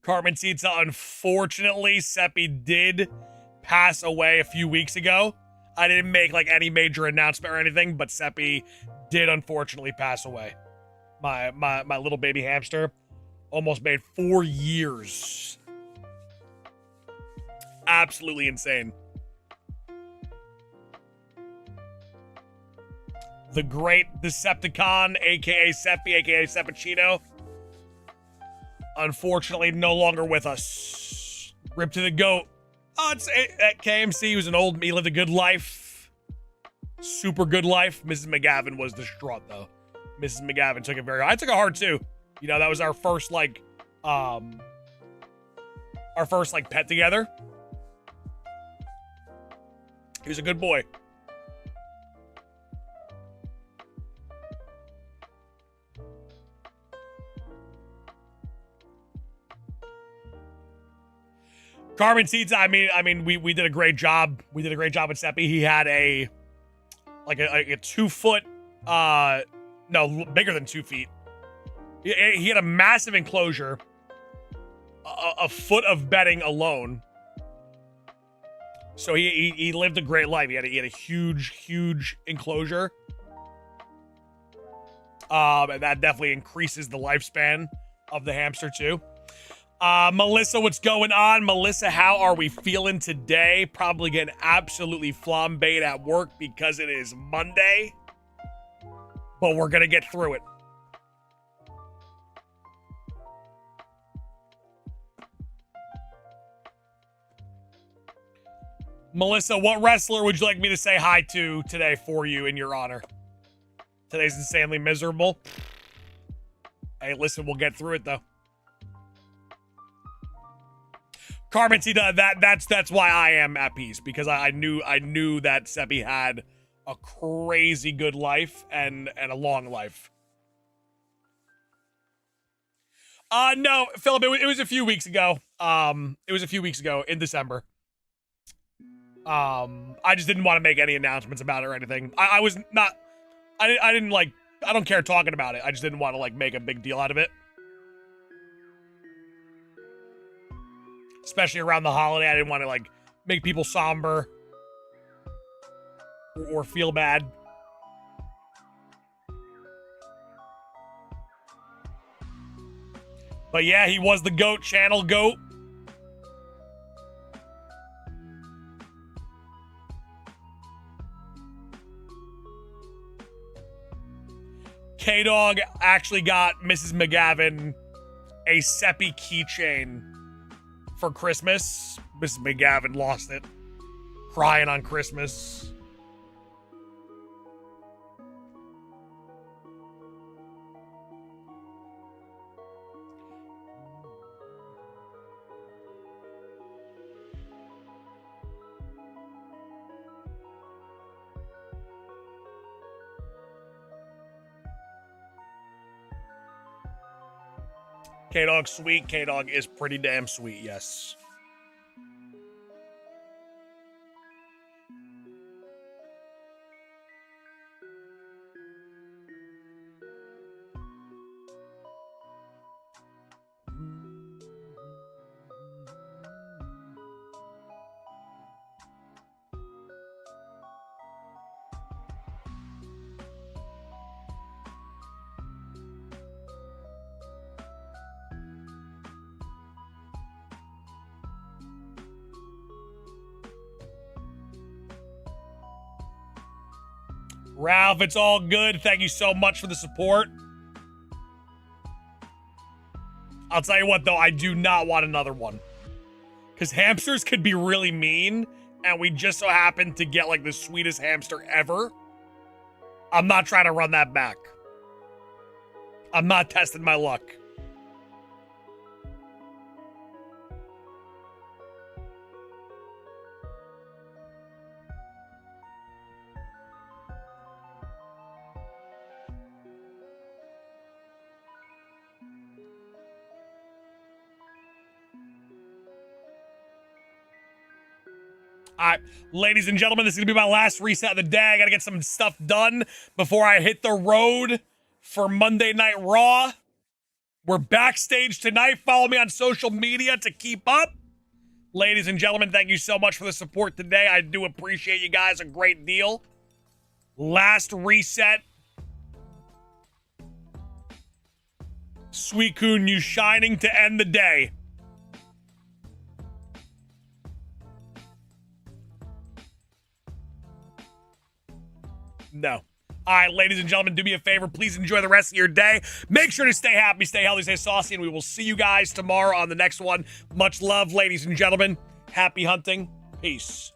Carmen Tita, unfortunately, Seppi did pass away a few weeks ago. I didn't make like any major announcement or anything, but Seppi did unfortunately pass away. My little baby hamster almost made 4 years. Absolutely insane. The great Decepticon, aka Seppi, aka Seppuccino, unfortunately no longer with us. Rip to the goat. Oh, it's at KMC. He was he lived a good life. Super good life. Mrs. McGavin was distraught though. Mrs. McGavin took it very hard. I took it hard too. You know, that was our first pet together. He was a good boy. Carmen Seeds, I mean, we did a great job. We did a great job with Seppi. He had a 2 foot, no, bigger than 2 feet. He had a massive enclosure, a foot of bedding alone. So he lived a great life. He had a huge enclosure. And that definitely increases the lifespan of the hamster too. Melissa, what's going on? Melissa, how are we feeling today? Probably getting absolutely flambéed at work because it is Monday. But we're going to get through it. Melissa, what wrestler would you like me to say hi to today for you in your honor? Today's insanely miserable. Hey, listen, we'll get through it though. Carmen Tita, that's why I am at peace, because I knew that Seppi had a crazy good life and a long life. No, Philip, it was a few weeks ago. It was a few weeks ago in December. I just didn't want to make any announcements about it or anything. I didn't like, I don't care talking about it. I just didn't want to like make a big deal out of it. Especially around the holiday, I didn't want to like make people somber or feel bad. But yeah, he was the GOAT, channel GOAT. K-Dog actually got Mrs. McGavin a Seppi keychain for Christmas. Mrs. McGavin lost it. Crying on Christmas. K-Dog sweet. K-Dog is pretty damn sweet, yes. Ralph, it's all good. Thank you so much for the support. I'll tell you what, though, I do not want another one. Because hamsters could be really mean, and we just so happen to get, like, the sweetest hamster ever. I'm not trying to run that back. I'm not testing my luck. All right, ladies and gentlemen, this is going to be my last reset of the day. I got to get some stuff done before I hit the road for Monday Night Raw. We're backstage tonight. Follow me on social media to keep up. Ladies and gentlemen, thank you so much for the support today. I do appreciate you guys a great deal. Last reset. Suicune, you shining to end the day. No. All right, ladies and gentlemen, do me a favor. Please enjoy the rest of your day. Make sure to stay happy, stay healthy, stay saucy, and we will see you guys tomorrow on the next one. Much love, ladies and gentlemen. Happy hunting. Peace.